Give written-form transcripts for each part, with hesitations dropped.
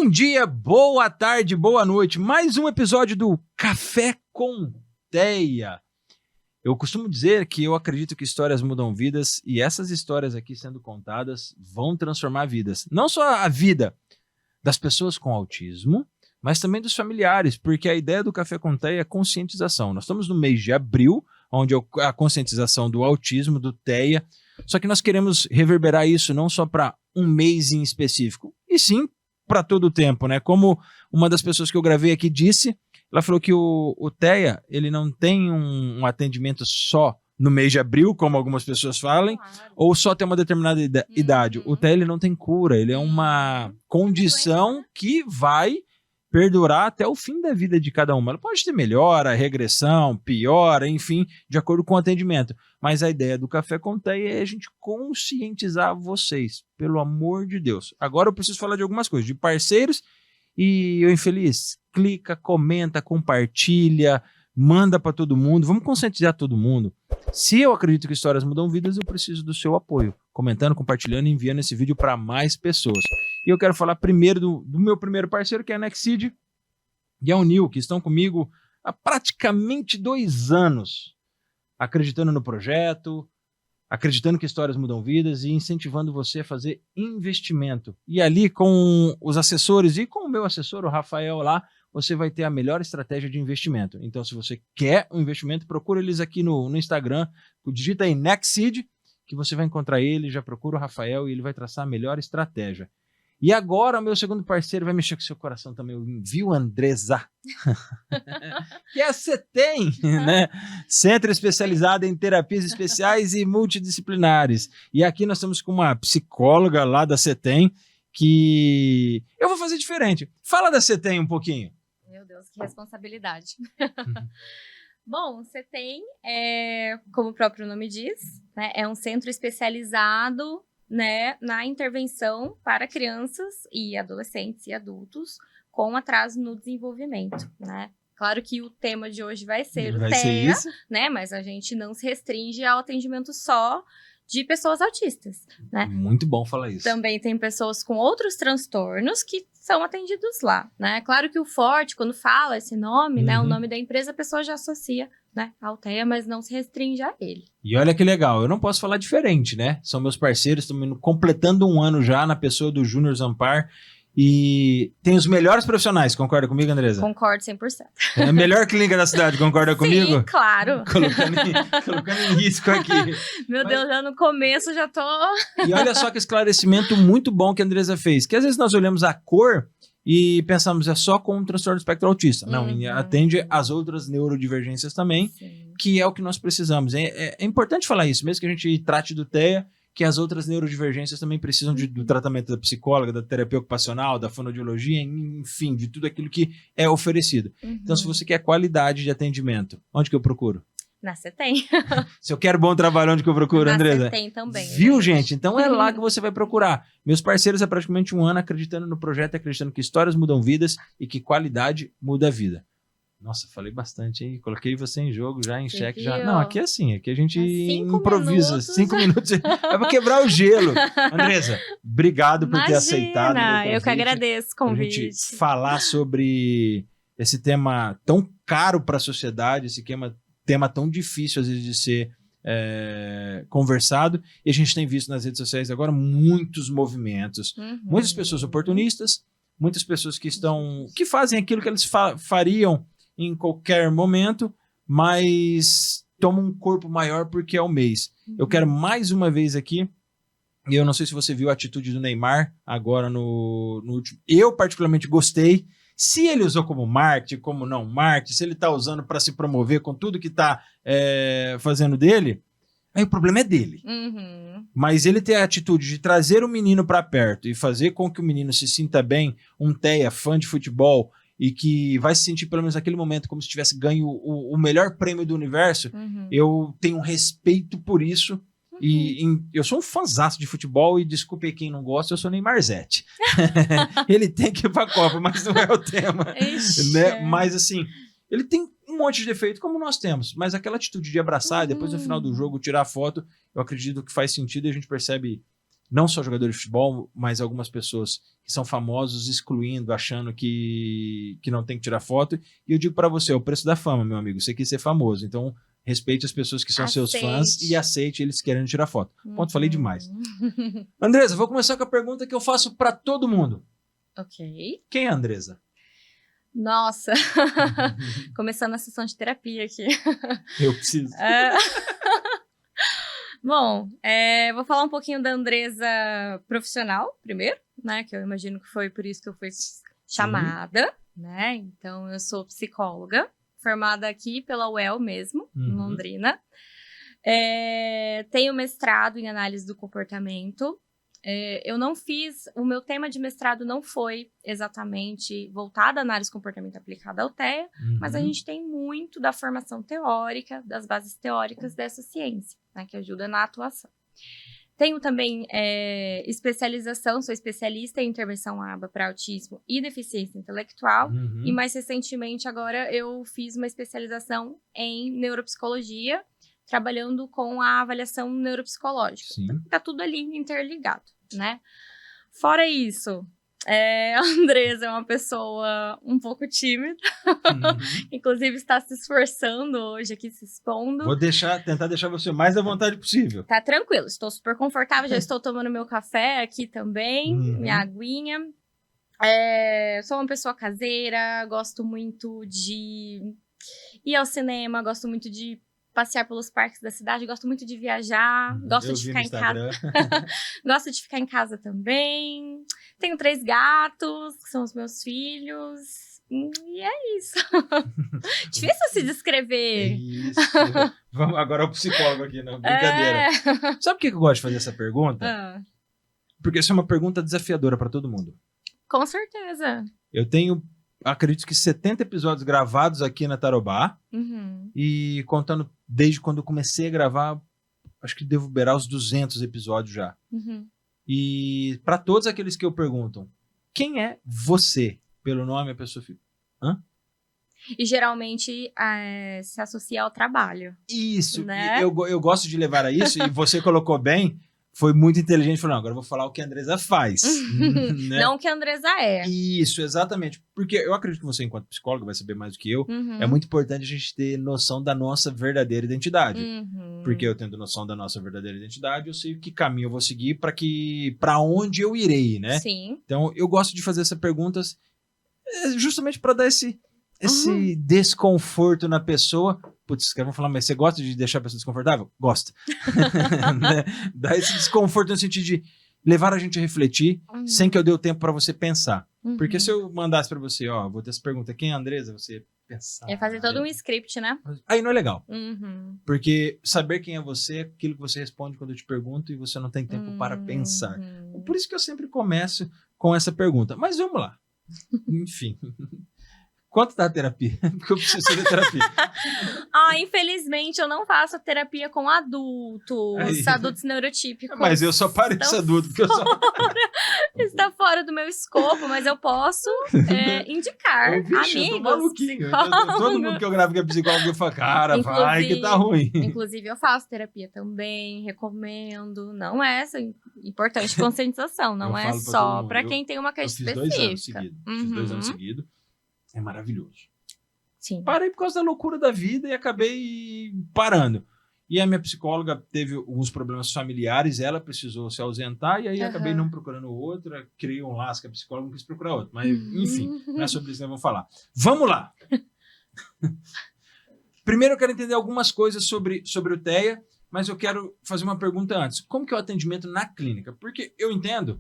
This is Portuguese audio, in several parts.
Bom dia, boa tarde, boa noite. Mais um episódio do Café com Teia. Eu costumo dizer que eu acredito que histórias mudam vidas e essas histórias aqui sendo contadas vão transformar vidas. Não só a vida das pessoas com autismo, mas também dos familiares, porque a ideia do Café com Teia é conscientização. Nós estamos no mês de abril, onde é a conscientização do autismo, do Teia, só que nós queremos reverberar isso não só para um mês em específico, e sim para todo o tempo, né? Como uma das pessoas que eu gravei aqui disse, ela falou que o Teia, ele não tem um atendimento só no mês de abril, como algumas pessoas falam, ou só tem uma determinada idade. O Teia, ele não tem cura, ele é uma condição que vai perdurar até o fim da vida de cada uma. Ela pode ter melhora, regressão, piora, enfim, de acordo com o atendimento. Mas a ideia do Café com Teia é a gente conscientizar vocês, pelo amor de Deus. Agora eu preciso falar de algumas coisas, de parceiros e eu infeliz. Clica, comenta, compartilha, manda para todo mundo. Vamos conscientizar todo mundo. Se eu acredito que histórias mudam vidas, eu preciso do seu apoio. Comentando, compartilhando e enviando esse vídeo para mais pessoas. E eu quero falar primeiro do meu primeiro parceiro, que é a Nexid e a Unil, que estão comigo há praticamente 2 anos, acreditando no projeto, acreditando que histórias mudam vidas e incentivando você a fazer investimento. E ali com os assessores e com o meu assessor, o Rafael lá, você vai ter a melhor estratégia de investimento. Então, se você quer um investimento, procura eles aqui no Instagram, digita aí Nexid, que você vai encontrar ele, já procura o Rafael e ele vai traçar a melhor estratégia. E agora o meu segundo parceiro vai mexer com seu coração também, viu, Andresa? Que é a CETEM, né? Centro especializado em terapias especiais e multidisciplinares. E aqui nós estamos com uma psicóloga lá da CETEM, que eu vou fazer diferente. Fala da CETEM um pouquinho. Meu Deus, que responsabilidade. Bom, CETEM, como o próprio nome diz, né, é um centro especializado, né, na intervenção para crianças e adolescentes e adultos com atraso no desenvolvimento, né? Claro que o tema de hoje vai ser o TEA, né? Mas a gente não se restringe ao atendimento só de pessoas autistas, né? Muito bom falar isso. Também tem pessoas com outros transtornos que são atendidos lá, né? Claro que o forte, quando fala esse nome, né, o nome da empresa, a pessoa já associa, né, ao TEA, mas não se restringe a ele. E olha que legal, eu não posso falar diferente, né? São meus parceiros, estamos completando 1 ano já na pessoa do Júnior Zampar e tem os melhores profissionais, concorda comigo, Andresa? Concordo 100%. É a melhor clínica da cidade, concorda comigo? Sim, claro. Colocando em risco aqui. Meu Deus, já no começo já tô... E olha só que esclarecimento muito bom que a Andresa fez, que às vezes nós olhamos a cor e pensamos é só com um transtorno do espectro autista. Não, atende as outras neurodivergências também, sim, que é o que nós precisamos. É importante falar isso, mesmo que a gente trate do TEA, que as outras neurodivergências também precisam do tratamento da psicóloga, da terapia ocupacional, da fonoaudiologia, enfim, de tudo aquilo que é oferecido. Então, se você quer qualidade de atendimento, onde que eu procuro? Na CETEM. Se eu quero bom trabalho, onde que eu procuro, Andresa? Na CETEM também. Viu, gente? Então é lá que você vai procurar. Meus parceiros há praticamente 1 ano acreditando no projeto, acreditando que histórias mudam vidas e que qualidade muda a vida. Nossa, falei bastante, hein? Coloquei você em jogo, já em xeque. Já... Não, aqui é assim, aqui a gente improvisa. Minutos. 5 minutos. É pra quebrar o gelo. Andresa, obrigado por ter aceitado. Eu que agradeço o convite. A gente falar sobre esse tema tão caro para a sociedade, esse tema tão difícil às vezes de ser conversado, e a gente tem visto nas redes sociais agora muitos movimentos, muitas pessoas oportunistas, muitas pessoas que fazem aquilo que eles fariam em qualquer momento, mas tomam um corpo maior porque é o mês. Eu quero mais uma vez aqui, e eu não sei se você viu a atitude do Neymar agora no último, eu particularmente gostei. Se ele usou como marketing, como não marketing, se ele está usando para se promover com tudo que está fazendo dele, aí o problema é dele. Mas ele ter a atitude de trazer o menino para perto e fazer com que o menino se sinta bem, um TEA, fã de futebol, e que vai se sentir pelo menos naquele momento como se tivesse ganho o melhor prêmio do universo, eu tenho um respeito por isso. Eu sou um fãzaço de futebol e desculpe aí quem não gosta, eu sou Neymarzete. Ele tem que ir pra Copa, mas não é o tema. Né? Mas assim, ele tem um monte de defeito como nós temos, mas aquela atitude de abraçar e depois no final do jogo tirar foto, eu acredito que faz sentido e a gente percebe não só jogadores de futebol, mas algumas pessoas que são famosos excluindo, achando que não tem que tirar foto. E eu digo para você, é o preço da fama, meu amigo. Você quis ser famoso, então respeite as pessoas que são seus fãs e aceite eles querendo tirar foto. Ponto, falei demais. Andresa, vou começar com a pergunta que eu faço para todo mundo. Ok. Quem é a Andresa? Nossa, começando a sessão de terapia aqui. Eu preciso. Bom, vou falar um pouquinho da Andresa profissional primeiro, né? Que eu imagino que foi por isso que eu fui chamada, né? Então, eu sou psicóloga, formada aqui pela UEL mesmo, em Londrina. Tenho mestrado em análise do comportamento. Eu não fiz, o meu tema de mestrado não foi exatamente voltado à análise de comportamento aplicada ao TEA, mas a gente tem muito da formação teórica, das bases teóricas dessa ciência, né, que ajuda na atuação. Tenho também especialização, sou especialista em intervenção ABA para autismo e deficiência intelectual, e mais recentemente agora eu fiz uma especialização em neuropsicologia, trabalhando com a avaliação neuropsicológica. Tá tudo ali interligado, né? Fora isso, a Andresa é uma pessoa um pouco tímida, inclusive está se esforçando hoje aqui, se expondo. Vou tentar deixar você o mais à vontade possível. Tá tranquilo, estou super confortável, já estou tomando meu café aqui também, minha aguinha. Sou uma pessoa caseira, gosto muito de ir ao cinema, gosto muito de passear pelos parques da cidade, gosto muito de viajar, gosto de ficar em casa. Gosto de ficar em casa também. Tenho 3 gatos, que são os meus filhos. E é isso. Difícil se descrever. É isso. Vamos agora ao psicólogo aqui, não, brincadeira. Sabe por que eu gosto de fazer essa pergunta? Porque essa é uma pergunta desafiadora para todo mundo. Com certeza. Eu tenho, acredito que 70 episódios gravados aqui na Tarobá. E contando desde quando eu comecei a gravar, acho que devo beirar os 200 episódios já. E para todos aqueles que eu perguntam, quem é você? Pelo nome, a pessoa fica, hã? E geralmente se associa ao trabalho. Isso, né? eu gosto de levar a isso, e você colocou bem, foi muito inteligente, falou, não, agora eu vou falar o que a Andresa faz. Né? Não o que a Andresa é. Isso, exatamente. Porque eu acredito que você, enquanto psicóloga, vai saber mais do que eu. É muito importante a gente ter noção da nossa verdadeira identidade. Porque eu tendo noção da nossa verdadeira identidade, eu sei que caminho eu vou seguir para onde eu irei, né? Sim. Então, eu gosto de fazer essas perguntas justamente para dar esse desconforto na pessoa. Putz, os caras vão falar, mas você gosta de deixar a pessoa desconfortável? Gosto. Né? Dá esse desconforto no sentido de levar a gente a refletir sem que eu dê o tempo para você pensar. Porque se eu mandasse para você, ó, vou ter essa pergunta, quem é a Andresa? Você pensar. É fazer todo um script, né? Aí não é legal. Porque saber quem é você é aquilo que você responde quando eu te pergunto e você não tem tempo para pensar. Por isso que eu sempre começo com essa pergunta. Mas vamos lá. Enfim. Quanto tá a terapia? Porque eu preciso fazer terapia. Infelizmente eu não faço terapia com adultos neurotípicos. Mas eu só pareço adulto, porque eu só... Está fora do meu escopo, mas eu posso indicar amigos. Eu tô maluquinho. Todo mundo que eu gravo que é psicólogo, eu falo, cara, vai que tá ruim. Inclusive, eu faço terapia também, recomendo. Não é essa importante conscientização, não é só para quem tem uma queixa específica. Fiz 2 anos seguidos. É maravilhoso. Sim. Parei por causa da loucura da vida e acabei parando. E a minha psicóloga teve alguns problemas familiares, ela precisou se ausentar, e aí acabei não procurando outra, criei um laço com a psicóloga, não quis procurar outra. Mas, enfim, não é sobre isso que nós vamos falar. Vamos lá! Primeiro eu quero entender algumas coisas sobre o TEA, mas eu quero fazer uma pergunta antes. Como que é o atendimento na clínica? Porque eu entendo...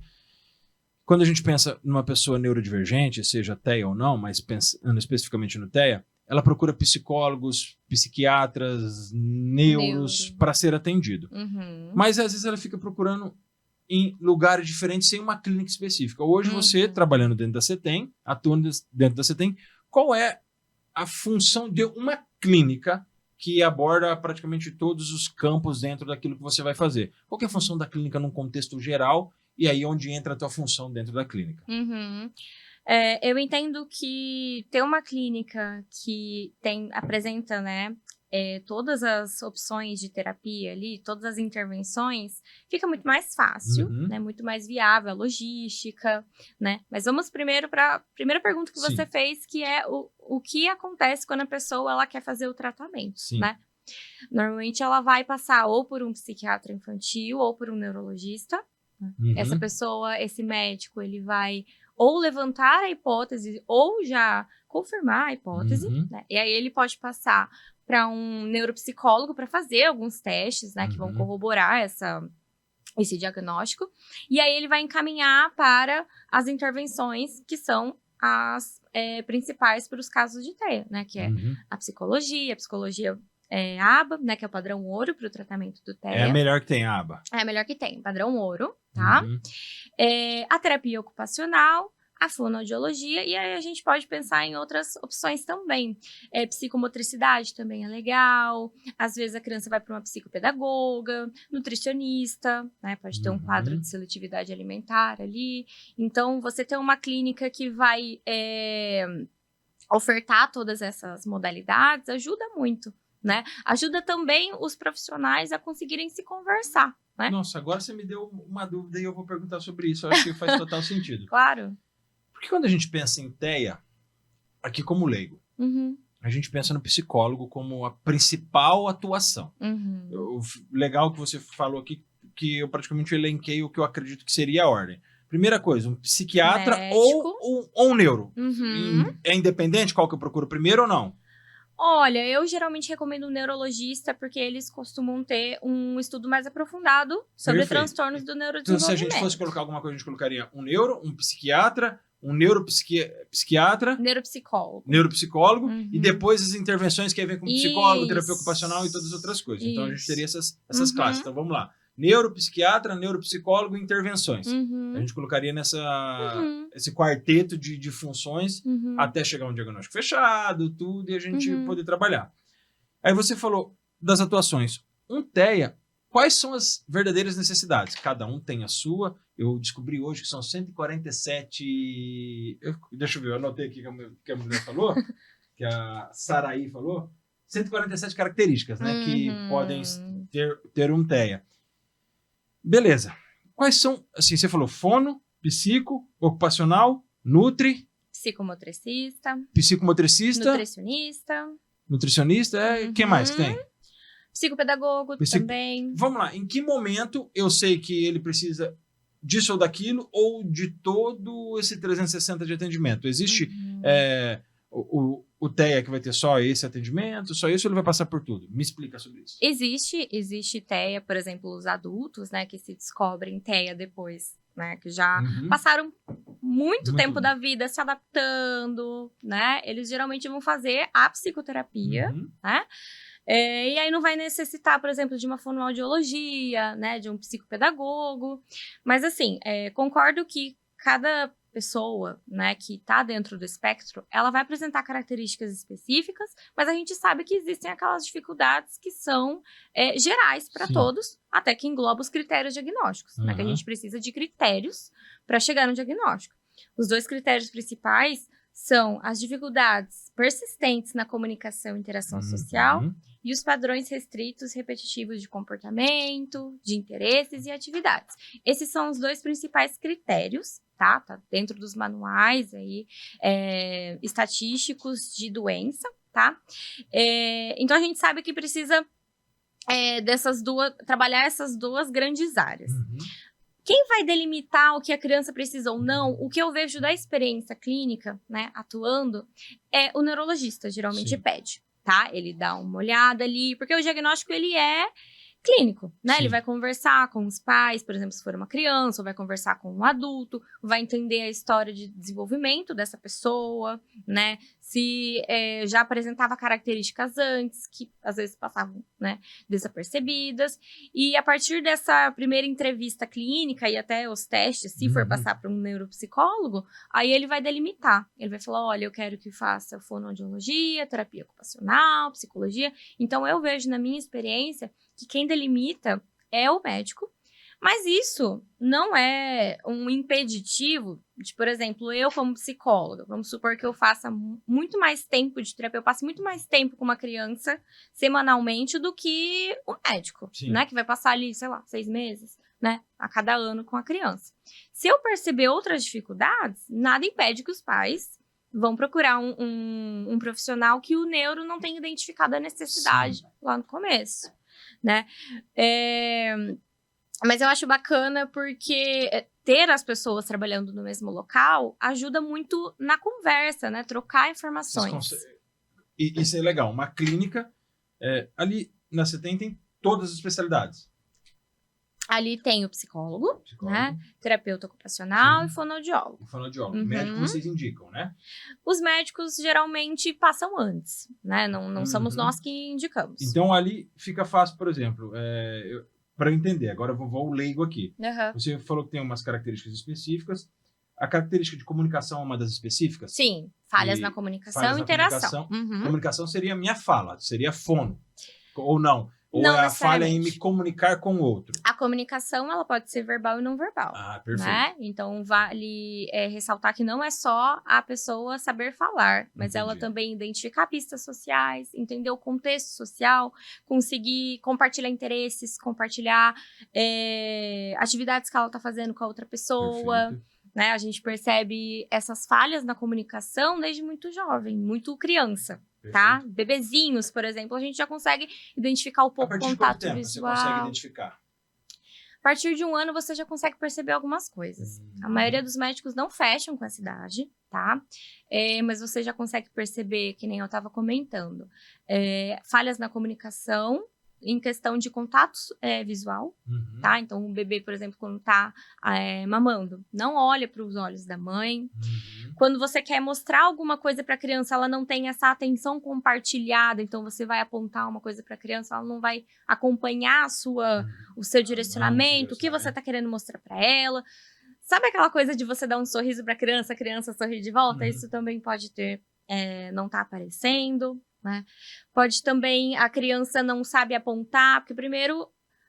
Quando a gente pensa numa pessoa neurodivergente, seja TEA ou não, mas pensando especificamente no TEA, ela procura psicólogos, psiquiatras, neuros para ser atendido. Mas às vezes ela fica procurando em lugares diferentes sem uma clínica específica. Hoje você, trabalhando dentro da CETEM, atuando dentro da CETEM, qual é a função de uma clínica que aborda praticamente todos os campos dentro daquilo que você vai fazer? Qual que é a função da clínica num contexto geral? E aí onde entra a tua função dentro da clínica? Eu entendo que ter uma clínica que apresenta, né, todas as opções de terapia ali, todas as intervenções, fica muito mais fácil, né? Muito mais viável a logística, né? Mas vamos primeiro para a primeira pergunta que você fez, que é o que acontece quando a pessoa ela quer fazer o tratamento, né? Normalmente ela vai passar ou por um psiquiatra infantil ou por um neurologista. Essa pessoa, esse médico, ele vai ou levantar a hipótese ou já confirmar a hipótese, né? E aí ele pode passar para um neuropsicólogo para fazer alguns testes, né? Que vão corroborar esse diagnóstico. E aí ele vai encaminhar para as intervenções que são as principais para os casos de TEA, né? Que é a psicologia ABA, né? Que é o padrão ouro para o tratamento do TEA. É a melhor que tem, a ABA. É a melhor que tem, padrão ouro, tá? A terapia ocupacional, a fonoaudiologia, e aí a gente pode pensar em outras opções também. Psicomotricidade também é legal, às vezes a criança vai para uma psicopedagoga, nutricionista, né? Pode ter um quadro de seletividade alimentar ali. Então, você ter uma clínica que vai ofertar todas essas modalidades ajuda muito, né? Ajuda também os profissionais a conseguirem se conversar, né? Nossa, agora você me deu uma dúvida e eu vou perguntar sobre isso. Eu acho que faz total sentido. Claro. Porque quando a gente pensa em TEA, aqui como leigo, a gente pensa no psicólogo como a principal atuação. Legal que você falou aqui, que eu praticamente elenquei o que eu acredito que seria a ordem. Primeira coisa, um psiquiatra ou um neuro. É independente qual que eu procuro primeiro ou não? Olha, eu geralmente recomendo um neurologista porque eles costumam ter um estudo mais aprofundado sobre transtornos do neurodesenvolvimento. Então, se a gente fosse colocar alguma coisa, a gente colocaria um neuro, um psiquiatra, um neuropsiquiatra, neuropsicólogo e depois as intervenções que vem com psicólogo, terapia ocupacional e todas as outras coisas. Então, a gente teria essas classes. Então, vamos lá. Neuropsiquiatra, neuropsicólogo e intervenções. A gente colocaria esse quarteto de funções até chegar a um diagnóstico fechado, tudo, e a gente poder trabalhar. Aí você falou das atuações. Um TEA, quais são as verdadeiras necessidades? Cada um tem a sua. Eu descobri hoje que são 147... Deixa eu ver, eu anotei aqui que a mulher falou, que a Saraí falou. 147 características, né, que podem ter um TEA. Beleza. Quais são, assim, você falou fono, psico, ocupacional, psicomotricista, nutricionista, quem mais que tem? Psicopedagogo também. Vamos lá, em que momento eu sei que ele precisa disso ou daquilo, ou de todo esse 360 de atendimento? Existe o TEA que vai ter só esse atendimento, só isso, ou ele vai passar por tudo? Me explica sobre isso. Existe TEA, por exemplo, os adultos, né, que se descobrem TEA depois, né, que já passaram muito tempo da vida se adaptando, né, eles geralmente vão fazer a psicoterapia, né, e aí não vai necessitar, por exemplo, de uma fonoaudiologia, né, de um psicopedagogo, mas assim, concordo que cada pessoa, né, que está dentro do espectro, ela vai apresentar características específicas, mas a gente sabe que existem aquelas dificuldades que são gerais para todos, até que engloba os critérios diagnósticos, né, que a gente precisa de critérios para chegar no diagnóstico. Os dois critérios principais são as dificuldades persistentes na comunicação e interação social e os padrões restritos repetitivos de comportamento, de interesses e atividades. Esses são os dois principais critérios, tá dentro dos manuais aí, estatísticos de doença, tá? Então, a gente sabe que precisa trabalhar essas duas grandes áreas. Quem vai delimitar o que a criança precisa ou não, o que eu vejo da experiência clínica, né, atuando, é o neurologista, geralmente pede, tá? Ele dá uma olhada ali, porque o diagnóstico, ele é clínico, né? Ele vai conversar com os pais, por exemplo, se for uma criança, ou vai conversar com um adulto, vai entender a história de desenvolvimento dessa pessoa, né? Se já apresentava características antes, que às vezes passavam, né, desapercebidas. E a partir dessa primeira entrevista clínica e até os testes, se for passar para um neuropsicólogo, aí ele vai delimitar. Ele vai falar, olha, eu quero que faça fonoaudiologia, terapia ocupacional, psicologia. Então, eu vejo na minha experiência que quem delimita é o médico, Mas isso não é um impeditivo de, por exemplo, eu como psicóloga, vamos supor que eu faça muito mais tempo de terapia, eu passo muito mais tempo com uma criança semanalmente do que o médico, Sim. né? Que vai passar ali, sei lá, 6 meses, né? A cada ano com a criança. Se eu perceber outras dificuldades, nada impede que os pais vão procurar um profissional que o neuro não tenha identificado a necessidade lá no começo, né? Mas eu acho bacana porque ter as pessoas trabalhando no mesmo local ajuda muito na conversa, né? Trocar informações. Isso é legal. Uma clínica, ali na CETEM tem todas as especialidades. Ali tem o psicólogo, né? Terapeuta ocupacional e fonoaudiólogo. Uhum. Médico vocês indicam, né? Os médicos geralmente passam antes, né? Não somos nós que indicamos. Então ali fica fácil, por exemplo, para entender. Agora eu vou ao leigo aqui. Você falou que tem umas características específicas. A característica de comunicação é uma das específicas? Sim, falhas na comunicação e interação. Comunicação seria a minha fala, seria fono. Ou não? Ou não é a falha em me comunicar com o outro? A comunicação, ela pode ser verbal e não verbal. Perfeito. Né? Então, vale ressaltar que não é só a pessoa saber falar, mas ela também identificar pistas sociais, entender o contexto social, conseguir compartilhar interesses, compartilhar atividades que ela está fazendo com a outra pessoa. Perfeito. Né? A gente percebe essas falhas na comunicação desde muito jovem, muito criança. Tá? Bebezinhos, por exemplo, a gente já consegue identificar um pouco o contato visual. Você consegue identificar? A partir de 1 ano, você já consegue perceber algumas coisas. A maioria dos médicos não fecham com essa idade, tá? Mas você já consegue perceber, que nem eu estava comentando, falhas na comunicação, em questão de contato visual, tá? Então, o bebê, por exemplo, quando tá mamando, não olha para os olhos da mãe. Quando você quer mostrar alguma coisa para a criança, ela não tem essa atenção compartilhada, então você vai apontar uma coisa para a criança, ela não vai acompanhar o seu direcionamento, o que você tá querendo mostrar para ela. Sabe aquela coisa de você dar um sorriso para a criança sorrir de volta? Isso também pode ter, não tá aparecendo, né? Pode também, a criança não sabe apontar, porque primeiro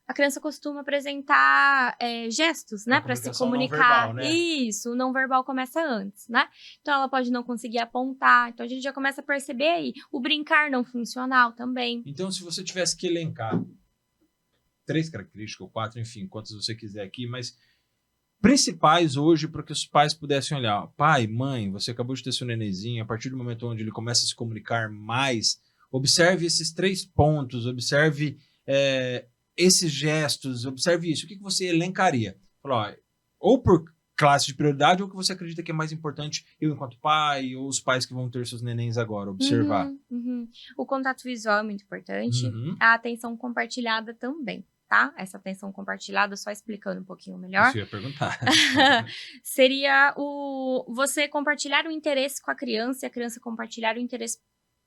a criança costuma apresentar gestos, né, para se comunicar. Não verbal, né? Isso, o não verbal começa antes, né? Então ela pode não conseguir apontar, então a gente já começa a perceber aí o brincar não funcional também. Então, se você tivesse que elencar 3 características ou 4, enfim, quantas você quiser aqui, mas principais hoje para que os pais pudessem olhar. Pai, mãe, você acabou de ter seu nenenzinho, a partir do momento onde ele começa a se comunicar mais, observe esses 3 pontos, observe esses gestos, observe isso. O que você elencaria? Fala, ou por classe de prioridade, ou o que você acredita que é mais importante, eu enquanto pai, ou os pais que vão ter seus nenéns agora, observar. O contato visual é muito importante, a atenção compartilhada também. Tá? Essa atenção compartilhada, só explicando um pouquinho melhor. Isso eu ia perguntar. Seria você compartilhar o interesse com a criança e a criança compartilhar o interesse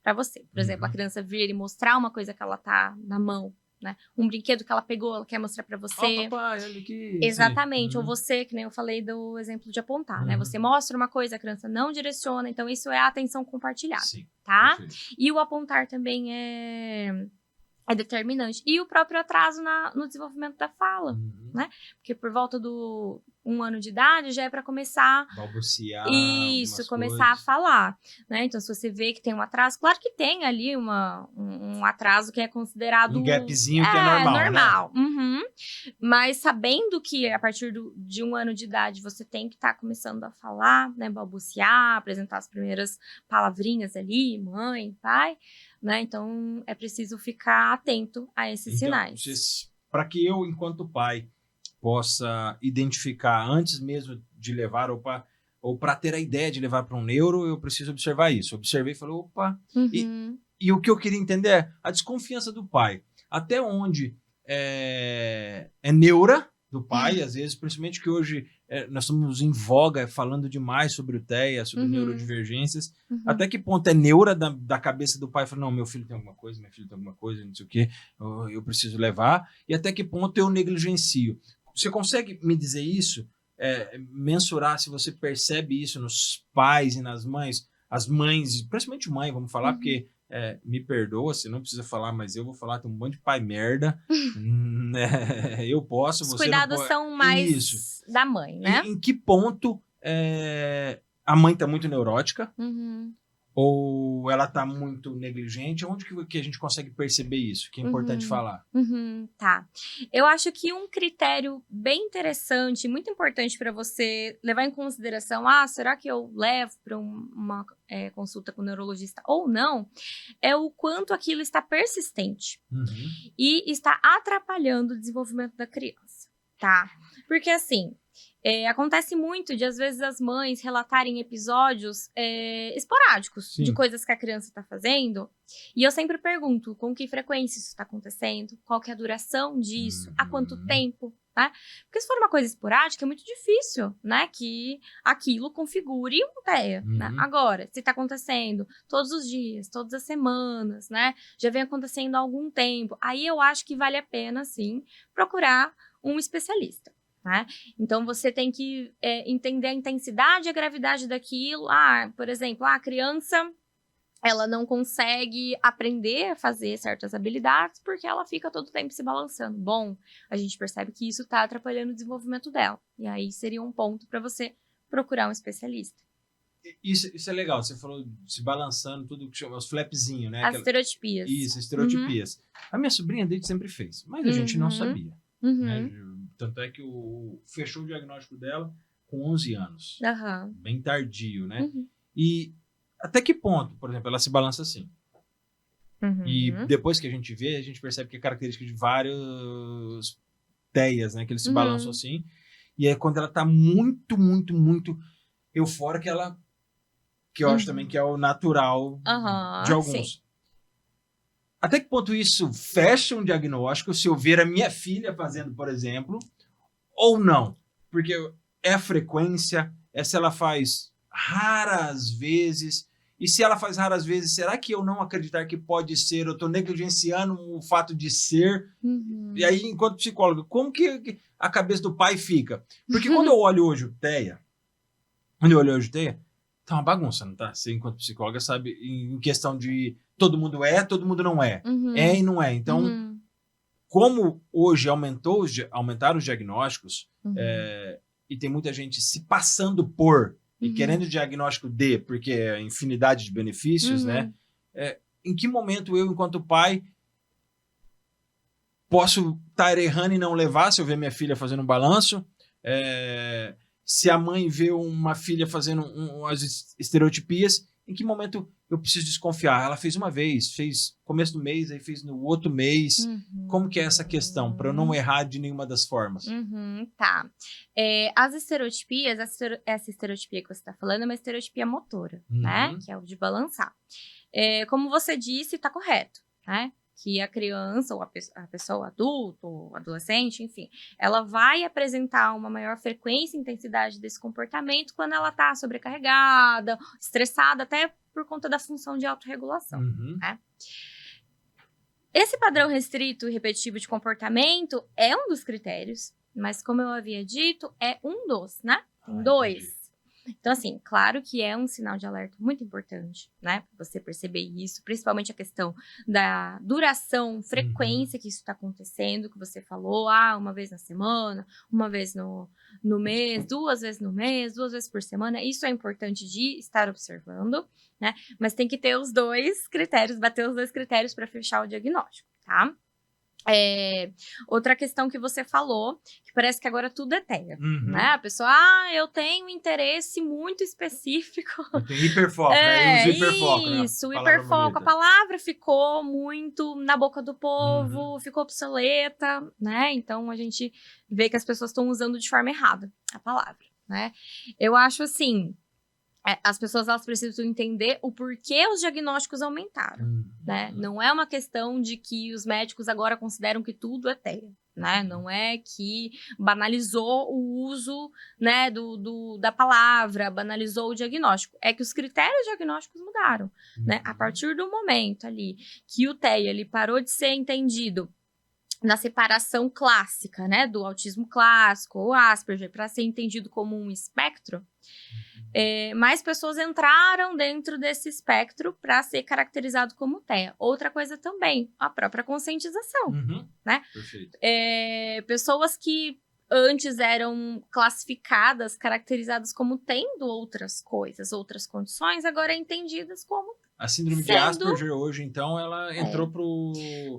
para você. Por exemplo, a criança vir e mostrar uma coisa que ela tá na mão, né? Um brinquedo que ela pegou, ela quer mostrar para você. Papai, olha aqui. Exatamente. Ou você, que nem eu falei do exemplo de apontar, né? Você mostra uma coisa, a criança não direciona, então isso é a atenção compartilhada, tá? Perfeito. E o apontar também é determinante. E o próprio atraso no desenvolvimento da fala, né? Porque por volta do 1 ano de idade já é para começar balbuciar. Isso, começar a falar, né? Então, se você vê que tem um atraso, claro que tem ali um atraso que é considerado um gapzinho que é normal. Né? Mas sabendo que a partir de 1 ano de idade você tem que estar começando a falar, né? Balbuciar, apresentar as primeiras palavrinhas ali, mãe, pai, né? Então, é preciso ficar atento a esses sinais. Para que eu, enquanto pai, possa identificar antes mesmo de levar, ou para ter a ideia de levar para um neuro, eu preciso observar isso. Observei e falei, opa. E o que eu queria entender é a desconfiança do pai. Até onde é neura do pai, às vezes, principalmente que hoje nós estamos em voga falando demais sobre o TEA, sobre neurodivergências. Até que ponto é neura da cabeça do pai? Fala, não, meu filho tem alguma coisa, minha filha tem alguma coisa, não sei o quê, eu preciso levar. E até que ponto eu negligencio? Você consegue me dizer isso? Mensurar se você percebe isso nos pais e nas mães? As mães, principalmente mãe, vamos falar, porque me perdoa, você não precisa falar, mas eu vou falar, tem um monte de pai merda Eu posso, Os você cuidados não pode. são mais Isso. da mãe, né? Em que ponto a mãe tá muito neurótica Uhum. ou ela tá muito negligente? Onde que a gente consegue perceber isso? Que é importante falar. Tá. Eu acho que um critério bem interessante, muito importante para você levar em consideração, será que eu levo para uma consulta com o neurologista ou não, é o quanto aquilo está persistente e está atrapalhando o desenvolvimento da criança, tá? Porque assim, acontece muito de, às vezes, as mães relatarem episódios esporádicos de Sim. coisas que a criança está fazendo. E eu sempre pergunto com que frequência isso está acontecendo, qual que é a duração disso, há quanto tempo, né? Porque se for uma coisa esporádica, é muito difícil, né? Que aquilo configure um TEA, né? Agora, se está acontecendo todos os dias, todas as semanas, né? Já vem acontecendo há algum tempo, aí eu acho que vale a pena, sim, procurar um especialista. Né? Então, você tem que entender a intensidade e a gravidade daquilo. Por exemplo, a criança ela não consegue aprender a fazer certas habilidades porque ela fica todo o tempo se balançando. Bom, a gente percebe que isso está atrapalhando o desenvolvimento dela. E aí seria um ponto para você procurar um especialista. Isso é legal, você falou se balançando, tudo que chama os flapzinhos, né? As estereotipias. Isso, estereotipias. A minha sobrinha desde sempre fez, mas a gente não sabia. Né? Tanto é que fechou o diagnóstico dela com 11 anos. Bem tardio, né? E até que ponto, por exemplo, ela se balança assim? E depois que a gente vê, a gente percebe que é característica de vários TEAs, né? Que eles se balançam assim. E é quando ela tá muito, muito, muito eufórica, que eu acho também que é o natural de alguns. Sim. Até que ponto isso fecha um diagnóstico se eu ver a minha filha fazendo, por exemplo, ou não? Porque é a frequência, se ela faz raras vezes. E se ela faz raras vezes, será que eu não acreditar que pode ser? Eu estou negligenciando o fato de ser. E aí, enquanto psicólogo, como que a cabeça do pai fica? Porque quando eu olho hoje o TEA, tá uma bagunça, não tá? Você, enquanto psicóloga, sabe, em questão de todo mundo não é. É e não é. Então, como hoje aumentaram os diagnósticos, e tem muita gente se passando por e querendo diagnóstico de, porque é infinidade de benefícios, né? Em que momento eu, enquanto pai, posso estar errando e não levar se eu ver minha filha fazendo um balanço? Se a mãe vê uma filha fazendo as estereotipias, em que momento eu preciso desconfiar? Ela fez uma vez, fez começo do mês, aí fez no outro mês. Como que é essa questão? Para eu não errar de nenhuma das formas. Tá. As estereotipias, essa estereotipia que você está falando é uma estereotipia motora, né? Que é o de balançar. Como você disse, está correto, né? Que a criança, ou a pessoa adulta, ou adolescente, enfim, ela vai apresentar uma maior frequência e intensidade desse comportamento quando ela está sobrecarregada, estressada, até por conta da função de autorregulação, né? Esse padrão restrito e repetitivo de comportamento é um dos critérios, mas como eu havia dito, é um dos, né? Tem dois. Então, assim, claro que é um sinal de alerta muito importante, né? Pra você perceber isso, principalmente a questão da duração, frequência que isso está acontecendo, que você falou, uma vez na semana, uma vez no mês, 2 vezes no mês, 2 vezes por semana. Isso é importante de estar observando, né? Mas tem que ter os dois critérios, bater os dois critérios para fechar o diagnóstico, tá? Outra questão que você falou, que parece que agora tudo é TEA, né? A pessoa, eu tenho um interesse muito específico. Tem hiperfoco, né? Eu uso hiperfoco, né? Isso, o hiperfoco. A palavra ficou muito na boca do povo, ficou obsoleta, né? Então, a gente vê que as pessoas estão usando de forma errada a palavra, né? Eu acho assim... As pessoas elas precisam entender o porquê os diagnósticos aumentaram, né? Não é uma questão de que os médicos agora consideram que tudo é TEA, né? Não é que banalizou o uso, né, da palavra, banalizou o diagnóstico. É que os critérios diagnósticos mudaram, né? A partir do momento ali que o TEA ele parou de ser entendido na separação clássica, né, do autismo clássico ou Asperger, para ser entendido como um espectro, mais pessoas entraram dentro desse espectro para ser caracterizado como TEA. Outra coisa também, a própria conscientização, né? Perfeito. Pessoas que antes eram classificadas, caracterizadas como tendo outras coisas, outras condições, agora entendidas como a síndrome de Asperger hoje, então, ela entrou pro...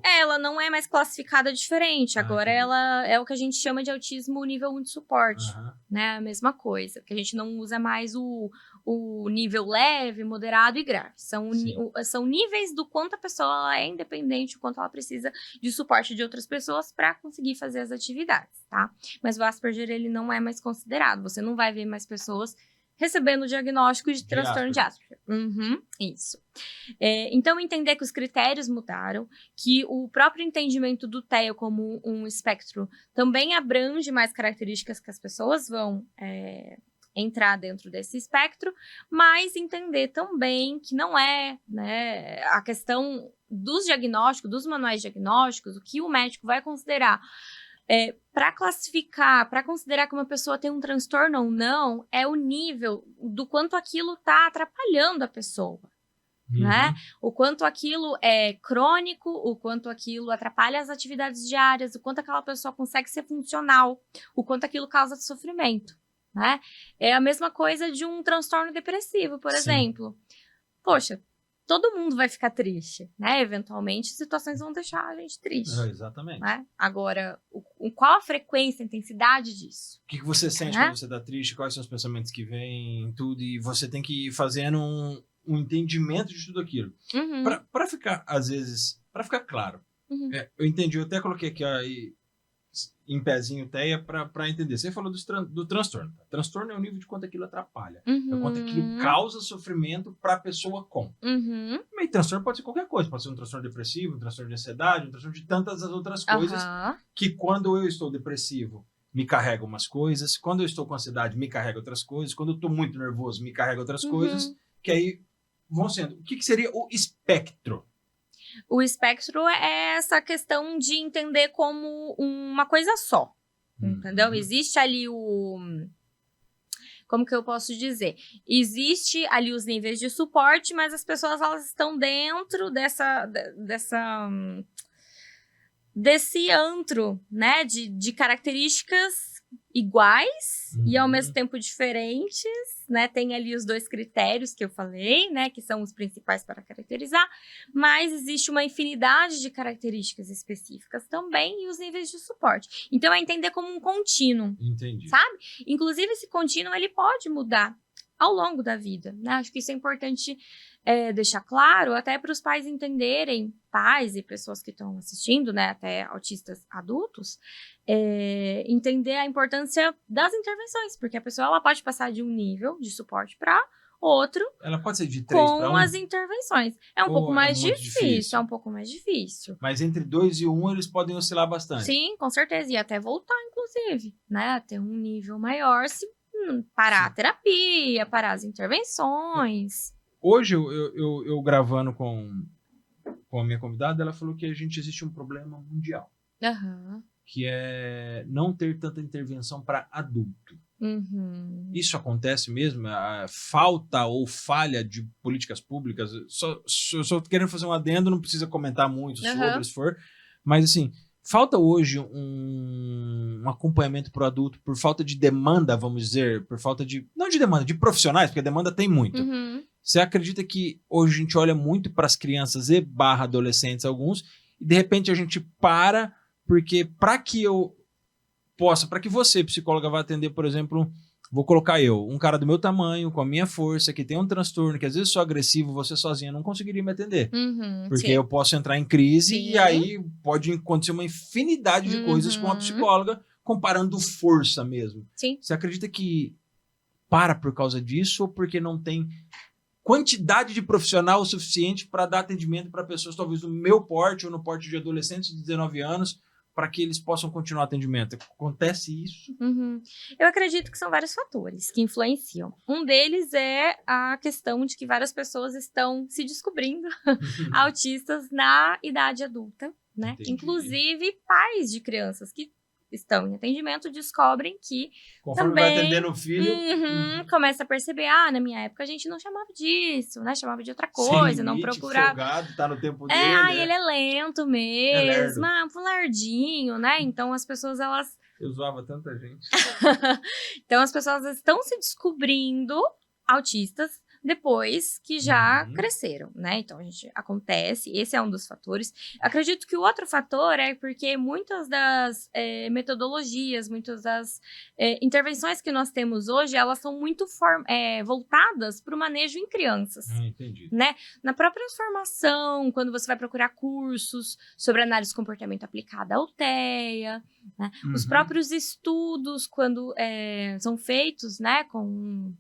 Ela não é mais classificada diferente. Agora ela é o que a gente chama de autismo nível 1 de suporte. Né? A mesma coisa. Que a gente não usa mais o nível leve, moderado e grave. São níveis do quanto a pessoa ela é independente, o quanto ela precisa de suporte de outras pessoas para conseguir fazer as atividades, tá? Mas o Asperger, ele não é mais considerado. Você não vai ver mais pessoas recebendo o diagnóstico de transtorno de Asperger. Isso. Então, entender que os critérios mudaram, que o próprio entendimento do TEA como um espectro também abrange mais características que as pessoas vão entrar dentro desse espectro, mas entender também que não é, né, a questão dos diagnósticos, dos manuais diagnósticos, o que o médico vai considerar para classificar, para considerar que uma pessoa tem um transtorno ou não, é o nível do quanto aquilo está atrapalhando a pessoa, né? O quanto aquilo é crônico, o quanto aquilo atrapalha as atividades diárias, o quanto aquela pessoa consegue ser funcional, o quanto aquilo causa sofrimento, né? É a mesma coisa de um transtorno depressivo, por exemplo. Poxa, todo mundo vai ficar triste, né? Eventualmente, situações vão deixar a gente triste. Exatamente. Né? Agora, qual a frequência, a intensidade disso? O que você sente quando você tá triste? Quais são os pensamentos que vêm, tudo? E você tem que ir fazendo um entendimento de tudo aquilo. Para ficar, às vezes, para ficar claro. Eu entendi, eu até coloquei aqui aí, em pezinho TEA para entender. Você falou do transtorno. Tá? Transtorno é o nível de quanto aquilo atrapalha. É quanto aquilo causa sofrimento para a pessoa com. Mas transtorno pode ser qualquer coisa. Pode ser um transtorno depressivo, um transtorno de ansiedade, um transtorno de tantas outras coisas que quando eu estou depressivo, me carrega umas coisas. Quando eu estou com ansiedade, me carrega outras coisas. Quando eu estou muito nervoso, me carrega outras coisas. Que aí vão sendo. O que seria o espectro? O espectro é essa questão de entender como uma coisa só, entendeu? Existe ali como que eu posso dizer? Existe ali os níveis de suporte, mas as pessoas elas estão dentro desse antro, né? De características iguais e ao mesmo tempo diferentes, né? Tem ali os dois critérios que eu falei, né? Que são os principais para caracterizar, mas existe uma infinidade de características específicas também e os níveis de suporte. Então, é entender como um contínuo, sabe? Inclusive, esse contínuo, ele pode mudar ao longo da vida, né? Acho que isso é importante deixar claro, até para os pais entenderem, pais e pessoas que estão assistindo, né, até autistas adultos, entender a importância das intervenções, porque a pessoa ela pode passar de um nível de suporte para outro. Ela pode ser de 3 para 1? Com as intervenções. É um pouco mais difícil, é um pouco mais difícil. Mas entre 2 e 1 eles podem oscilar bastante. Sim, com certeza, e até voltar, inclusive, né, até um nível maior, se parar a terapia, parar as intervenções. Hoje, eu gravando com a minha convidada, ela falou que existe um problema mundial. Que é não ter tanta intervenção para adulto. Isso acontece mesmo? A falta ou falha de políticas públicas? Só querendo fazer um adendo, não precisa comentar muito sobre, se for. Mas, assim, falta hoje um acompanhamento para o adulto por falta de demanda, vamos dizer, por falta de... Não de demanda, de profissionais, porque a demanda tem muito. Você acredita que hoje a gente olha muito para as crianças e adolescentes, alguns, e de repente a gente para, porque para que eu possa, para que você, psicóloga, vá atender, por exemplo, vou colocar um cara do meu tamanho, com a minha força, que tem um transtorno, que às vezes sou agressivo, você sozinha não conseguiria me atender. Porque eu posso entrar em crise e aí pode acontecer uma infinidade de coisas com a psicóloga, comparando força mesmo. Você acredita que para por causa disso ou porque não tem quantidade de profissional suficiente para dar atendimento para pessoas talvez no meu porte ou no porte de adolescentes de 19 anos para que eles possam continuar atendimento? Acontece isso? Eu acredito que são vários fatores que influenciam. Um deles é a questão de que várias pessoas estão se descobrindo autistas na idade adulta, né? Inclusive pais de crianças que estão em atendimento descobrem que Conforme também vai atendendo o filho... começa a perceber, na minha época a gente não chamava disso, né? Chamava de outra coisa, não procurava. Folgado, tá no tempo dele. Ele é lento mesmo, um lardinho, né? Então as pessoas, elas... Eu zoava tanta gente. Então as pessoas estão se descobrindo autistas depois que já cresceram, né? Então, acontece, esse é um dos fatores. Acredito que o outro fator é porque muitas das metodologias, muitas das intervenções que nós temos hoje, elas são muito voltadas para o manejo em crianças. Entendi. Né? Na própria formação, quando você vai procurar cursos sobre análise de comportamento aplicada à UTEA, né? Os próprios estudos, quando são feitos, né, com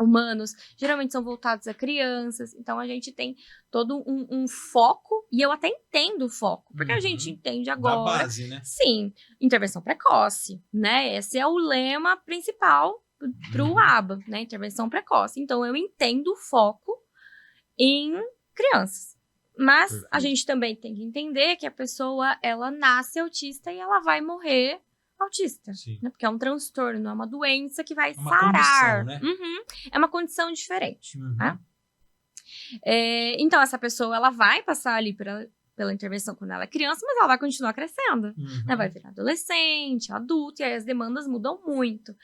humanos, geralmente são voltados a crianças, então a gente tem todo um foco, e eu até entendo o foco, porque a gente entende agora... Da base, né? Sim, intervenção precoce, né? Esse é o lema principal pro ABA, né? Intervenção precoce. Então, eu entendo o foco em crianças. Mas a gente também tem que entender que a pessoa, ela nasce autista e ela vai morrer autista, né? Porque é um transtorno, é uma doença que vai sarar. Condição, né? É uma condição diferente, né? Então, essa pessoa, ela vai passar ali pela intervenção quando ela é criança, mas ela vai continuar crescendo. Né? Vai virar adolescente, adulto, e aí as demandas mudam muito.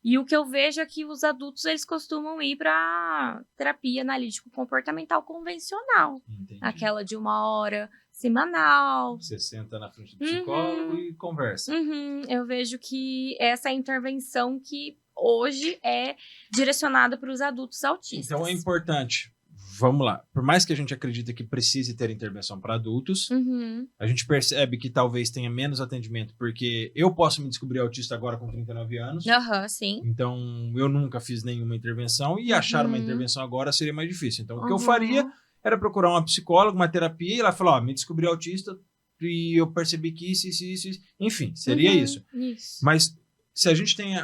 E o que eu vejo é que os adultos, eles costumam ir para terapia analítico-comportamental convencional. Entendi. Aquela de 1 hora semanal. Você senta na frente do psicólogo e conversa. Eu vejo que essa é a intervenção que hoje é direcionada para os adultos autistas. Então é importante, vamos lá, por mais que a gente acredite que precise ter intervenção para adultos, a gente percebe que talvez tenha menos atendimento, porque eu posso me descobrir autista agora com 39 anos. Sim. Então eu nunca fiz nenhuma intervenção e achar uma intervenção agora seria mais difícil. Então o que eu faria era procurar uma psicóloga, uma terapia, e ela falou, me descobri autista e eu percebi que isso. Enfim, seria isso. Mas se a gente tem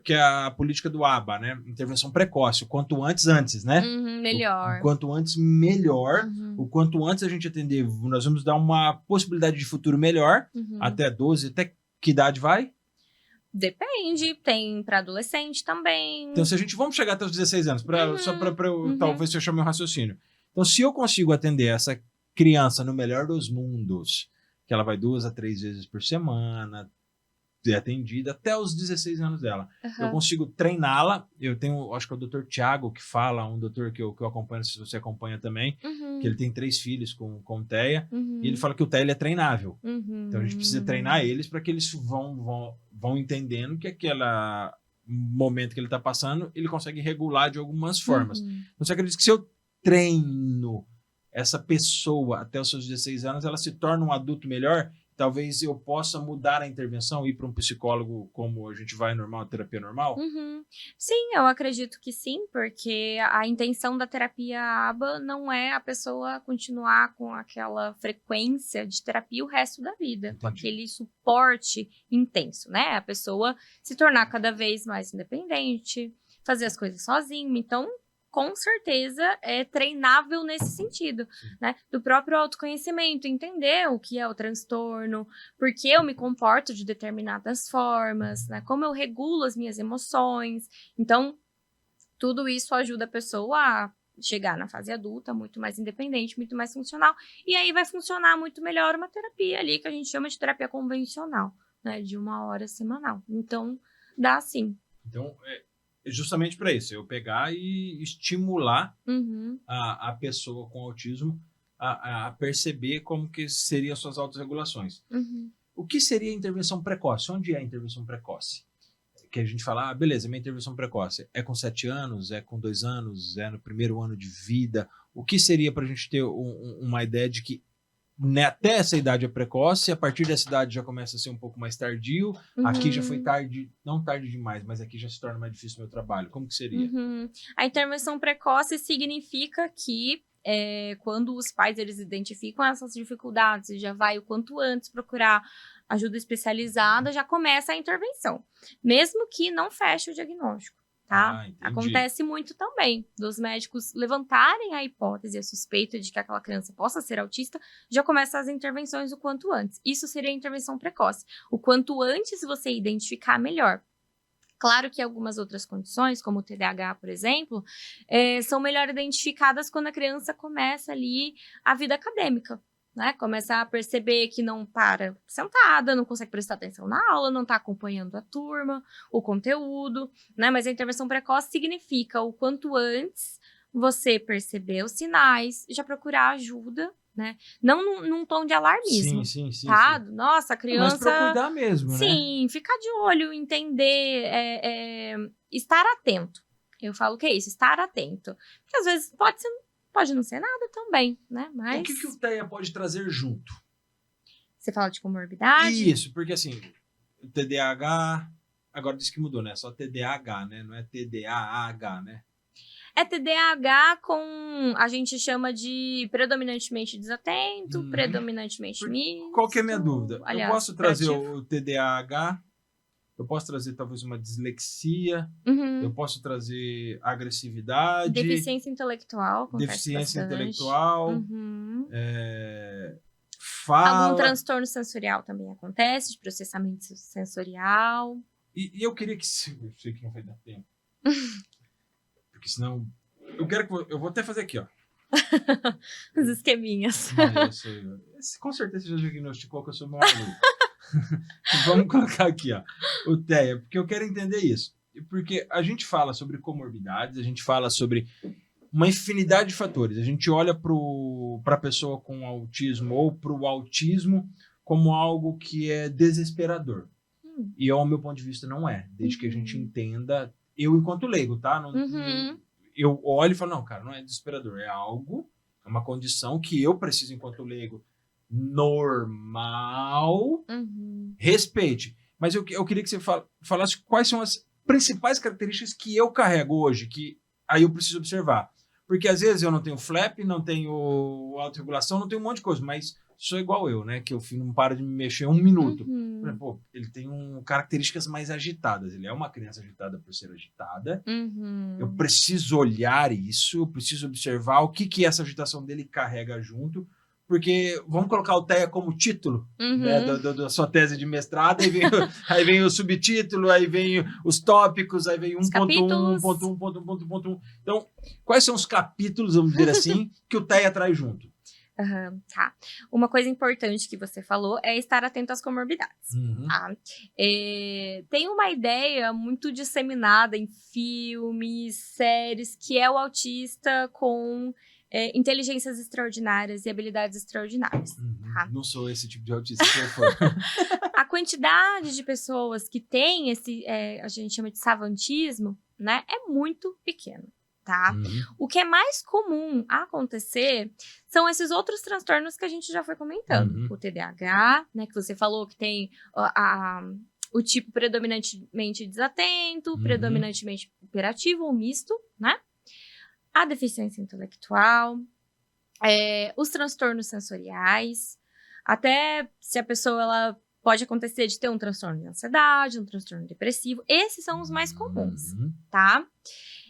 que é a política do ABA, né? Intervenção precoce, o quanto antes, né? Melhor. O quanto antes, melhor. O quanto antes a gente atender, nós vamos dar uma possibilidade de futuro melhor, até 12, até que idade vai? Depende, tem para adolescente também. Então, se a gente, vamos chegar até os 16 anos, só para talvez fechar meu raciocínio. Então, se eu consigo atender essa criança no melhor dos mundos, que ela vai 2 a 3 vezes por semana, ser atendida até os 16 anos dela. Eu consigo treiná-la. Eu tenho, acho que é o Dr. Tiago que fala, um doutor que eu acompanho, se você acompanha também, que ele tem 3 filhos com o TEA, e ele fala que o TEA ele é treinável. Então, a gente precisa treinar eles para que eles vão entendendo que aquele momento que ele está passando, ele consegue regular de algumas formas. Você acredita que se eu treino essa pessoa até os seus 16 anos, ela se torna um adulto melhor? Talvez eu possa mudar a intervenção, ir para um psicólogo como a gente vai normal, terapia normal? Sim, eu acredito que sim, porque a intenção da terapia ABA não é a pessoa continuar com aquela frequência de terapia o resto da vida, com aquele suporte intenso, né? A pessoa se tornar cada vez mais independente, fazer as coisas sozinho. Então, com certeza é treinável nesse sentido, né? Do próprio autoconhecimento, entender o que é o transtorno, por que eu me comporto de determinadas formas, né? Como eu regulo as minhas emoções. Então, tudo isso ajuda a pessoa a chegar na fase adulta muito mais independente, muito mais funcional. E aí vai funcionar muito melhor uma terapia ali, que a gente chama de terapia convencional, né? De 1 hora semanal. Então, dá sim. Então, justamente para isso, eu pegar e estimular a pessoa com autismo a perceber como que seriam as suas autorregulações. O que seria a intervenção precoce? Onde é a intervenção precoce? Que a gente fala, beleza, minha intervenção precoce é com 7 anos, é com 2 anos, é no primeiro ano de vida. O que seria para a gente ter uma ideia de que até essa idade é precoce, a partir dessa idade já começa a ser um pouco mais tardio, aqui já foi tarde, não tarde demais, mas aqui já se torna mais difícil o meu trabalho. Como que seria? A intervenção precoce significa que quando os pais eles identificam essas dificuldades e já vai o quanto antes procurar ajuda especializada, já começa a intervenção, mesmo que não feche o diagnóstico. tá? entendi. Acontece muito também dos médicos levantarem a hipótese, a suspeita de que aquela criança possa ser autista, já começa as intervenções o quanto antes. Isso seria a intervenção precoce. O quanto antes você identificar, melhor. Claro que algumas outras condições, como o TDAH, por exemplo, são melhor identificadas quando a criança começa ali a vida acadêmica, né? Começa a perceber que não para sentada, não consegue prestar atenção na aula, não está acompanhando a turma, o conteúdo, né? Mas a intervenção precoce significa o quanto antes você perceber os sinais, já procurar ajuda, né? Não num tom de alarmismo, Sim. tá? Nossa, a Mas criança... pra cuidar mesmo, né? Sim, ficar de olho, entender, estar atento. Eu falo que é isso, estar atento. Porque às vezes pode não ser nada também, né? Mas O que o TEA pode trazer junto? você fala de comorbidade? Isso, porque assim, o TDAH, agora disse que mudou, né? Só TDAH, né? Não é TDAH, né? É TDAH com, a gente chama de predominantemente desatento, predominantemente misto. Qual que é a minha dúvida? Aliás, Eu posso trazer hiperativo. o TDAH, eu posso trazer talvez uma dislexia, eu posso trazer agressividade, Deficiência intelectual, acontece deficiência bastante. intelectual, Algum fala. transtorno sensorial também acontece, de processamento sensorial. E eu queria que... Eu sei que não vai dar tempo. Porque senão... Eu vou até fazer aqui, ó. Os esqueminhas. Com certeza você já diagnosticou que eu sou meu aluno. Vamos colocar aqui, ó, o TEA, porque eu quero entender isso. Porque a gente fala sobre comorbidades, a gente fala sobre uma infinidade de fatores. A gente olha para a pessoa com autismo ou para o autismo como algo que é desesperador. E, ao meu ponto de vista, não é. Desde que a gente entenda, eu enquanto leigo, tá? Eu olho e falo, não, cara, não é desesperador. É algo, é uma condição que eu preciso, enquanto leigo, normal, respeite. Mas eu queria que você falasse quais são as principais características que eu carrego hoje, que aí eu preciso observar. Porque às vezes eu não tenho flap, não tenho autorregulação, não tenho um monte de coisa, mas sou igual eu, né? Que eu não paro de me mexer um minuto. Por exemplo, ele tem características mais agitadas. Ele é uma criança agitada por ser agitada. Eu preciso olhar isso, eu preciso observar o que essa agitação dele carrega junto. Porque vamos colocar o TEA como título, né, da sua tese de mestrado, aí vem o subtítulo, aí vem os tópicos, aí vem 1.1, 1.1. Então, quais são os capítulos, vamos dizer assim, que o TEA traz junto? Tá. Uma coisa importante que você falou é estar atento às comorbidades. Tá? Tem uma ideia muito disseminada em filmes, séries, que é o autista com inteligências extraordinárias e habilidades extraordinárias. Tá? Não sou esse tipo de autista que eu for. A quantidade de pessoas que tem esse, a gente chama de savantismo, né, é muito pequeno. Tá? O que é mais comum acontecer são esses outros transtornos que a gente já foi comentando. O TDAH, né, que você falou que tem o tipo predominantemente desatento, predominantemente hiperativo ou misto, né? A deficiência intelectual, os transtornos sensoriais, até se a pessoa ela pode acontecer de ter um transtorno de ansiedade, um transtorno depressivo, esses são os mais comuns, tá?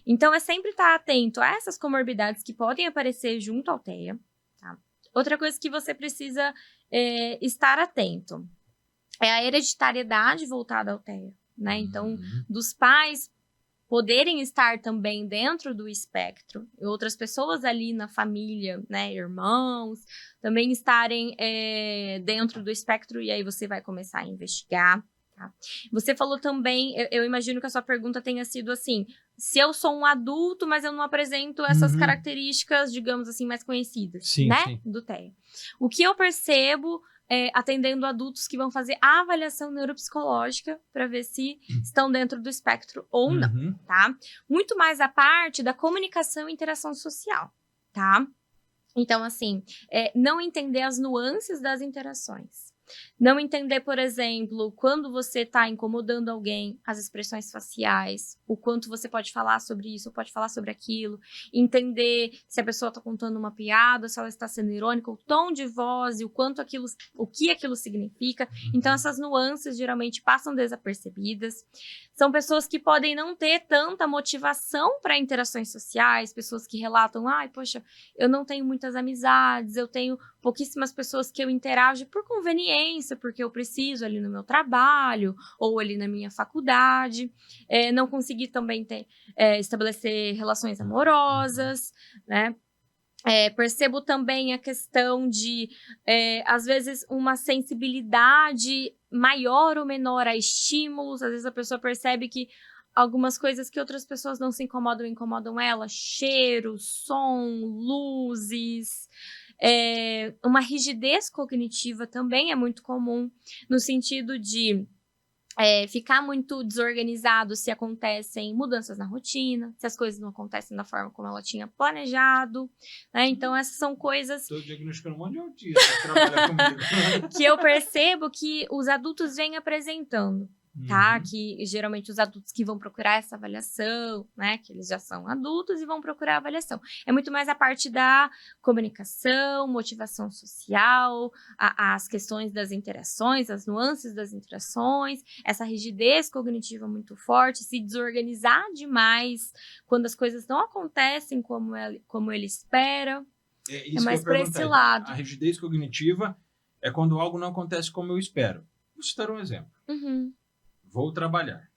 Então, é sempre estar atento a essas comorbidades que podem aparecer junto ao TEA. Tá? Outra coisa que você precisa estar atento é a hereditariedade voltada ao TEA. Né? Então, dos pais poderem estar também dentro do espectro, e outras pessoas ali na família, né, irmãos, também estarem dentro do espectro, e aí você vai começar a investigar. Tá? Você falou também, eu imagino que a sua pergunta tenha sido assim, se eu sou um adulto, mas eu não apresento essas características, digamos assim, mais conhecidas, né, do TEA. O que eu percebo atendendo adultos que vão fazer a avaliação neuropsicológica para ver se estão dentro do espectro ou não, tá? Muito mais a parte da comunicação e interação social, tá? Então, assim, não entender as nuances das interações. Não entender, por exemplo, quando você está incomodando alguém, as expressões faciais, o quanto você pode falar sobre isso, ou pode falar sobre aquilo. Entender se a pessoa está contando uma piada, se ela está sendo irônica, o tom de voz e o que aquilo significa. Então, essas nuances geralmente passam desapercebidas. São pessoas que podem não ter tanta motivação para interações sociais, pessoas que relatam, ai, poxa, eu não tenho muitas amizades, eu tenho pouquíssimas pessoas que eu interajo por conveniência, porque eu preciso ali no meu trabalho, ou ali na minha faculdade. Não consegui também estabelecer relações amorosas, né? Percebo também a questão de, às vezes, uma sensibilidade maior ou menor a estímulos. Às vezes a pessoa percebe que algumas coisas que outras pessoas não se incomodam ela. Cheiro, som, luzes. Uma rigidez cognitiva também é muito comum, no sentido de ficar muito desorganizado se acontecem mudanças na rotina, se as coisas não acontecem da forma como ela tinha planejado, né? Então, essas são coisas... Estou diagnosticando um monte de autista que trabalha comigo. Que eu percebo que os adultos vêm apresentando, tá? Que geralmente os adultos que vão procurar essa avaliação, né? Que eles já são adultos e vão procurar a avaliação. É muito mais a parte da comunicação, motivação social, as questões das interações, as nuances das interações, essa rigidez cognitiva muito forte, se desorganizar demais quando as coisas não acontecem como ele espera. Isso mais que eu ia para esse perguntar. lado. A rigidez cognitiva é quando algo não acontece como eu espero. Vou citar um exemplo. Vou trabalhar.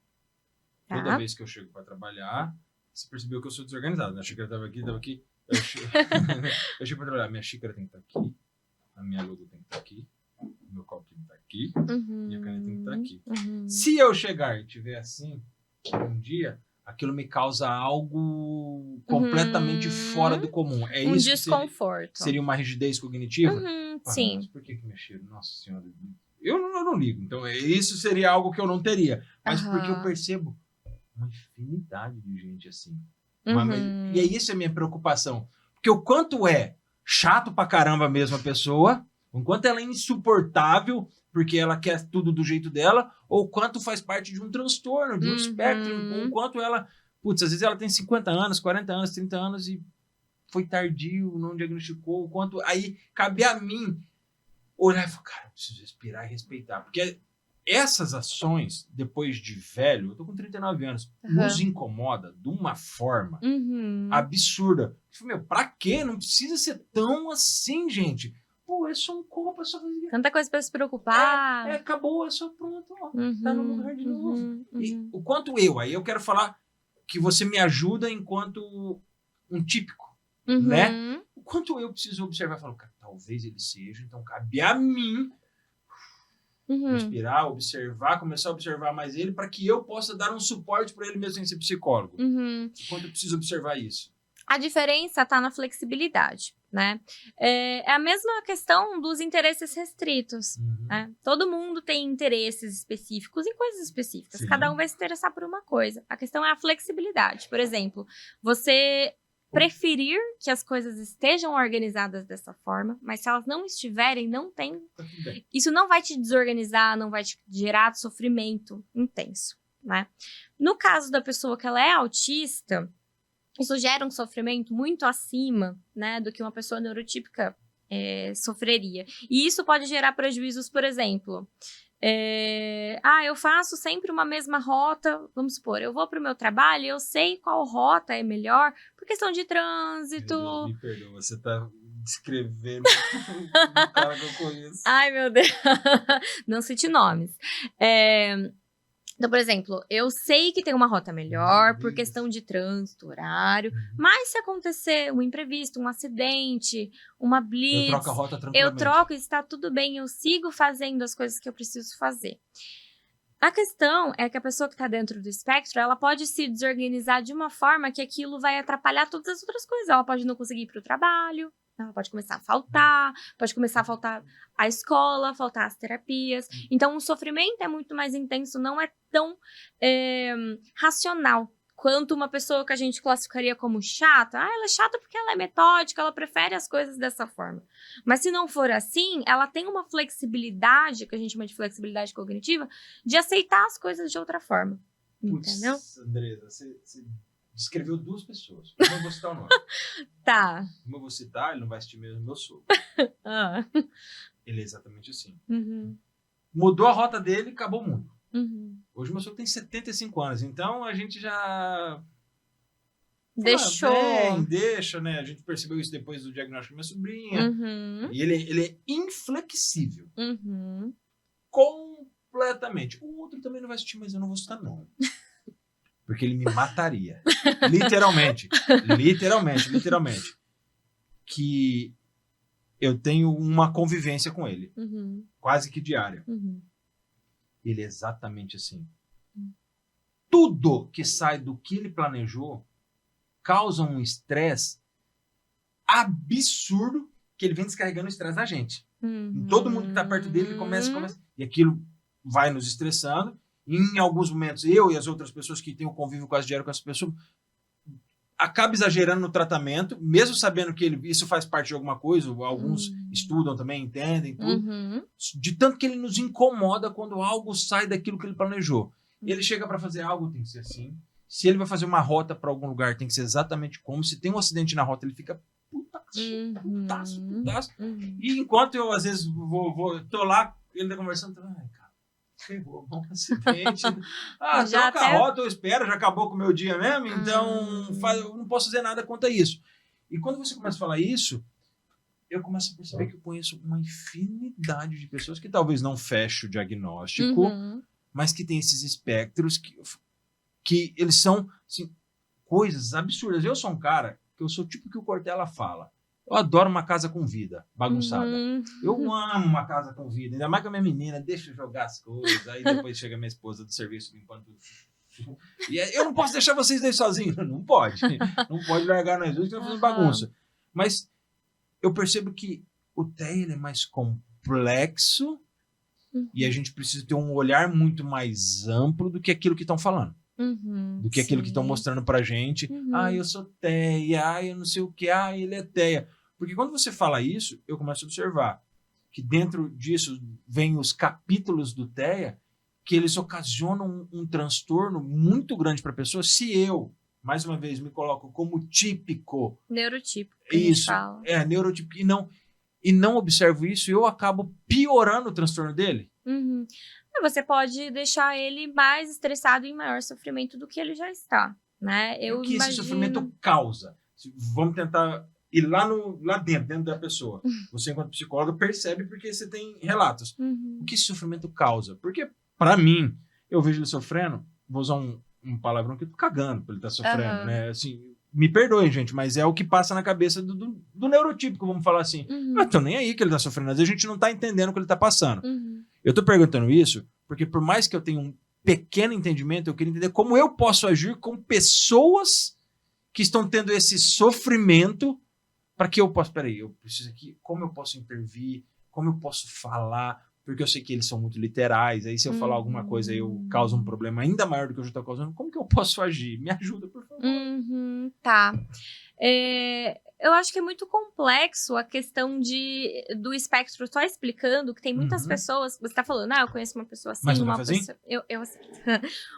Tá. Toda vez que eu chego para trabalhar, você percebeu que eu sou desorganizado, né? A xícara estava aqui. Eu chego para trabalhar, minha xícara tem que estar aqui, a minha logo tem que estar aqui, o meu copo tem que estar aqui, minha caneta tem que estar aqui. Se eu chegar e tiver assim, um dia, aquilo me causa algo completamente fora do comum. É um isso desconforto. Seria uma rigidez cognitiva? Sim. Mas por que mexeram? Nossa Senhora, eu não ligo. Então, isso seria algo que eu não teria. Mas porque eu percebo uma infinidade de gente assim. E é isso a minha preocupação. Porque o quanto é chato pra caramba mesmo a pessoa, o quanto ela é insuportável porque ela quer tudo do jeito dela, ou o quanto faz parte de um transtorno, de um espectro, ou o quanto ela... Putz, às vezes ela tem 50 anos, 40 anos, 30 anos e foi tardio, não diagnosticou, o quanto... Aí cabe a mim olhar e falar, cara, eu preciso respirar e respeitar. Porque essas ações, depois de velho, eu tô com 39 anos, nos incomoda de uma forma absurda. Eu falei, meu, pra quê? Não precisa ser tão assim, gente. Pô, é só um copo, é só fazer... Tanta coisa pra se preocupar. Acabou, é só pronto, ó. Tá no lugar de novo. E o quanto aí eu quero falar que você me ajuda enquanto um típico, né? O quanto eu preciso observar, falar, cara, talvez ele seja, então cabe a mim respirar, observar, começar a observar mais ele para que eu possa dar um suporte para ele mesmo sem ser psicólogo. O quanto eu preciso observar isso? A diferença está na flexibilidade, né? É a mesma questão dos interesses restritos, né? Todo mundo tem interesses específicos em coisas específicas. Sim. Cada um vai se interessar por uma coisa. A questão é a flexibilidade. Por exemplo, você preferir que as coisas estejam organizadas dessa forma, mas se elas não estiverem, não tem. Isso não vai te desorganizar, não vai te gerar sofrimento intenso, né? No caso da pessoa que ela é autista, isso gera um sofrimento muito acima, né, do que uma pessoa neurotípica sofreria. E isso pode gerar prejuízos, por exemplo... eu faço sempre uma mesma rota, vamos supor, eu vou para o meu trabalho e eu sei qual rota é melhor por questão de trânsito. Meu Deus, me perdoa, você tá descrevendo o cara que eu conheço. Ai, meu Deus, não cite nomes. Então, por exemplo, eu sei que tem uma rota melhor por questão de trânsito, horário, mas se acontecer um imprevisto, um acidente, uma blitz... Eu troco a rota tranquilamente. Eu troco e está tudo bem, eu sigo fazendo as coisas que eu preciso fazer. A questão é que a pessoa que está dentro do espectro, ela pode se desorganizar de uma forma que aquilo vai atrapalhar todas as outras coisas. Ela pode não conseguir ir para o trabalho, ela pode começar a faltar a escola, faltar as terapias. Então, o sofrimento é muito mais intenso, não é tão racional quanto uma pessoa que a gente classificaria como chata. Ela é chata porque ela é metódica, ela prefere as coisas dessa forma. Mas se não for assim, ela tem uma flexibilidade, que a gente chama de flexibilidade cognitiva, de aceitar as coisas de outra forma. Entendeu? Putz, Andresa, você descreveu 2 pessoas. Uma eu vou citar o nome. Tá. Uma eu vou citar, ele não vai assistir mesmo, meu sogro. Ah. Ele é exatamente assim. Uhum. Mudou a rota dele, acabou o mundo. Uhum. Hoje meu sogro tem 75 anos, então a gente já... Deixou. Deixa, né? A gente percebeu isso depois do diagnóstico da minha sobrinha. Uhum. E ele é inflexível. Uhum. Completamente. O outro também não vai assistir, mas eu não vou citar, não. Porque ele me mataria. Literalmente. Literalmente. Que eu tenho uma convivência com ele. Uhum. Quase que diária. Uhum. Ele é exatamente assim. Tudo que sai do que ele planejou causa um estresse absurdo que ele vem descarregando o estresse na gente. Uhum. Todo mundo que está perto dele, ele começa... E aquilo vai nos estressando. E em alguns momentos, eu e as outras pessoas que têm o convívio quase diário com essa pessoa, acaba exagerando no tratamento, mesmo sabendo que isso faz parte de alguma coisa. Alguns estudam também, entendem tudo. De tanto que ele nos incomoda quando algo sai daquilo que ele planejou. Ele chega para fazer algo, tem que ser assim. Se ele vai fazer uma rota para algum lugar, tem que ser exatamente como. Se tem um acidente na rota, ele fica putaço. E enquanto eu, às vezes, tô lá, ele tá conversando, ai, cara, ferrou, bom acidente. Já troca a rota, eu espero, já acabou com o meu dia mesmo, então eu não posso fazer nada quanto a isso. E quando você começa a falar isso, eu começo a perceber que eu conheço uma infinidade de pessoas que talvez não fechem o diagnóstico, mas que tem esses espectros que eles são assim, coisas absurdas. Eu sou um cara que eu sou tipo que o Cortella fala. Eu adoro uma casa com vida, bagunçada. Eu amo uma casa com vida. Ainda mais com a minha menina, deixa eu jogar as coisas. Aí depois chega a minha esposa do serviço limpando tudo. E eu não posso deixar vocês dois sozinhos. Não pode. Não pode largar nós dois que nós fazendo bagunça. Mas eu percebo que o TEA é mais complexo e a gente precisa ter um olhar muito mais amplo do que aquilo que estão falando. Do que aquilo que estão mostrando pra gente. Eu sou TEA, eu não sei o que, ele é TEA. Porque quando você fala isso, eu começo a observar que dentro disso vem os capítulos do TEA que eles ocasionam um transtorno muito grande para a pessoa. Se eu, mais uma vez, me coloco como típico... Neurotípico. Isso, neurotípico. E não observo isso, eu acabo piorando o transtorno dele. Você pode deixar ele mais estressado e em maior sofrimento do que ele já está, né? O que esse sofrimento causa? Vamos tentar ir lá dentro da pessoa. Você, enquanto psicóloga, percebe porque você tem relatos. O que esse sofrimento causa? Porque, para mim, eu vejo ele sofrendo, vou usar um palavrão que eu tô cagando pra ele estar sofrendo, né? Assim, me perdoem, gente, mas é o que passa na cabeça do neurotípico, vamos falar assim. Eu tô nem aí que ele tá sofrendo, às vezes a gente não tá entendendo o que ele tá passando. Eu tô perguntando isso porque, por mais que eu tenha um pequeno entendimento, eu queria entender como eu posso agir com pessoas que estão tendo esse sofrimento para que eu possa... Peraí, eu preciso aqui... Como eu posso intervir? Como eu posso falar? Porque eu sei que eles são muito literais. Aí se eu falar alguma coisa, eu causo um problema ainda maior do que eu já estou causando. Como que eu posso agir? Me ajuda, por favor. Tá. Eu acho que é muito complexo a questão do espectro, só explicando que tem muitas pessoas, você tá falando, eu conheço uma pessoa assim, mas uma pessoa, eu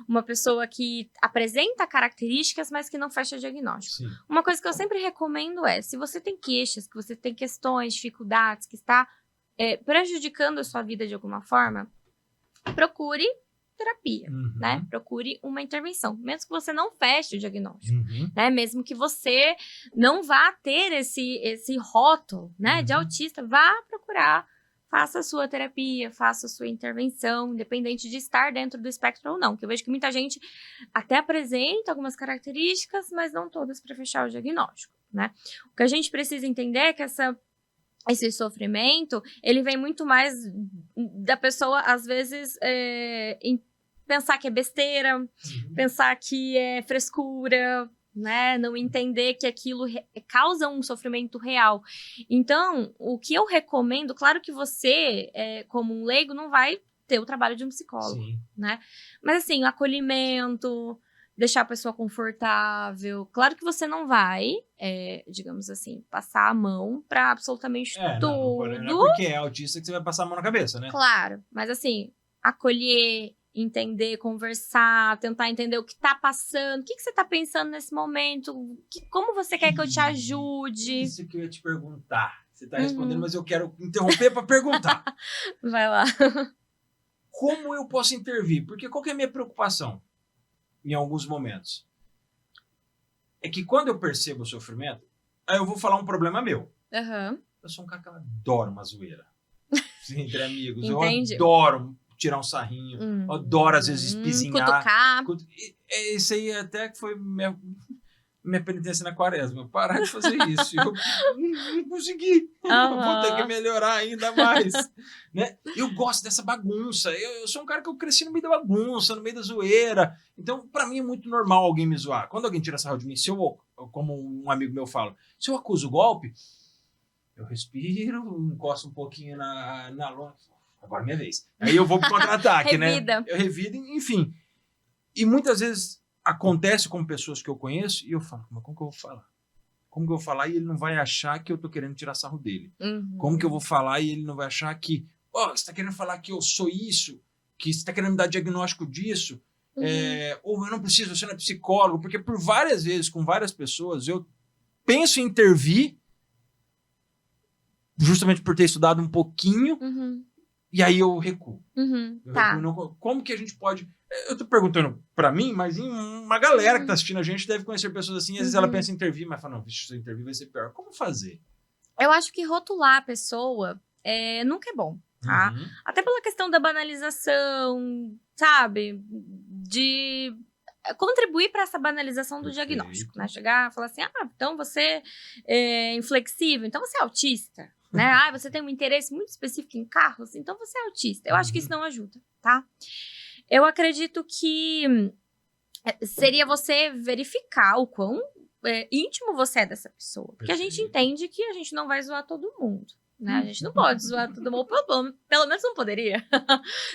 uma pessoa que apresenta características, mas que não fecha diagnóstico. Sim. Uma coisa que eu sempre recomendo se você tem queixas, que você tem questões, dificuldades, que está prejudicando a sua vida de alguma forma, procure terapia, né? Procure uma intervenção, mesmo que você não feche o diagnóstico, né? Mesmo que você não vá ter esse rótulo, né, de autista, vá procurar, faça a sua terapia, faça a sua intervenção, independente de estar dentro do espectro ou não, que eu vejo que muita gente até apresenta algumas características, mas não todas para fechar o diagnóstico, né? O que a gente precisa entender é que esse sofrimento, ele vem muito mais da pessoa, às vezes, pensar que é besteira, pensar que é frescura, né? Não entender que aquilo causa um sofrimento real. Então, o que eu recomendo, claro que você, como um leigo, não vai ter o trabalho de um psicólogo, né? Mas, assim, o acolhimento, deixar a pessoa confortável. Claro que você não vai, digamos assim, passar a mão pra absolutamente Não é tudo. porque é autista que você vai passar a mão na cabeça, né? Claro, mas assim, acolher, entender, conversar, tentar entender o que tá passando, o que você tá pensando nesse momento, como você quer que eu te ajude. Isso que eu ia te perguntar. Você tá respondendo, mas eu quero interromper para perguntar. Vai lá. Como eu posso intervir? Porque qual que é a minha preocupação em alguns momentos? É que quando eu percebo o sofrimento, aí eu vou falar um problema meu. Uhum. Eu sou um cara que adora uma zoeira. Entre amigos. Entendi. Eu adoro tirar um sarrinho. Eu adoro, às vezes, espizinhar. Cutucar. Isso aí até que foi minha penitência na quaresma. Eu parar de fazer isso. Eu não consegui. Eu vou ter que melhorar ainda mais. Né? Eu gosto dessa bagunça. Eu sou um cara que eu cresci no meio da bagunça, no meio da zoeira. Então, pra mim, é muito normal alguém me zoar. Quando alguém tira sarro de mim, se eu, como um amigo meu fala, se eu acuso o golpe, eu respiro, encosto um pouquinho na lona. Agora é minha vez. Aí eu vou pro contra-ataque, né? Eu revido, enfim. E muitas vezes acontece com pessoas que eu conheço e eu falo, mas como que eu vou falar? Como que eu vou falar e ele não vai achar que eu tô querendo tirar sarro dele? Como que eu vou falar e ele não vai achar que, você tá querendo falar que eu sou isso? Que você tá querendo me dar diagnóstico disso? Ou eu não preciso, você não é psicólogo? Porque por várias vezes, com várias pessoas, eu penso em intervir justamente por ter estudado um pouquinho e aí eu recuo. Como que a gente pode... Eu tô perguntando pra mim, mas uma galera que tá assistindo a gente deve conhecer pessoas assim, às vezes ela pensa em intervir, mas fala, não, se eu intervir vai ser pior. Como fazer? Eu acho que rotular a pessoa nunca é bom, tá? Até pela questão da banalização, sabe? De contribuir para essa banalização do diagnóstico, né? Chegar e falar assim, então você é inflexível, então você é autista, né? Você tem um interesse muito específico em carros, então você é autista. Eu acho que isso não ajuda, tá? Eu acredito que seria você verificar o quão íntimo você é dessa pessoa. Porque a gente entende que a gente não vai zoar todo mundo, né? A gente não pode zoar todo mundo, pelo menos não poderia.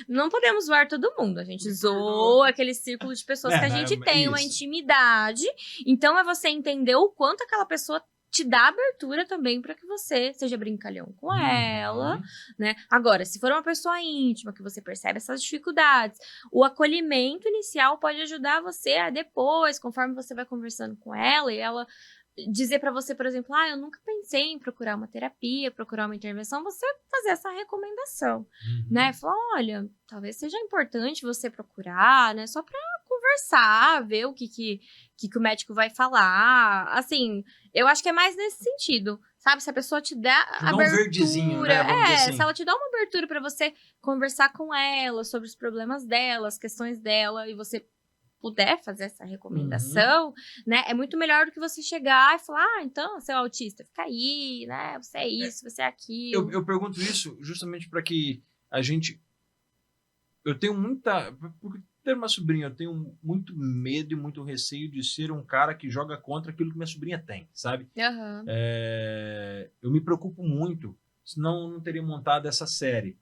Não podemos zoar todo mundo. A gente zoa aquele círculo de pessoas que a gente tem uma intimidade. Então é você entender o quanto aquela pessoa te dá abertura também para que você seja brincalhão com ela, né? Agora, se for uma pessoa íntima, que você percebe essas dificuldades, o acolhimento inicial pode ajudar você a depois, conforme você vai conversando com ela e ela dizer para você, por exemplo, eu nunca pensei em procurar uma terapia, procurar uma intervenção, você fazer essa recomendação, né? Falar, olha, talvez seja importante você procurar, né? Só para conversar, ver o que o médico vai falar. Assim, eu acho que é mais nesse sentido, sabe? Se a pessoa te dá abertura, um verdezinho, né? Assim. Se ela te dá uma abertura para você conversar com ela sobre os problemas dela, as questões dela, e você puder fazer essa recomendação, né? É muito melhor do que você chegar e falar, então, você é autista, fica aí, né? Você é isso, você é aquilo. Eu pergunto isso justamente para que a gente... Eu tenho muita... Por ter uma sobrinha, eu tenho muito medo e muito receio de ser um cara que joga contra aquilo que minha sobrinha tem, sabe? Eu me preocupo muito, senão eu não teria montado essa série.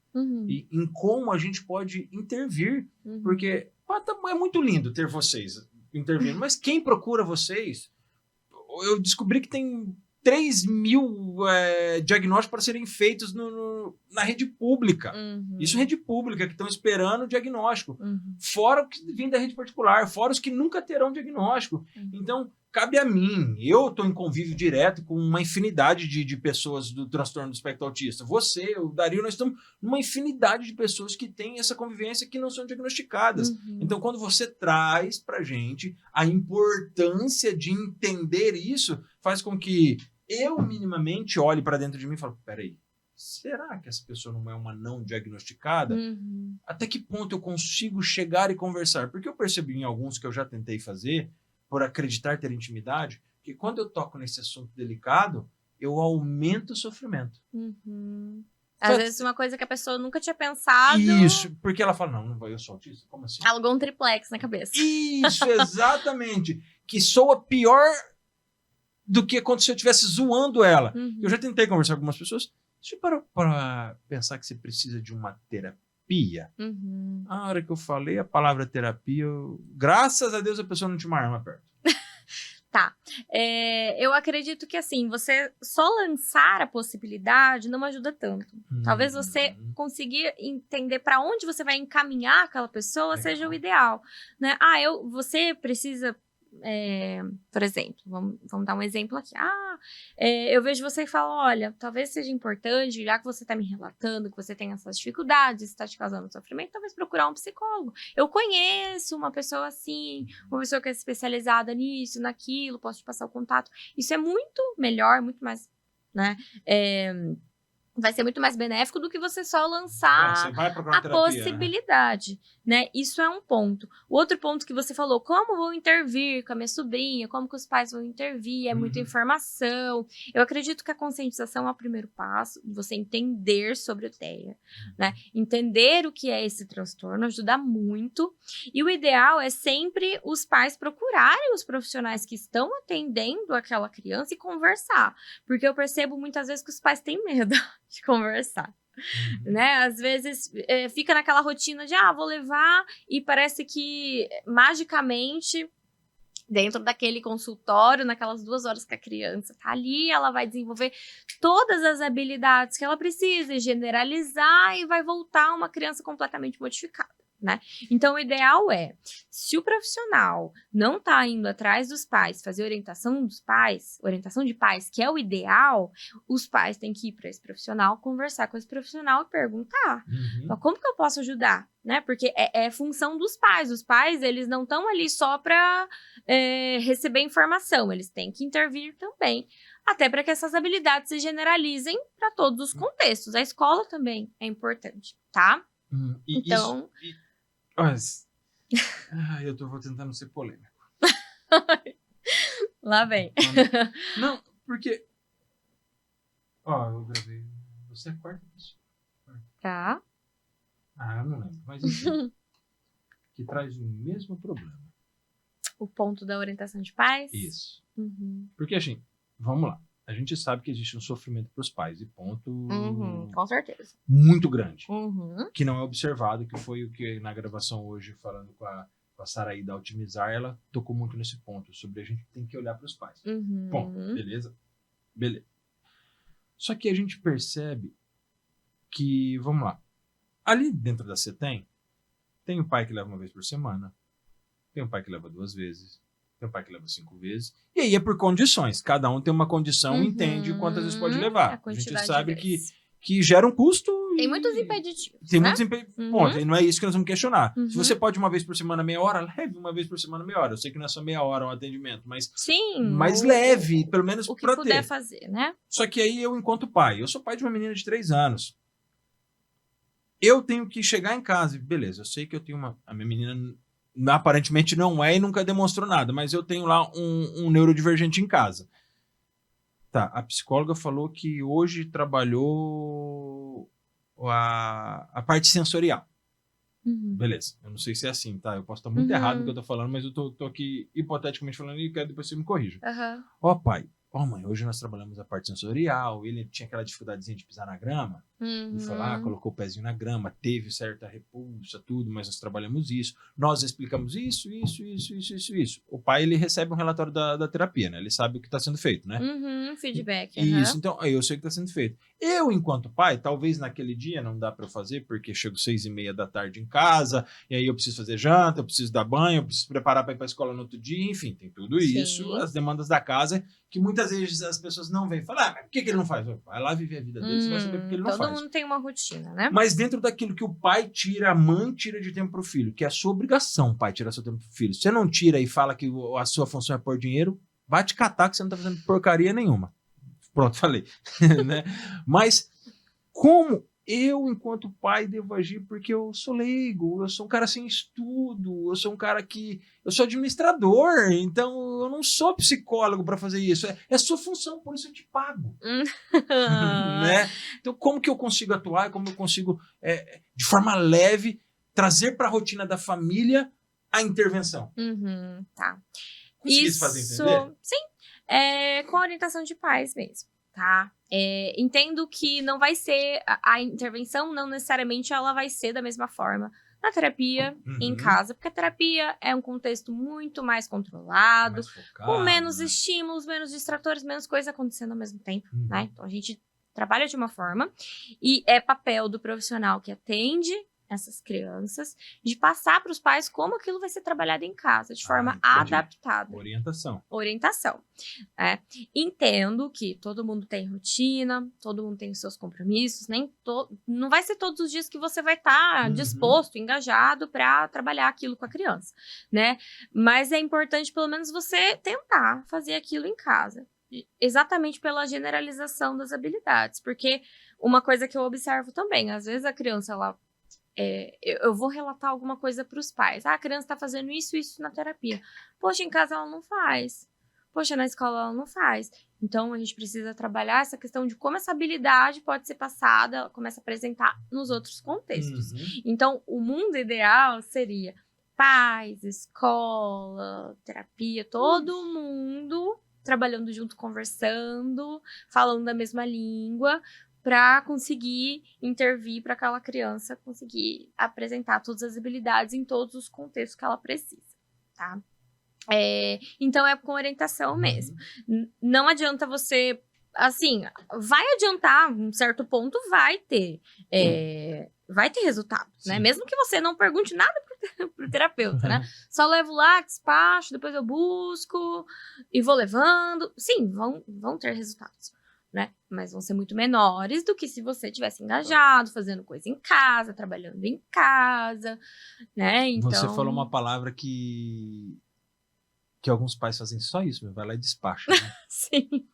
E em como a gente pode intervir, porque é muito lindo ter vocês intervindo, mas quem procura vocês, eu descobri que tem 3.000 diagnósticos para serem feitos na rede pública. Isso é rede pública, que estão esperando o diagnóstico. Fora o que vem da rede particular, fora os que nunca terão diagnóstico. Então, cabe a mim. Eu estou em convívio direto com uma infinidade de pessoas do transtorno do espectro autista. Você, o Dario, nós estamos numa infinidade de pessoas que têm essa convivência que não são diagnosticadas. Então, quando você traz para a gente a importância de entender isso, faz com que eu minimamente olhe para dentro de mim e falo, peraí, será que essa pessoa não é uma não diagnosticada? Até que ponto eu consigo chegar e conversar? Porque eu percebi em alguns que eu já tentei fazer, por acreditar ter intimidade, que quando eu toco nesse assunto delicado, eu aumento o sofrimento. Às vezes uma coisa que a pessoa nunca tinha pensado... Isso, porque ela fala, não, eu sou autista? Como assim? Alugou um triplex na cabeça. Isso, exatamente. Que soa pior do que quando se eu estivesse zoando ela. Eu já tentei conversar com algumas pessoas. Você parou para pensar que você precisa de uma terapia? terapia. A hora que eu falei a palavra terapia, graças a Deus a pessoa não tinha uma arma perto. Tá. Eu acredito que, assim, você só lançar a possibilidade não ajuda tanto. Talvez você conseguir entender para onde você vai encaminhar aquela pessoa seja o ideal, né? Você precisa... por exemplo, vamos dar um exemplo aqui. Eu vejo você e falo, olha, talvez seja importante, já que você está me relatando que você tem essas dificuldades, está te causando sofrimento, talvez procurar um psicólogo. Eu conheço uma pessoa assim, uma pessoa que é especializada nisso, naquilo, posso te passar o contato. Isso é muito melhor, muito mais, né? Vai ser muito mais benéfico do que você só lançar você vai procurar a terapia, possibilidade, né? Isso é um ponto. O outro ponto que você falou, como vou intervir com a minha sobrinha, como que os pais vão intervir, é muita informação. Eu acredito que a conscientização é o primeiro passo, você entender sobre o TEA, né? Entender o que é esse transtorno ajuda muito. E o ideal é sempre os pais procurarem os profissionais que estão atendendo aquela criança e conversar. Porque eu percebo muitas vezes que os pais têm medo de conversar, né? Às vezes fica naquela rotina de vou levar e parece que magicamente dentro daquele consultório, naquelas 2 horas que a criança tá ali, ela vai desenvolver todas as habilidades que ela precisa e generalizar e vai voltar uma criança completamente modificada, né? Então, o ideal é, se o profissional não tá indo atrás dos pais, fazer orientação de pais, que é o ideal, os pais têm que ir para esse profissional, conversar com esse profissional e perguntar, então, como que eu posso ajudar? Né? Porque é função dos pais. Os pais, eles não estão ali só para receber informação, eles têm que intervir também, até para que essas habilidades se generalizem para todos os contextos. A escola também é importante, tá? Então... vou tentando ser polêmico. Lá vem. Não, porque... eu gravei. Você é a quarta pessoa. Tá. Eu não lembro, mas enfim. Que traz o mesmo problema. O ponto da orientação de pais? Isso. Porque, assim, vamos lá. A gente sabe que existe um sofrimento para os pais e ponto... com certeza. Muito grande. Que não é observado, que foi o que na gravação hoje, falando com a Saraí da Otimizar, ela tocou muito nesse ponto, sobre a gente tem que olhar para os pais. Bom, beleza? Beleza. Só que a gente percebe que, vamos lá, ali dentro da CETEM, tem o pai que leva 1 vez por semana, tem o pai que leva 2 vezes, tem o pai que leva 5 vezes, e aí é por condições, cada um tem uma condição e entende quantas vezes pode levar. A gente sabe que gera um custo. Tem muitos impeditivos. Tem muitos impeditivos. Ponto. E não é isso que nós vamos questionar. Se você pode 1 vez por semana, meia hora, leve 1 vez por semana, meia hora. Eu sei que não é só meia hora um atendimento, mas. Sim. Mais leve, pelo menos o que pra puder ter. fazer, né? Só que aí eu, enquanto pai, eu sou pai de uma menina de 3 anos. Eu tenho que chegar em casa e, beleza, eu sei que eu tenho a minha menina aparentemente não é e nunca demonstrou nada, mas eu tenho lá um neurodivergente em casa. Tá, a psicóloga falou que hoje trabalhou a parte sensorial. Beleza, eu não sei se é assim, tá? Eu posso estar muito errado no que eu tô falando, mas eu tô aqui hipoteticamente falando e quero depois você me corrija. Pai, mãe, hoje nós trabalhamos a parte sensorial, ele tinha aquela dificuldadezinha de pisar na grama, e foi lá, colocou o pezinho na grama, teve certa repulsa, tudo, mas nós trabalhamos isso, nós explicamos isso. O pai, ele recebe um relatório da terapia, né? Ele sabe o que está sendo feito, né? Feedback. Isso, então, eu sei o que está sendo feito. Eu, enquanto pai, talvez naquele dia não dá para eu fazer, porque chego 6:30 da tarde em casa, e aí eu preciso fazer janta, eu preciso dar banho, eu preciso preparar para ir para a escola no outro dia, enfim, tem tudo isso, as demandas da casa, que muitas vezes as pessoas não vêm falar, mas por que ele não faz? Vai lá viver a vida dele, você vai saber porque ele não faz. Todo mundo tem uma rotina, né? Mas dentro daquilo que o pai tira, a mãe tira de tempo pro filho, que é a sua obrigação, pai, tirar seu tempo pro filho. Se você não tira e fala que a sua função é pôr dinheiro, vai te catar que você não tá fazendo porcaria nenhuma. Pronto, falei. Né? Mas como eu, enquanto pai, devo agir? Porque eu sou leigo, eu sou um cara sem estudo, eu sou um cara que... Eu sou administrador, então eu não sou psicólogo para fazer isso. É sua função, por isso eu te pago. Né? Então, como que eu consigo atuar? Como eu consigo, de forma leve, trazer para a rotina da família a intervenção? Tá. Consegui fazer entender? Sim. Com a orientação de pais mesmo. tá? Entendo que não vai ser, a intervenção não necessariamente ela vai ser da mesma forma na terapia, em casa, porque a terapia é um contexto muito mais controlado, Mais focado, com menos né? estímulos, menos distratores, menos coisa acontecendo ao mesmo tempo, né? Então a gente trabalha de uma forma e é papel do profissional que atende essas crianças de passar para os pais como aquilo vai ser trabalhado em casa, de forma Entendi. adaptada. Orientação. Entendo que todo mundo tem rotina, todo mundo tem os seus compromissos, não vai ser todos os dias que você vai estar disposto, engajado para trabalhar aquilo com a criança, né? Mas é importante pelo menos você tentar fazer aquilo em casa, exatamente pela generalização das habilidades, porque uma coisa que eu observo também, às vezes a criança, ela eu vou relatar alguma coisa para os pais. A criança está fazendo isso na terapia. Poxa, em casa ela não faz. Poxa, na escola ela não faz. Então, a gente precisa trabalhar essa questão de como essa habilidade pode ser passada, começa a apresentar nos outros contextos. Então, o mundo ideal seria pais, escola, terapia, todo mundo trabalhando junto, conversando, falando da mesma língua, para conseguir intervir para aquela criança conseguir apresentar todas as habilidades em todos os contextos que ela precisa, tá? Então, é com orientação mesmo. Não adianta você... Assim, vai adiantar, um certo ponto vai ter resultado, né? Mesmo que você não pergunte nada pro terapeuta, né? Só levo lá, despacho, depois eu busco e vou levando. Sim, vão ter resultados, né? Mas vão ser muito menores do que se você tivesse engajado, fazendo coisa em casa, trabalhando em casa, né? Então... Você falou uma palavra que alguns pais fazem só isso, vai lá e despacha, né? Sim,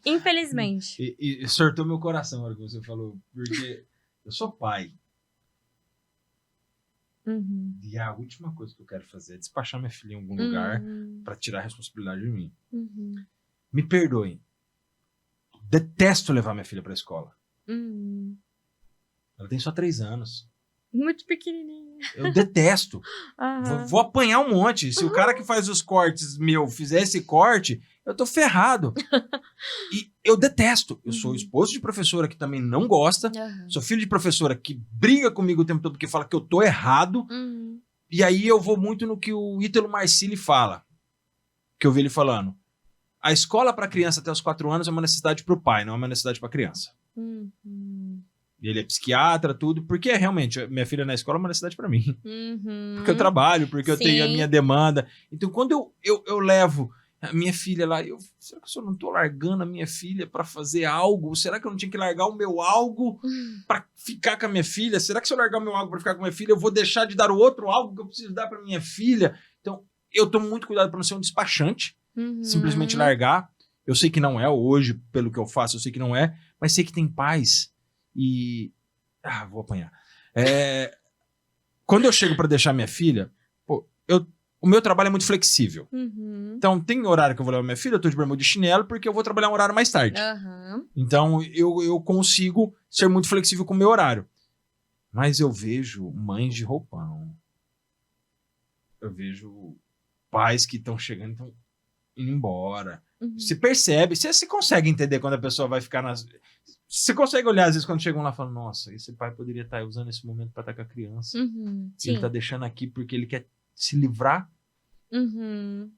infelizmente. E sortou meu coração na hora que você falou, porque eu sou pai. E a última coisa que eu quero fazer é despachar minha filha em algum lugar para tirar a responsabilidade de mim. Me perdoem. Detesto levar minha filha pra escola. Ela tem só 3 anos. Muito pequenininha. Eu detesto. Vou apanhar um monte. Se o cara que faz os cortes fizer esse corte, eu tô ferrado. E eu detesto. Eu sou esposo de professora que também não gosta. Sou filho de professora que briga comigo o tempo todo porque fala que eu tô errado. E aí eu vou muito no que o Ítalo Marcilli fala. Que eu vi ele falando. A escola para criança até os 4 anos é uma necessidade para o pai, não é uma necessidade para a criança. Ele é psiquiatra, tudo, porque realmente minha filha na escola é uma necessidade para mim. Porque eu trabalho, porque eu tenho a minha demanda. Então, quando eu levo a minha filha lá, será que eu não estou largando a minha filha para fazer algo? Será que eu não tinha que largar o meu algo para ficar com a minha filha? Será que se eu largar o meu algo para ficar com a minha filha, eu vou deixar de dar o outro algo que eu preciso dar para minha filha? Então, eu tomo muito cuidado para não ser um despachante. Simplesmente largar. Eu sei que não é hoje, pelo que eu faço, eu sei que não é, mas sei que tem pais e... vou apanhar. Quando eu chego para deixar minha filha, o meu trabalho é muito flexível. Então, tem horário que eu vou levar minha filha, eu tô de bermuda e chinelo, porque eu vou trabalhar um horário mais tarde. Então, eu consigo ser muito flexível com o meu horário. Mas eu vejo mães de roupão. Eu vejo pais que estão chegando, estão indo embora. Você percebe, você consegue entender quando a pessoa vai ficar nas... Você consegue olhar, às vezes, quando chegam lá e falam, nossa, esse pai poderia estar usando esse momento para estar com a criança. Ele tá deixando aqui porque ele quer se livrar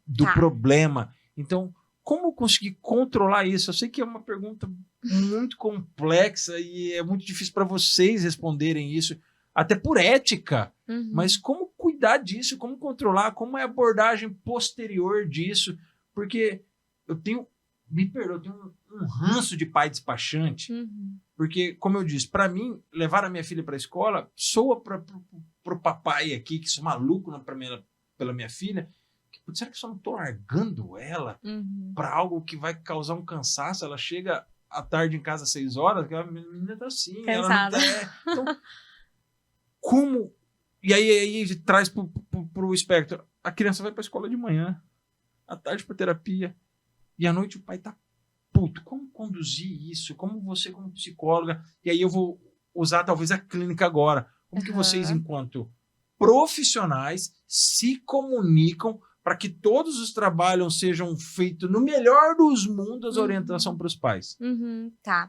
do problema. Então, como conseguir controlar isso? Eu sei que é uma pergunta muito complexa e é muito difícil para vocês responderem isso, até por ética. Mas como cuidar disso? Como controlar? Como é a abordagem posterior disso? Porque eu tenho um ranço de pai despachante, porque, como eu disse, para mim, levar a minha filha para a escola soa pro papai aqui, que sou maluco pela minha filha, que, será que eu só não tô largando ela para algo que vai causar um cansaço? Ela chega à tarde em casa às 6 horas, a menina tá assim, cansada. Ela não tá... Então, como... E aí traz pro espectro, a criança vai para a escola de manhã, à tarde para terapia, e à noite o pai tá puto. Como conduzir isso? Como você, como psicóloga... E aí eu vou usar talvez a clínica agora. Como que vocês, enquanto profissionais, se comunicam para que todos os trabalhos sejam feitos no melhor dos mundos, a orientação para os pais? Tá.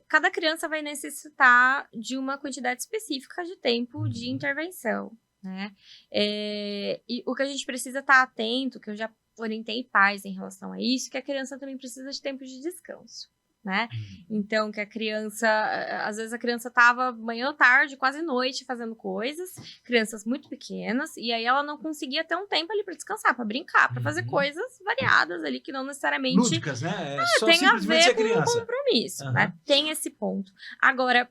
Cada criança vai necessitar de uma quantidade específica de tempo de intervenção, né? E o que a gente precisa estar atento, que eu já orientei pais em relação a isso, que a criança também precisa de tempo de descanso, né? Então, que a criança, às vezes a criança tava manhã ou tarde, quase noite, fazendo coisas, crianças muito pequenas, e aí ela não conseguia ter um tempo ali para descansar, para brincar, para fazer coisas variadas ali, que não necessariamente lúdicas, né? Só tem a ver com criança. um compromisso, né? Tem esse ponto. Agora,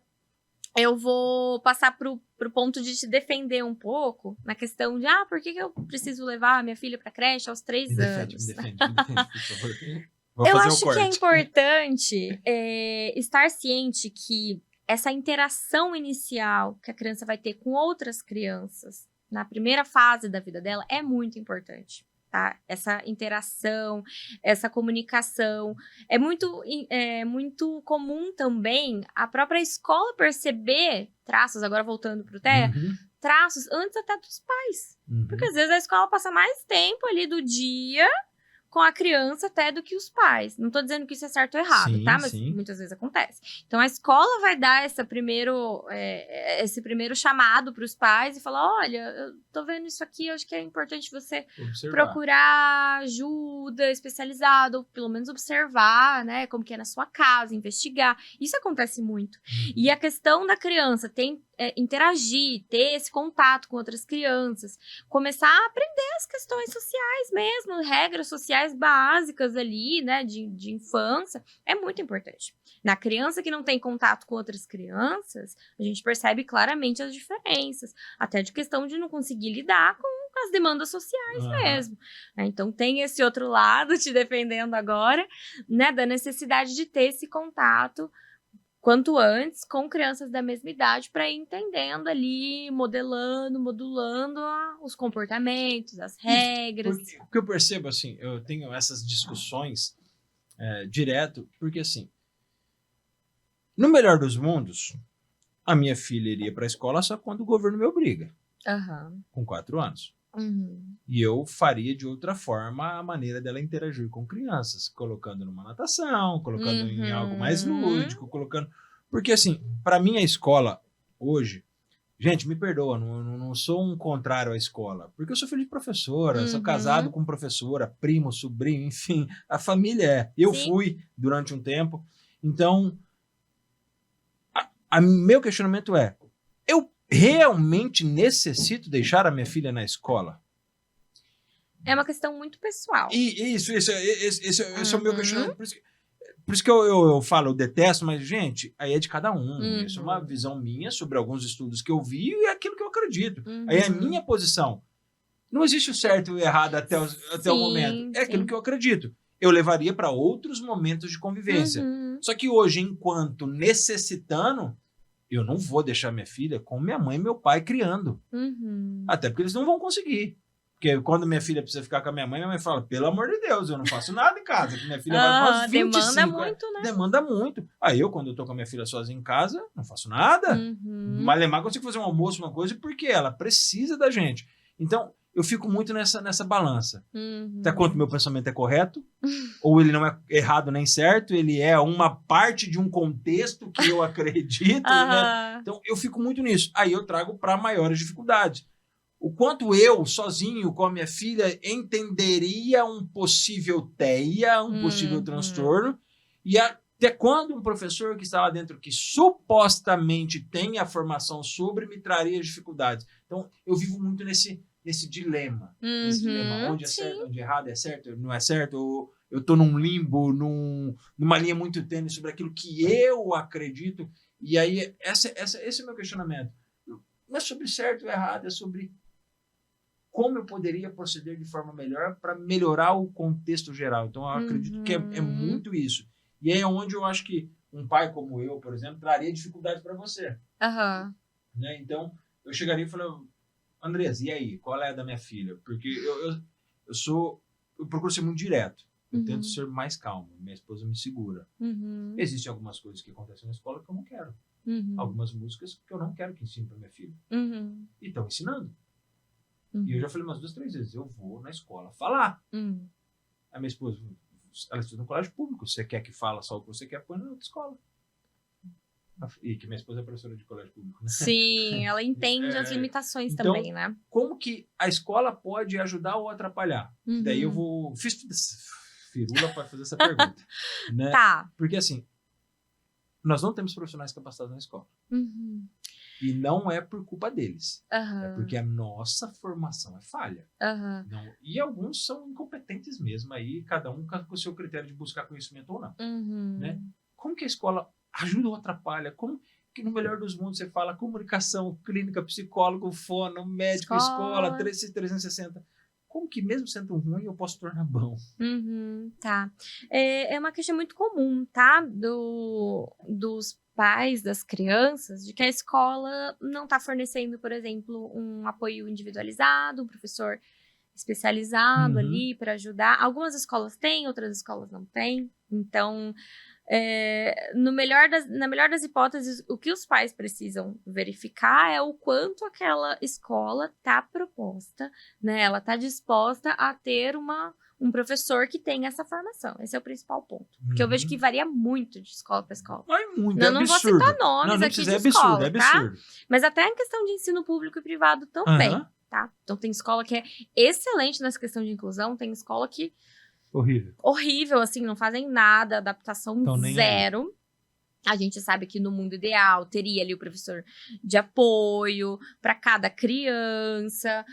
eu vou passar pro ponto de te defender um pouco na questão de, por que eu preciso levar a minha filha para creche aos 3 anos? Me defende, por favor. Eu acho que é importante estar ciente que essa interação inicial que a criança vai ter com outras crianças na primeira fase da vida dela é muito importante. Tá? Essa interação, essa comunicação. É muito comum também a própria escola perceber traços, agora voltando para o TEA, traços antes até dos pais. Porque às vezes a escola passa mais tempo ali do dia com a criança até do que os pais. Não tô dizendo que isso é certo ou errado, tá? Mas muitas vezes acontece. Então, a escola vai dar esse primeiro chamado para os pais e falar, olha, eu tô vendo isso aqui, eu acho que é importante você procurar ajuda especializada, ou pelo menos observar, né, como que é na sua casa, investigar. Isso acontece muito. E a questão da criança interagir, ter esse contato com outras crianças, começar a aprender as questões sociais mesmo, regras sociais básicas ali, né, de infância, é muito importante. Na criança que não tem contato com outras crianças, a gente percebe claramente as diferenças, até de questão de não conseguir lidar com as demandas sociais mesmo. Então, tem esse outro lado te defendendo agora, né, da necessidade de ter esse contato quanto antes, com crianças da mesma idade, para ir entendendo ali, modelando, modulando os comportamentos, as regras. O que eu percebo, assim, eu tenho essas discussões direto, porque, assim, no melhor dos mundos, a minha filha iria para a escola só quando o governo me obriga, com 4 anos. E eu faria de outra forma a maneira dela interagir com crianças, colocando numa natação, colocando em algo mais lúdico, colocando... Porque, assim, para mim a escola hoje... Gente, me perdoa, não sou um contrário à escola, porque eu sou filho de professora, sou casado com professora, primo, sobrinho, enfim, a família é. Eu fui durante um tempo. Então, meu questionamento é, eu realmente necessito deixar a minha filha na escola? É uma questão muito pessoal. Esse é o meu questionamento. Por isso que eu falo, eu detesto, mas, gente, aí é de cada um. Isso é uma visão minha sobre alguns estudos que eu vi e é aquilo que eu acredito. Aí é a minha posição. Não existe o certo e o errado até o momento. É aquilo que eu acredito. Eu levaria para outros momentos de convivência. Só que hoje, enquanto necessitando, eu não vou deixar minha filha com minha mãe e meu pai criando. Até porque eles não vão conseguir. Porque quando minha filha precisa ficar com a minha mãe fala, pelo amor de Deus, eu não faço nada em casa. Que minha filha vai fazer 25. Demanda muito, né? Demanda muito. Aí eu, quando eu tô com a minha filha sozinha em casa, não faço nada. Malemar consigo fazer um almoço, uma coisa, porque ela precisa da gente. Então, eu fico muito nessa balança. Até quanto meu pensamento é correto, ou ele não é errado nem certo, ele é uma parte de um contexto que eu acredito, né? Então, eu fico muito nisso. Aí eu trago para maiores dificuldades. O quanto eu, sozinho, com a minha filha, entenderia um possível TEA, um possível transtorno, e até quando um professor que está lá dentro, que supostamente tem a formação sobre, me traria dificuldades. Então, eu vivo muito nesse dilema. Nesse dilema, onde é certo, onde é errado, é certo, não é certo, ou eu estou num limbo, numa linha muito tênue sobre aquilo que eu acredito. E aí, esse é o meu questionamento. Não é sobre certo ou errado, é sobre como eu poderia proceder de forma melhor para melhorar o contexto geral. Então, eu acredito que é muito isso. E é onde eu acho que um pai como eu, por exemplo, traria dificuldades para você. Né? Então, eu chegaria e falaria, Andrés, e aí? Qual é a da minha filha? Porque eu procuro ser muito direto. Eu tento ser mais calmo. Minha esposa me segura. Existem algumas coisas que acontecem na escola que eu não quero. Algumas músicas que eu não quero que ensine para minha filha. E estão ensinando. E eu já falei umas 2, 3 vezes, eu vou na escola falar. A minha esposa, ela estuda no colégio público, você quer que fala só o que você quer, põe na outra escola. E que minha esposa é professora de colégio público, né? Sim, ela entende as limitações então, também, né? Como que a escola pode ajudar ou atrapalhar? Daí eu fiz tudo firula para fazer essa pergunta. Né? Tá. Porque assim, nós não temos profissionais capacitados na escola. E não é por culpa deles. É porque a nossa formação é falha. Não, e alguns são incompetentes mesmo. Aí cada um com o seu critério de buscar conhecimento ou não. Né? Como que a escola ajuda ou atrapalha? Como que no melhor dos mundos você fala comunicação, clínica, psicólogo, fono, médico, escola 360. Como que mesmo sendo ruim eu posso tornar bom? Tá. É uma questão muito comum, tá? Dos pais das crianças, de que a escola não está fornecendo, por exemplo, um apoio individualizado, um professor especializado ali para ajudar. Algumas escolas têm, outras escolas não têm. Então, na melhor das hipóteses, o que os pais precisam verificar é o quanto aquela escola está proposta, né? Ela está disposta a ter um professor que tem essa formação. Esse é o principal ponto. Porque eu vejo que varia muito de escola para escola. Mas muito, eu não vou citar nomes aqui de escola, tá? Mas até em questão de ensino público e privado também, tá? Então tem escola que é excelente nessa questão de inclusão, tem escola que horrível, assim, não fazem nada, adaptação então, zero. A gente sabe que no mundo ideal teria ali o professor de apoio para cada criança,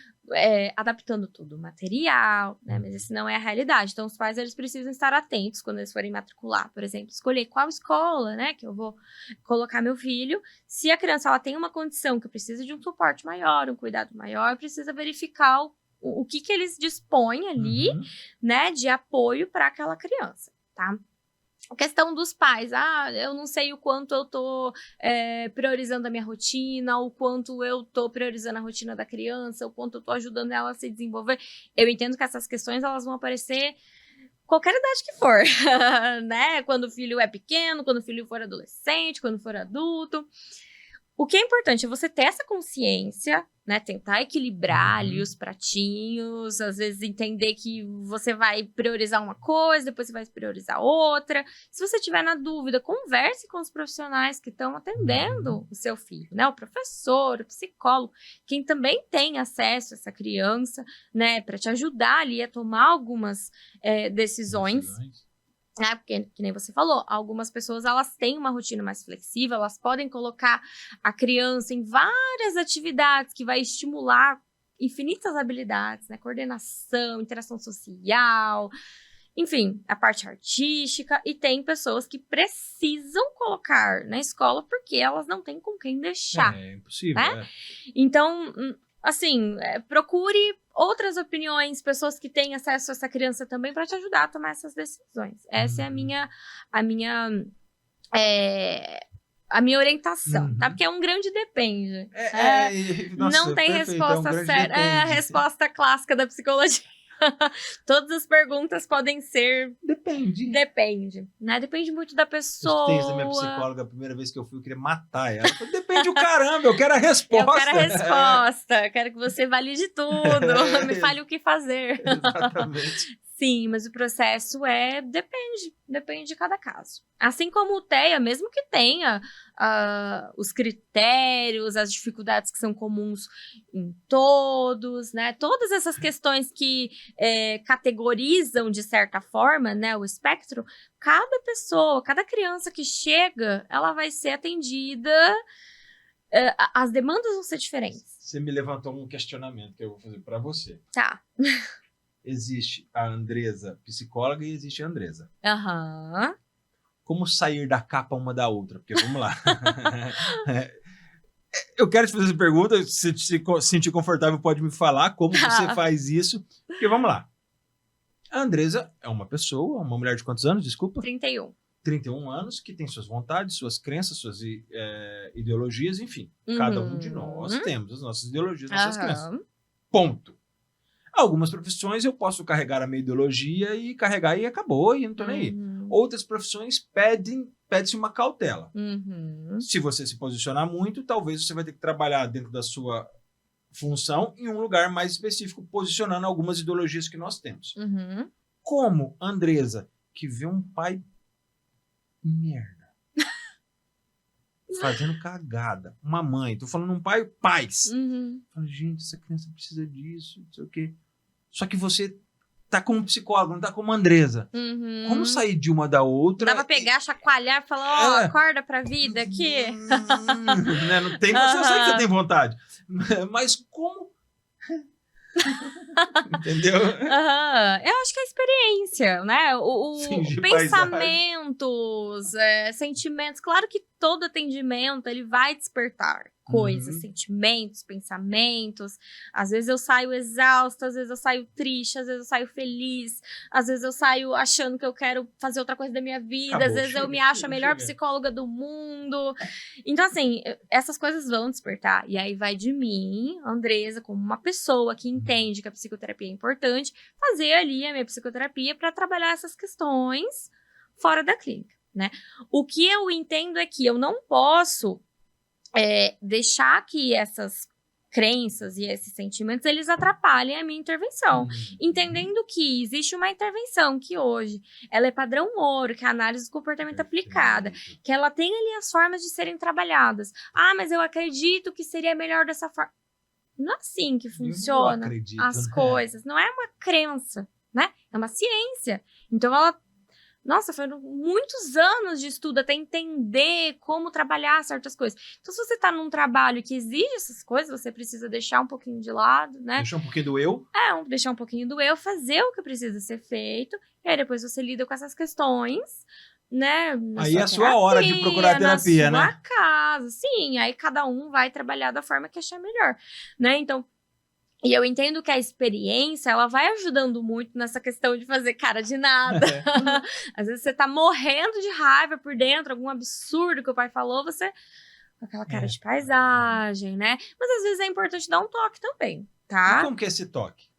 adaptando tudo o material, né? Mas essa não é a realidade. Então, os pais, eles precisam estar atentos quando eles forem matricular, por exemplo, escolher qual escola, né, que eu vou colocar meu filho. Se a criança ela tem uma condição que precisa de um suporte maior, um cuidado maior, precisa verificar o que eles dispõem ali, né, de apoio para aquela criança, tá? A questão dos pais, eu não sei o quanto eu tô priorizando a minha rotina, o quanto eu tô priorizando a rotina da criança, o quanto eu tô ajudando ela a se desenvolver. Eu entendo que essas questões, elas vão aparecer qualquer idade que for, né? Quando o filho é pequeno, quando o filho for adolescente, quando for adulto. O que é importante é você ter essa consciência, né? Tentar equilibrar ali os pratinhos, às vezes entender que você vai priorizar uma coisa, depois você vai priorizar outra. Se você tiver na dúvida, converse com os profissionais que estão atendendo o seu filho, né? O professor, o psicólogo, quem também tem acesso a essa criança, né? Para te ajudar ali a tomar algumas decisões. Porque, que nem você falou, algumas pessoas, elas têm uma rotina mais flexível, elas podem colocar a criança em várias atividades que vai estimular infinitas habilidades, né? Coordenação, interação social, enfim, a parte artística. E tem pessoas que precisam colocar na escola porque elas não têm com quem deixar. É impossível, né? Então, assim, procure outras opiniões, pessoas que têm acesso a essa criança também para te ajudar a tomar essas decisões. Essa é a minha orientação, tá? Porque é um grande depende. Nossa, não tem resposta certa. É a resposta clássica da psicologia. Todas as perguntas podem ser... Depende, né? Depende muito da pessoa. Eu tenho essa minha psicóloga, a primeira vez que eu fui, eu queria matar ela. Depende o caramba, eu quero a resposta. Eu quero a resposta, quero que você valide tudo, me fale o que fazer. Exatamente. Sim, mas o processo depende de cada caso. Assim como o TEA, mesmo que tenha os critérios, as dificuldades que são comuns em todos, né? Todas essas questões que categorizam, de certa forma, né, o espectro, cada pessoa, cada criança que chega, ela vai ser atendida, as demandas vão ser diferentes. Você me levantou um questionamento que eu vou fazer para você. Tá. Existe a Andresa psicóloga e existe a Andresa. Aham. Como sair da capa uma da outra? Porque vamos lá. Eu quero te fazer essa pergunta. Se se sentir confortável, pode me falar como você faz isso. Porque vamos lá. A Andresa é uma pessoa, uma mulher de quantos anos? Desculpa. 31. 31 anos, que tem suas vontades, suas crenças, suas ideologias, enfim. Cada um de nós temos as nossas ideologias, nossas crenças. Ponto. Algumas profissões eu posso carregar a minha ideologia e carregar e acabou, e não tô nem aí. Outras profissões pede-se uma cautela. Se você se posicionar muito, talvez você vai ter que trabalhar dentro da sua função em um lugar mais específico, posicionando algumas ideologias que nós temos. Uhum. Como Andresa, que vê um pai merda, fazendo cagada, uma mãe, tô falando um pai, pais. Uhum. Fala, gente, essa criança precisa disso, não sei o quê. Só que você tá como psicólogo, não tá como Andresa. Uhum. Como sair de uma da outra? Dá pra pegar, chacoalhar e falar, ó, É. acorda pra vida aqui. Né? Não tem, você sabe que você tem vontade. Mas como? Entendeu? Aham. Eu acho que é a experiência, né? Fingir Pensamentos, sentimentos. Claro que todo atendimento, ele vai despertar coisas, sentimentos, pensamentos. Às vezes eu saio exausta, às vezes eu saio triste, às vezes eu saio feliz, às vezes eu saio achando que eu quero fazer outra coisa da minha vida, Acabou, às vezes eu me acho a melhor psicóloga do mundo. Então, assim, essas coisas vão despertar. E aí vai de mim, Andresa, como uma pessoa que entende que a psicoterapia é importante, fazer ali a minha psicoterapia para trabalhar essas questões fora da clínica, né? O que eu entendo é que eu não posso deixar que essas crenças e esses sentimentos, eles atrapalhem a minha intervenção. Entendendo que existe uma intervenção que hoje, ela é padrão ouro, que é a análise do comportamento aplicada, que ela tem ali as formas de serem trabalhadas. Ah, mas eu acredito que seria melhor dessa forma. Não é assim que funciona as coisas. Não é uma crença, né? É uma ciência. Então, nossa, foram muitos anos de estudo até entender como trabalhar certas coisas. Então, se você tá num trabalho que exige essas coisas, você precisa deixar um pouquinho de lado, né? Deixar um pouquinho do eu. Deixar um pouquinho do eu, fazer o que precisa ser feito, e aí depois você lida com essas questões, né? Aí é a sua hora de procurar terapia, né? Na sua casa, sim. Aí cada um vai trabalhar da forma que achar melhor, né? Então, e eu entendo que a experiência, ela vai ajudando muito nessa questão de fazer cara de nada. Às vezes você tá morrendo de raiva por dentro, algum absurdo que o pai falou, você com aquela cara de paisagem, né? Mas às vezes é importante dar um toque também, tá? E como que é esse toque?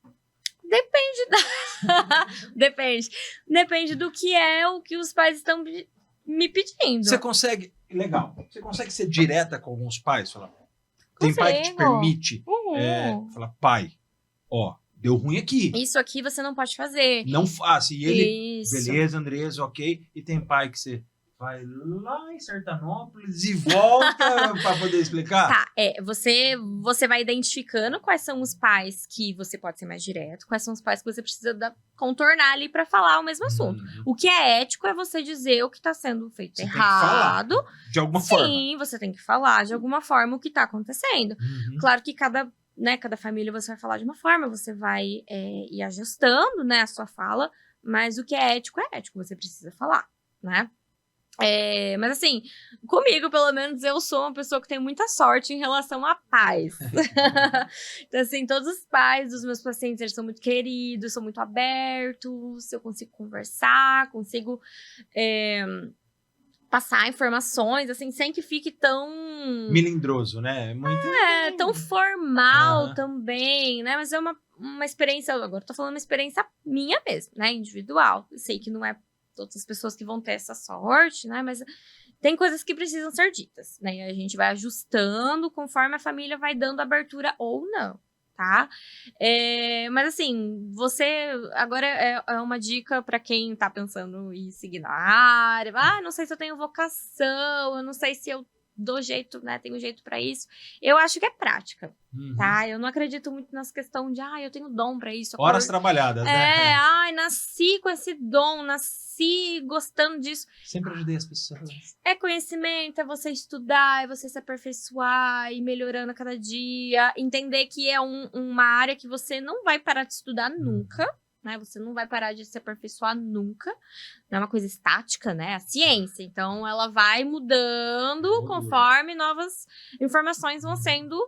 Depende do que é o que os pais estão me pedindo. Você consegue ser direta com alguns pais? Falar, tem pai que te permite falar, pai, ó, deu ruim aqui. Isso aqui você não pode fazer. Não faça. E ele, Isso. beleza, Andresa, ok. E tem pai que você vai lá em Sertanópolis e volta para poder explicar? Tá, você vai identificando quais são os pais que você pode ser mais direto, quais são os pais que você precisa contornar ali para falar o mesmo assunto. O que é ético é você dizer o que tá sendo feito você errado. Tem que falar, de alguma forma. Sim, você tem que falar de alguma forma o que tá acontecendo. Claro que cada família você vai falar de uma forma, você vai ir ajustando, né, a sua fala, mas o que é ético, você precisa falar, né? Mas assim, comigo, pelo menos, eu sou uma pessoa que tem muita sorte em relação à paz. Então, assim, todos os pais dos meus pacientes, eles são muito queridos, são muito abertos, eu consigo conversar, consigo passar informações, assim, sem que fique tão... melindroso, né? Muito... tão formal também, né? Mas é uma experiência, agora eu tô falando uma experiência minha mesmo, né? Individual. Eu sei que não é todas as pessoas que vão ter essa sorte, né? Mas tem coisas que precisam ser ditas, né? E a gente vai ajustando conforme a família vai dando abertura ou não, tá? Mas assim, você... Agora é uma dica pra quem tá pensando em seguir na área. Não sei se eu tenho vocação, eu não sei se eu dou jeito, né? Tenho jeito pra isso. Eu acho que é prática, tá? Eu não acredito muito nessa questão de, eu tenho dom pra isso. Horas trabalhadas, né? Nasci com esse dom, nasci gostando disso. Sempre ajudei as pessoas. É conhecimento, é você estudar, é você se aperfeiçoar, ir melhorando a cada dia. Entender que é uma área que você não vai parar de estudar nunca, né? Você não vai parar de se aperfeiçoar nunca. Não é uma coisa estática, né? A ciência. Então, ela vai mudando conforme novas informações vão sendo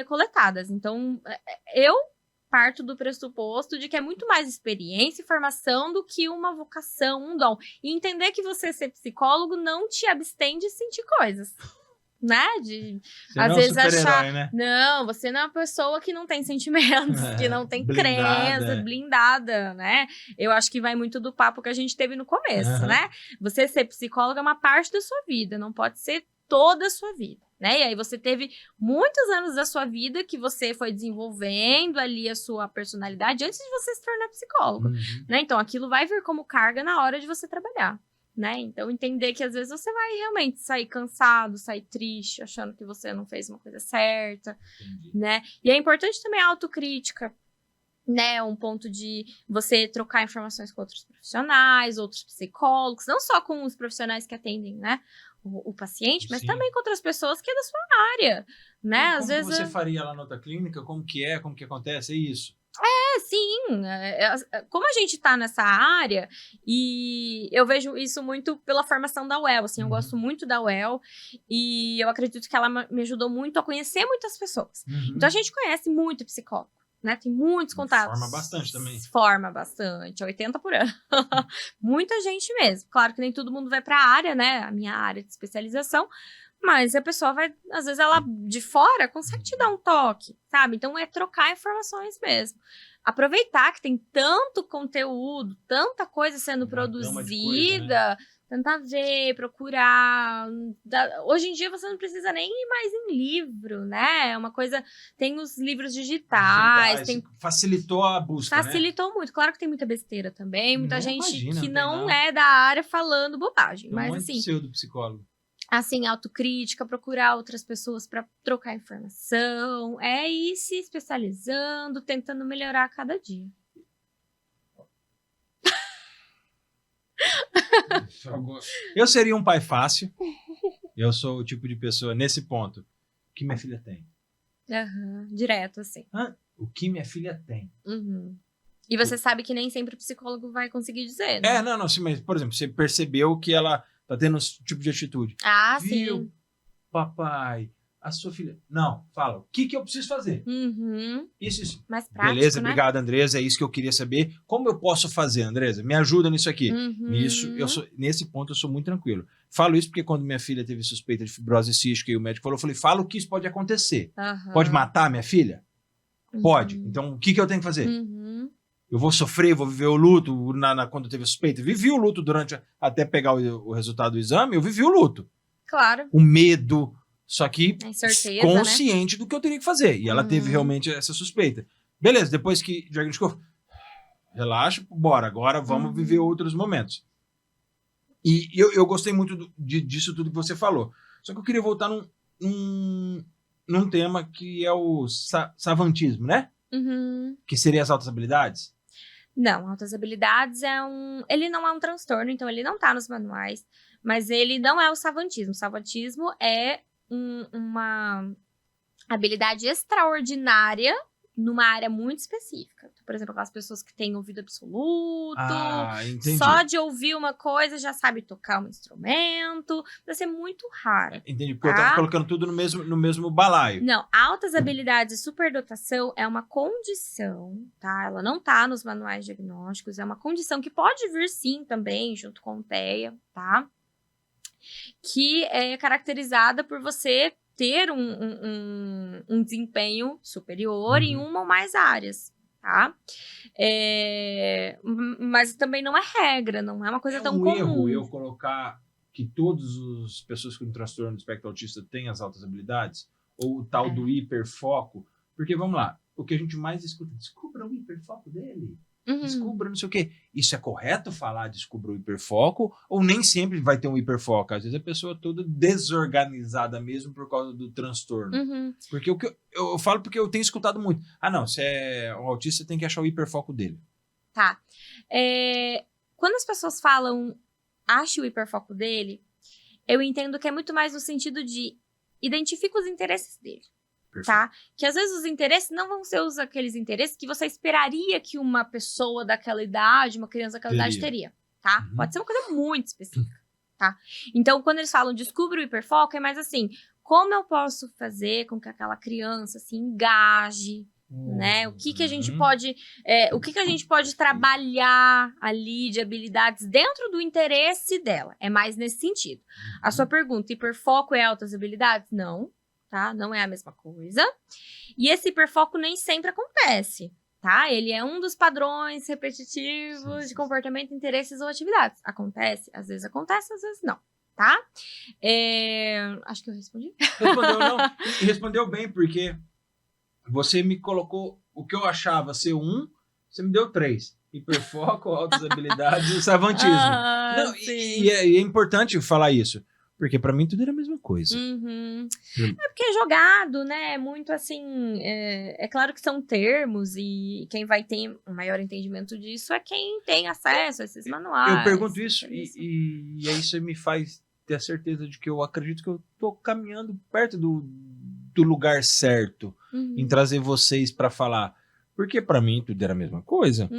coletadas. Então, eu parto do pressuposto de que é muito mais experiência e formação do que uma vocação, um dom. E entender que você ser psicólogo não te abstém de sentir coisas. Né? De às vezes achar, né? Não, você não é uma pessoa que não tem sentimentos, que não tem crença, blindada, né? Eu acho que vai muito do papo que a gente teve no começo, né? Você ser psicóloga é uma parte da sua vida, não pode ser toda a sua vida. né? E aí você teve muitos anos da sua vida que você foi desenvolvendo ali a sua personalidade antes de você se tornar psicólogo, né? Então, aquilo vai vir como carga na hora de você trabalhar, né? Então, entender que às vezes você vai realmente sair cansado, sair triste, achando que você não fez uma coisa certa, né? E é importante também a autocrítica, né, um ponto de você trocar informações com outros profissionais, outros psicólogos, não só com os profissionais que atendem, né, o paciente, mas também com outras pessoas que é da sua área, né, Como às vezes... você faria lá na outra clínica, como que acontece, é isso? Sim, como a gente tá nessa área, e eu vejo isso muito pela formação da UEL, assim, eu gosto muito da UEL, e eu acredito que ela me ajudou muito a conhecer muitas pessoas. Então a gente conhece muito psicólogo, né? Tem muitos contatos. Forma bastante também. Forma bastante, 80 por ano. Muita gente mesmo. Claro que nem todo mundo vai para a área, né? A minha área de especialização. Mas a pessoa vai, às vezes ela de fora consegue te dar um toque, sabe? Então é trocar informações mesmo. Aproveitar que tem tanto conteúdo, tanta coisa sendo produzida, tentar ver, procurar. Hoje em dia você não precisa nem ir mais em livro, né? É uma coisa. Tem os livros digitais. Facilitou a busca. Facilitou muito. Claro que tem muita besteira também. Muita gente que não é da área área falando bobagem. Tem mas um assim. pseudo-psicólogo. Assim, autocrítica, procurar outras pessoas para trocar informação, é ir se especializando, tentando melhorar a cada dia. Eu seria um pai fácil. Eu sou o tipo de pessoa, nesse ponto, que minha filha tem. Direto, assim. O que minha filha tem. E você sabe que nem sempre o psicólogo vai conseguir dizer, né? Não, sim, mas, por exemplo, você percebeu que ela tá tendo esse tipo de atitude. Viu, sim. Papai, a sua filha... Não, fala, o que eu preciso fazer? Isso. Mais prático, beleza, né? Obrigado, Andresa, é isso que eu queria saber. Como eu posso fazer, Andresa? Me ajuda nisso aqui. Nisso, nesse ponto eu sou muito tranquilo. Falo isso porque quando minha filha teve suspeita de fibrose cística e o médico falou, eu falei, fala o que isso pode acontecer. Pode matar minha filha? Pode. Então, o que eu tenho que fazer? Eu vou sofrer, vou viver o luto quando teve a suspeita. Vivi o luto até pegar o resultado do exame, eu vivi o luto. Claro. O medo, só que incerteza, consciente, né, do que eu teria que fazer. E ela teve realmente essa suspeita. Beleza, depois que diagnosticou, relaxa, bora, agora vamos viver outros momentos. E eu gostei muito disso tudo que você falou. Só que eu queria voltar num tema que é o savantismo, né? Que seria as altas habilidades. Não, altas habilidades ele não é um transtorno, então ele não tá nos manuais, mas ele não é o savantismo. O savantismo é uma habilidade extraordinária numa área muito específica. Então, por exemplo, aquelas pessoas que têm ouvido absoluto, só de ouvir uma coisa já sabe tocar um instrumento, vai ser muito raro. Entendi, porque eu tava colocando tudo no mesmo balaio. Não, altas habilidades e superdotação é uma condição, tá? Ela não tá nos manuais diagnósticos, é uma condição que pode vir sim também, junto com o TEA, tá? Que é caracterizada por você ter um desempenho superior em uma ou mais áreas, tá? Mas também não é regra, não é uma coisa tão comum. É um erro eu colocar que todas as pessoas com transtorno do espectro autista têm as altas habilidades? Ou o tal do hiperfoco? Porque, vamos lá, o que a gente mais escuta, descubra o hiperfoco dele. Descubra não sei o quê. Isso é correto falar descubra o hiperfoco? Ou nem sempre vai ter um hiperfoco? Às vezes a pessoa é toda desorganizada mesmo por causa do transtorno. Porque o que eu falo porque eu tenho escutado muito. Não, se é um autista, tem que achar o hiperfoco dele. Tá. Quando as pessoas falam ache o hiperfoco dele, eu entendo que é muito mais no sentido de identifica os interesses dele. Tá? Que às vezes os interesses não vão ser aqueles interesses que você esperaria que uma pessoa daquela idade, uma criança daquela idade teria, tá? Pode ser uma coisa muito específica, tá? Então, quando eles falam descubra o hiperfoco, é mais assim, como eu posso fazer com que aquela criança se engaje, né? O que a gente pode trabalhar ali de habilidades dentro do interesse dela? É mais nesse sentido. A sua pergunta, hiperfoco é altas habilidades? Não. Tá? Não é a mesma coisa. E esse hiperfoco nem sempre acontece, tá? Ele é um dos padrões repetitivos de comportamento, interesses ou atividades. Acontece, às vezes não, tá? Acho que eu respondi. Respondeu, não. E respondeu bem, porque você me colocou o que eu achava ser 1, você me deu 3. Hiperfoco, altas habilidades e savantismo. Não, e é importante falar isso, porque pra mim tudo era a mesma coisa. É porque é jogado, né? Muito assim. É claro que são termos, e quem vai ter um maior entendimento disso é quem tem acesso a esses manuais. Eu pergunto isso e aí isso me faz ter a certeza de que eu acredito que eu tô caminhando perto do lugar certo em trazer vocês pra falar. Porque pra mim tudo era a mesma coisa.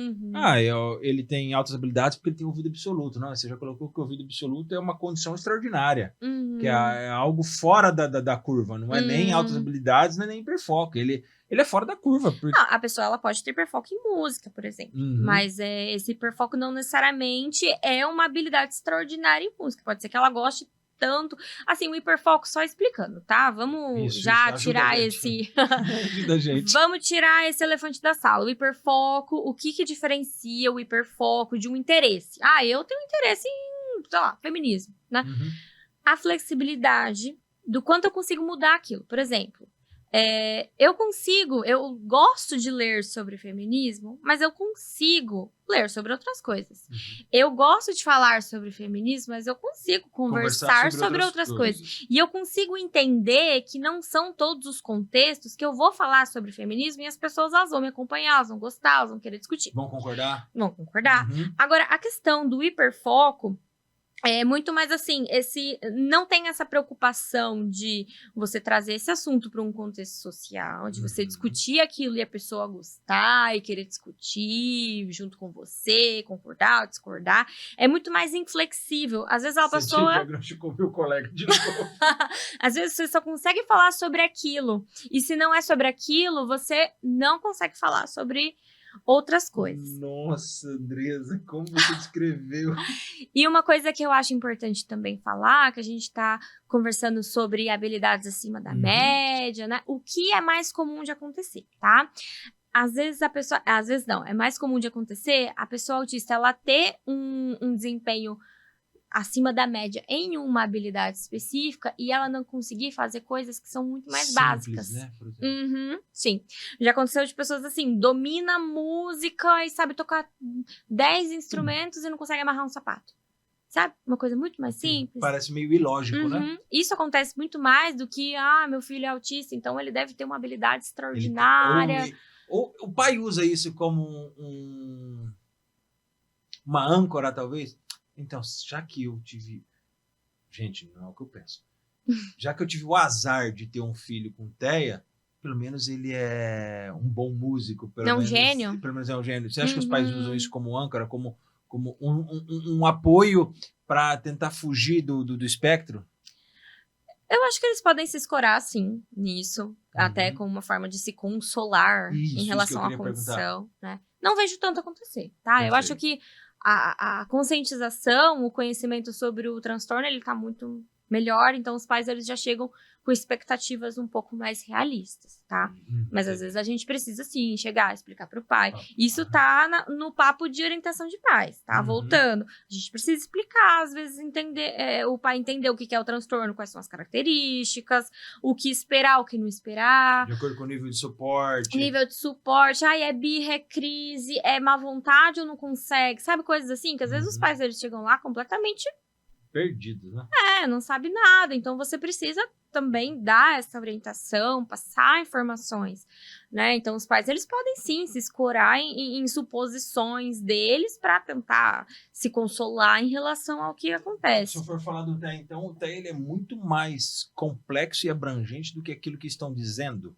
Ele tem altas habilidades porque ele tem ouvido absoluto. Não, você já colocou que o ouvido absoluto é uma condição extraordinária. Que é algo fora da curva. Não é nem altas habilidades, nem hiperfoco. Ele é fora da curva. Porque... a pessoa ela pode ter hiperfoco em música, por exemplo. Mas esse hiperfoco não necessariamente é uma habilidade extraordinária em música. Pode ser que ela goste tanto. Assim, o hiperfoco, só explicando, tá? Vamos tirar esse... Ajuda a gente. Vamos tirar esse elefante da sala. O hiperfoco, o que diferencia o hiperfoco de um interesse? Eu tenho interesse em, sei lá, feminismo, né? A flexibilidade do quanto eu consigo mudar aquilo. Por exemplo, eu gosto de ler sobre feminismo, mas eu consigo ler sobre outras coisas. Eu gosto de falar sobre feminismo, mas eu consigo conversar sobre outras coisas. E eu consigo entender que não são todos os contextos que eu vou falar sobre feminismo e as pessoas elas vão me acompanhar, elas vão gostar, elas vão querer discutir. Vão concordar? Vão concordar. Agora, a questão do hiperfoco é muito mais assim, não tem essa preocupação de você trazer esse assunto para um contexto social, de você discutir aquilo e a pessoa gostar e querer discutir junto com você, concordar ou discordar. É muito mais inflexível. Às vezes a pessoa... Meu colega de novo. Às vezes você só consegue falar sobre aquilo. E se não é sobre aquilo, você não consegue falar sobre outras coisas. Nossa, Andresa, como você descreveu. E uma coisa que eu acho importante também falar, que a gente tá conversando sobre habilidades acima da média, né? O que é mais comum de acontecer, tá? Às vezes é mais comum de acontecer a pessoa autista, ela ter um desempenho acima da média em uma habilidade específica e ela não conseguir fazer coisas que são muito mais básicas. Né, por exemplo. Sim. Já aconteceu de pessoas assim, domina música e sabe tocar 10 instrumentos e não consegue amarrar um sapato. Sabe? Uma coisa muito mais simples. Parece meio ilógico, né? Isso acontece muito mais do que, meu filho é autista, então ele deve ter uma habilidade extraordinária. Ou o pai usa isso como uma âncora, talvez. Então, já que eu tive... Gente, não é o que eu penso. Já que eu tive o azar de ter um filho com TEA, pelo menos ele é um bom músico. Um gênio? Pelo menos é um gênio. Você acha que os pais usam isso como âncora, como um apoio para tentar fugir do espectro? Eu acho que eles podem se escorar, sim, nisso. Até como uma forma de se consolar em relação à condição. Né? Não vejo tanto acontecer, tá? Perfeito. Eu acho que a conscientização, o conhecimento sobre o transtorno, ele tá muito melhor, então os pais eles já chegam com expectativas um pouco mais realistas, tá? Mas às vezes a gente precisa sim chegar, explicar para o pai. Isso tá no papo de orientação de pais, tá? Voltando, a gente precisa explicar, às vezes entender, o pai entender o que é o transtorno, quais são as características, o que esperar, o que não esperar. De acordo com o nível de suporte. Nível de suporte, é birra, é crise, é má vontade ou não consegue, sabe? Coisas assim, que às vezes os pais eles chegam lá completamente perdidos, né? Não sabe nada. Então, você precisa também dar essa orientação, passar informações, né? Então, os pais, eles podem sim se escorar em suposições deles para tentar se consolar em relação ao que acontece. Se eu for falar do TEA, então, o TEA ele é muito mais complexo e abrangente do que aquilo que estão dizendo?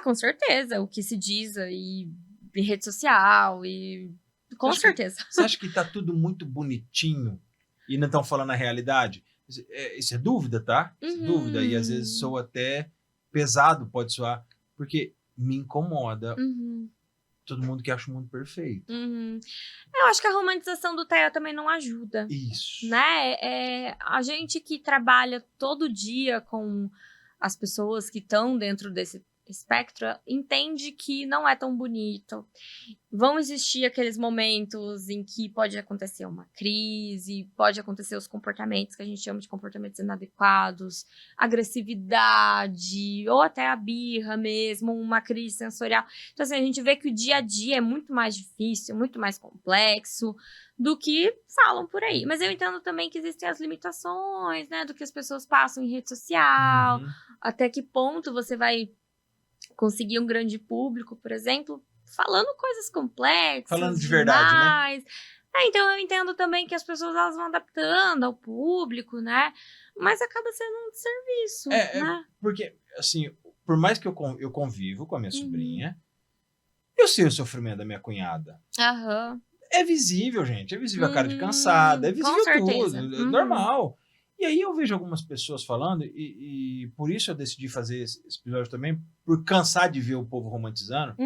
Com certeza. O que se diz aí em rede social e... Com certeza. Você acha que tá tudo muito bonitinho e não estão falando a realidade? Isso é dúvida, tá? Isso é dúvida. E às vezes soa até pesado, pode soar, porque me incomoda todo mundo que acha o mundo perfeito. Eu acho que a romantização do TEA também não ajuda. Isso. Né? A gente que trabalha todo dia com as pessoas que estão dentro desse espectro entende que não é tão bonito. Vão existir aqueles momentos em que pode acontecer uma crise, pode acontecer os comportamentos que a gente chama de comportamentos inadequados, agressividade, ou até a birra mesmo, uma crise sensorial. Então, assim, a gente vê que o dia a dia é muito mais difícil, muito mais complexo do que falam por aí. Mas eu entendo também que existem as limitações, né, do que as pessoas passam em rede social, até que ponto você vai conseguir um grande público, por exemplo, falando coisas complexas. Falando de verdade, demais. Então eu entendo também que as pessoas elas vão adaptando ao público, né? Mas acaba sendo um desserviço, né? Porque, assim, por mais que eu convivo com a minha sobrinha, eu sei o sofrimento da minha cunhada. Aham. É visível, gente. É visível a cara de cansada, é visível tudo. É normal. E aí eu vejo algumas pessoas falando, e por isso eu decidi fazer esse episódio também, por cansar de ver o povo romantizando,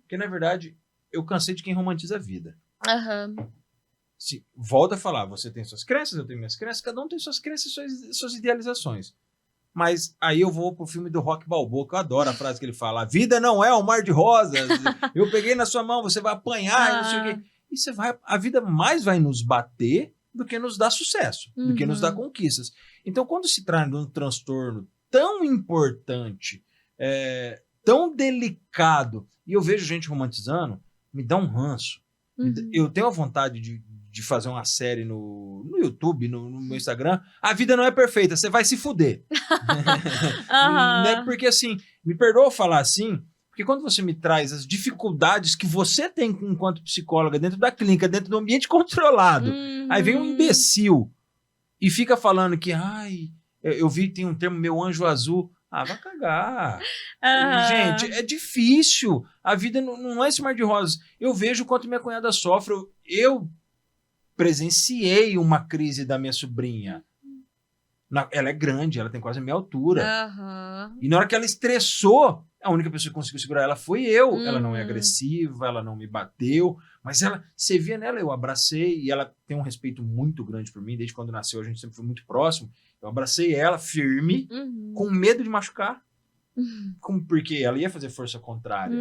porque, na verdade, eu cansei de quem romantiza a vida. Volta a falar, você tem suas crenças, eu tenho minhas crenças, cada um tem suas crenças e suas idealizações. Mas aí eu vou pro filme do Rock Balboa, que eu adoro a frase que ele fala, a vida não é um mar de rosas, eu peguei na sua mão, você vai apanhar, não sei o quê. E a vida mais vai nos bater do que nos dar sucesso, do que nos dar conquistas. Então, quando se trata de um transtorno tão importante, tão delicado, e eu vejo gente romantizando, me dá um ranço. Eu tenho a vontade de fazer uma série no YouTube, no meu Instagram. A vida não é perfeita, você vai se fuder. Né? Porque, assim, me perdoa falar assim, porque quando você me traz as dificuldades que você tem enquanto psicóloga dentro da clínica, dentro do ambiente controlado, aí vem um imbecil e fica falando que, eu vi, tem um termo, meu anjo azul. Vai cagar. Gente, é difícil. A vida não é esse mar de rosas. Eu vejo o quanto minha cunhada sofre. Eu presenciei uma crise da minha sobrinha. Ela é grande, ela tem quase a minha altura. E na hora que ela estressou, a única pessoa que conseguiu segurar ela foi eu. Ela não é agressiva, ela não me bateu, mas você via nela, eu abracei, e ela tem um respeito muito grande por mim, desde quando nasceu a gente sempre foi muito próximo. Eu abracei ela firme, com medo de machucar, porque ela ia fazer força contrária,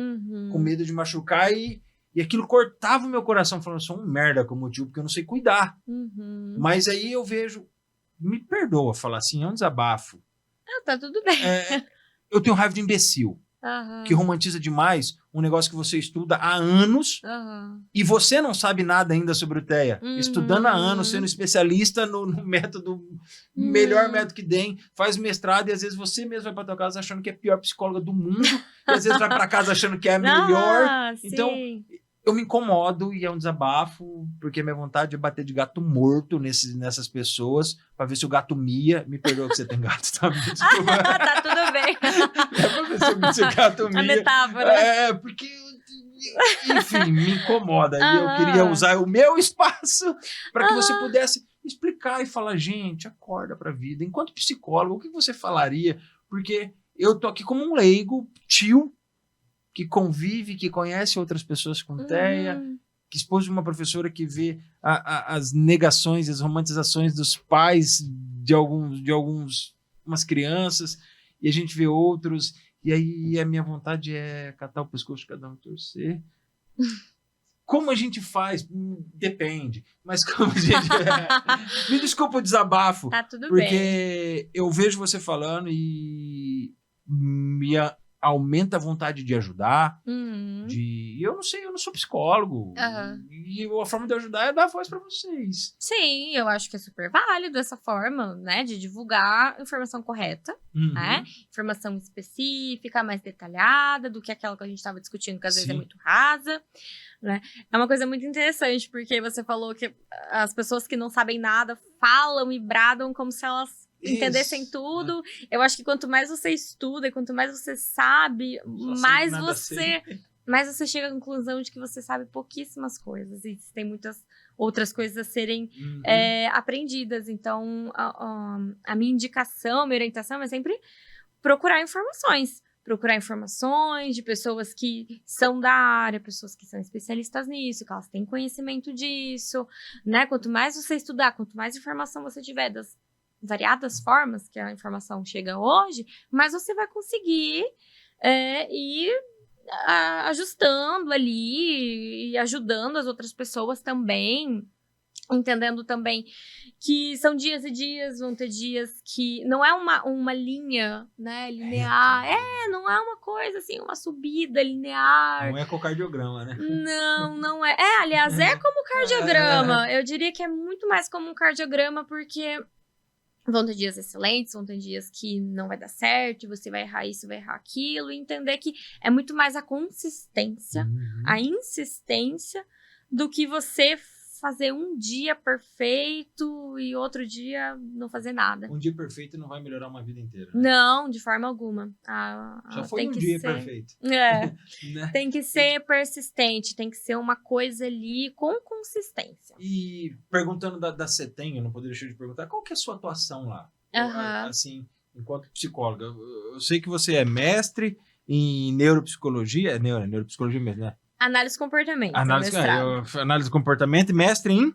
com medo de machucar, e aquilo cortava o meu coração, falando, eu sou um merda como tio, porque eu não sei cuidar. Mas aí eu vejo, me perdoa falar assim, é um desabafo. Tá tudo bem. Eu tenho raiva de imbecil, que romantiza demais um negócio que você estuda há anos e você não sabe nada ainda sobre o TEA. Estudando há anos, sendo especialista no método, melhor método que tem, faz mestrado e às vezes você mesmo vai pra tua casa achando que é a pior psicóloga do mundo e às vezes vai pra casa achando que é a melhor. Então, eu me incomodo e é um desabafo, porque minha vontade é bater de gato morto nessas pessoas, pra ver se o gato mia. Me perdoa que você tem gato, tá? Tá tudo bem. Pra ver se o gato mia. A metáfora. Porque, enfim, me incomoda. E eu queria usar o meu espaço para que você pudesse explicar e falar, gente, acorda pra vida. Enquanto psicólogo, o que você falaria? Porque eu tô aqui como um leigo, tio, que convive, que conhece outras pessoas com TEA, que esposa de uma professora que vê as negações, as romantizações dos pais de umas crianças, e a gente vê outros, e aí a minha vontade é catar o pescoço de cada um e torcer. Como a gente faz? Depende. Mas como a gente... Me desculpa o desabafo. Tá tudo porque eu vejo você falando e aumenta a vontade de ajudar. Eu não sei, eu não sou psicólogo. E a forma de ajudar é dar voz para vocês. Sim, eu acho que é super válido essa forma, né? De divulgar informação correta, né? Informação específica, mais detalhada do que aquela que a gente estava discutindo, que às vezes é muito rasa, né? É uma coisa muito interessante, porque você falou que as pessoas que não sabem nada falam e bradam como se elas entendessem tudo. Eu acho que quanto mais você estuda e quanto mais você sabe, mais você chega à conclusão de que você sabe pouquíssimas coisas e tem muitas outras coisas a serem aprendidas. Então, a minha indicação, a minha orientação é sempre procurar informações de pessoas que são da área, pessoas que são especialistas nisso, que elas têm conhecimento disso, né? Quanto mais você estudar, quanto mais informação você tiver das variadas formas que a informação chega hoje, mas você vai conseguir e ajustando ali e ajudando as outras pessoas também, entendendo também que são dias e dias, vão ter dias que não é uma linha, né, linear, não é uma coisa assim, uma subida linear. Não é ecocardiograma, né? Não é. Aliás, é como cardiograma. Eu diria que é muito mais como um cardiograma, porque vão ter dias excelentes, vão ter dias que não vai dar certo, você vai errar isso, vai errar aquilo, e entender que é muito mais a consistência, a insistência, do que você fazer um dia perfeito e outro dia não fazer nada. Um dia perfeito não vai melhorar uma vida inteira. Né? Não, de forma alguma. Só foi um dia perfeito. Né? Tem que ser E persistente, tem que ser uma coisa ali com consistência. E perguntando da CETEM, eu não poderia deixar de perguntar, qual que é a sua atuação lá? Assim, enquanto psicóloga. Eu sei que você é mestre em neuropsicologia, neuropsicologia mesmo, né? Análise de comportamento. Análise de comportamento e mestre em?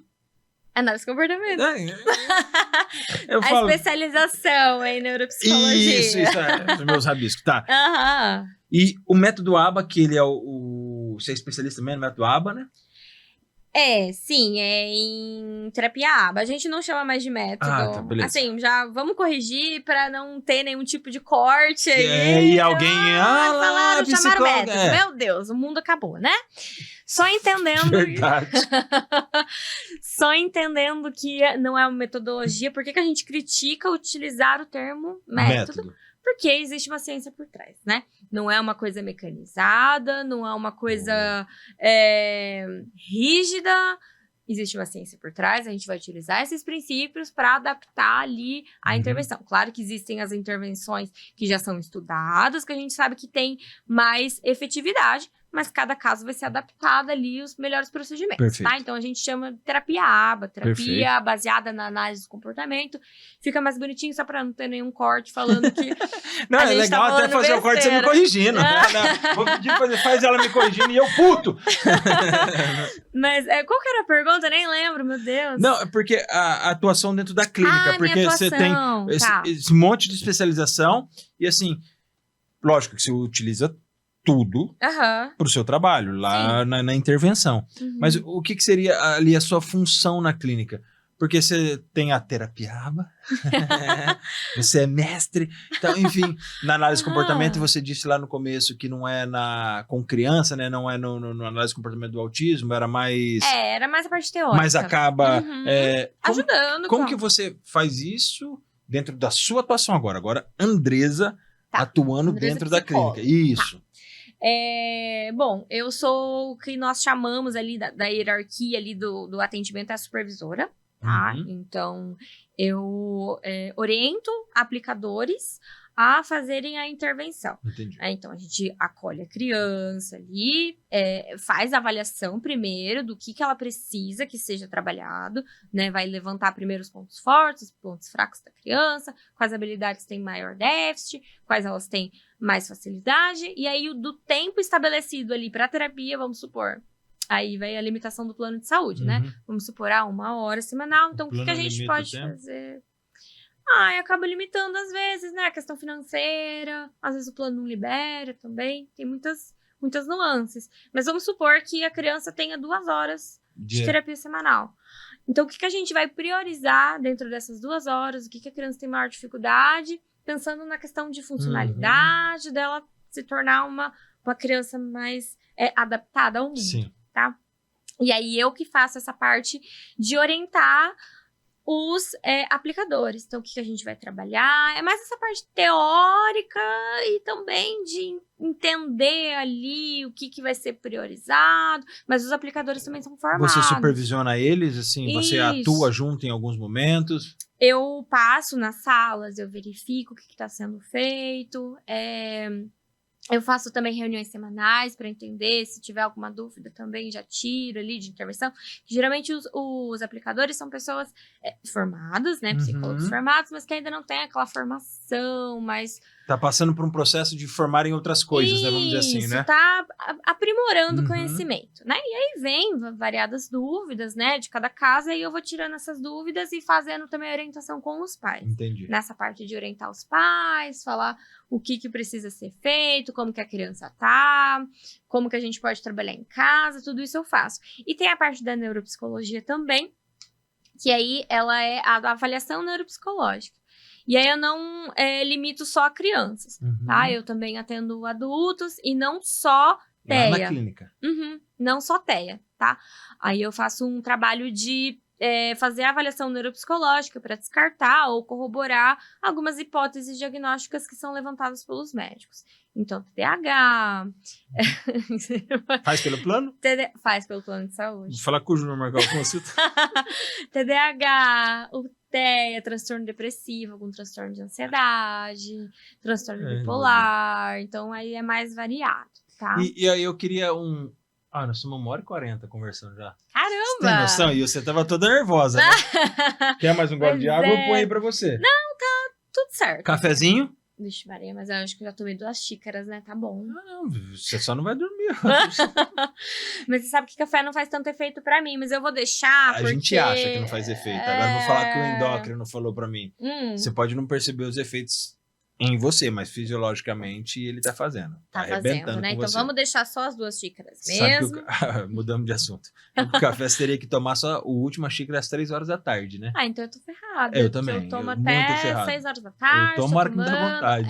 Análise de comportamento. Eu falo... especialização em neuropsicologia. Isso, os meus rabiscos, tá. E o método ABA, que ele é você é especialista também no método ABA, né? Sim, é em terapia ABA. A gente não chama mais de método. Tá, beleza. Assim, já vamos corrigir pra não ter nenhum tipo de corte aí. E alguém... chamaram método. Meu Deus, o mundo acabou, né? Só entendendo... Verdade. Só entendendo que não é uma metodologia. Por que a gente critica utilizar o termo método? Porque existe uma ciência por trás, né? Não é uma coisa mecanizada, não é uma coisa rígida. Existe uma ciência por trás, a gente vai utilizar esses princípios para adaptar ali a intervenção. Claro que existem as intervenções que já são estudadas, que a gente sabe que tem mais efetividade, mas cada caso vai ser adaptado ali os melhores procedimentos, Perfeito. Tá? Então a gente chama de terapia ABA, terapia baseada na análise do comportamento. Fica mais bonitinho só para não ter nenhum corte falando que não, é legal até fazer o corte você me corrigindo. Vou pedir faz ela me corrigindo e eu puto. Mas qual que era a pergunta? Nem lembro, meu Deus. Não, é porque a atuação dentro da clínica, porque você tem esse monte de especialização e assim, lógico que você utiliza tudo para o seu trabalho, lá na intervenção. Mas o que seria ali a sua função na clínica? Porque você tem a terapia ABA, você é mestre, então, enfim, na análise de comportamento, você disse lá no começo que não é com criança, né? Não é no análise de comportamento do autismo, era mais... era mais a parte teórica. Mas acaba... ajudando. Como que você faz isso dentro da sua atuação agora? Agora, Andresa atuando dentro da clínica. Isso. Bom, eu sou o que nós chamamos ali da hierarquia ali do atendimento, é a supervisora, tá? Então, eu oriento aplicadores a fazerem a intervenção. Entendi. Então, a gente acolhe a criança ali, faz a avaliação primeiro do que ela precisa que seja trabalhado, né? Vai levantar primeiro os pontos fortes, os pontos fracos da criança, quais habilidades têm maior déficit, quais elas têm mais facilidade, e aí do tempo estabelecido ali para terapia, vamos supor, aí vai a limitação do plano de saúde, né? Vamos supor, 1 hora semanal, então o que a gente pode fazer? Acaba limitando às vezes, né? A questão financeira, às vezes o plano não libera também, tem muitas nuances. Mas vamos supor que a criança tenha 2 horas de terapia semanal. Então, o que a gente vai priorizar dentro dessas 2 horas? O que a criança tem maior dificuldade? Pensando na questão de funcionalidade dela se tornar uma criança mais adaptada ao mundo, tá? E aí, eu que faço essa parte de orientar os aplicadores. Então, o que a gente vai trabalhar? É mais essa parte teórica e também de entender ali o que vai ser priorizado, mas os aplicadores também são formados. Você supervisiona eles, assim, você atua junto em alguns momentos? Eu passo nas salas, eu verifico o que está sendo feito, eu faço também reuniões semanais para entender, se tiver alguma dúvida também já tiro ali de intervenção. Geralmente os aplicadores são pessoas formadas, né, psicólogos formados, mas que ainda não têm aquela formação mais Tá passando por um processo de formarem outras coisas, né? Vamos dizer assim, né? Tá aprimorando o conhecimento, né? E aí vem variadas dúvidas, né, de cada caso, e aí eu vou tirando essas dúvidas e fazendo também a orientação com os pais. Entendi. Nessa parte de orientar os pais, falar o que precisa ser feito, como que a criança tá, como que a gente pode trabalhar em casa, tudo isso eu faço. E tem a parte da neuropsicologia também, que aí ela é a avaliação neuropsicológica. E aí eu não limito só a crianças, tá? Eu também atendo adultos e não só TEA. Lá na clínica. Não só TEA, tá? Aí eu faço um trabalho de fazer a avaliação neuropsicológica para descartar ou corroborar algumas hipóteses diagnósticas que são levantadas pelos médicos. Então, TDAH... Faz pelo plano? Faz pelo plano de saúde. Vou falar com o Júnior marcar o consulta. TDAH, o TEA, transtorno depressivo, com transtorno de ansiedade, transtorno bipolar. Então, aí é mais variado, tá? E aí eu queria nós estamos 1h40 conversando já. Caramba! Você tem noção? E você tava toda nervosa, né? Quer mais um gole de água? Eu ponho aí pra você. Não, tá tudo certo. Cafezinho? Vixe, Maria, mas eu acho que eu já tomei 2 xícaras, né? Tá bom. Não, você só não vai dormir. Mas você sabe que café não faz tanto efeito pra mim, mas eu vou deixar A gente acha que não faz efeito. Agora eu vou falar que o endócrino falou pra mim. Você pode não perceber os efeitos em você, mas fisiologicamente ele tá fazendo. Tá fazendo, né? Então vamos deixar só as 2 xícaras mesmo. Mudamos de assunto. O café você teria que tomar só a última xícara às 3 horas da tarde, né? Então eu tô ferrada. Eu também. Eu tomo até 6 horas da tarde. Eu tomo a hora que me dá vontade.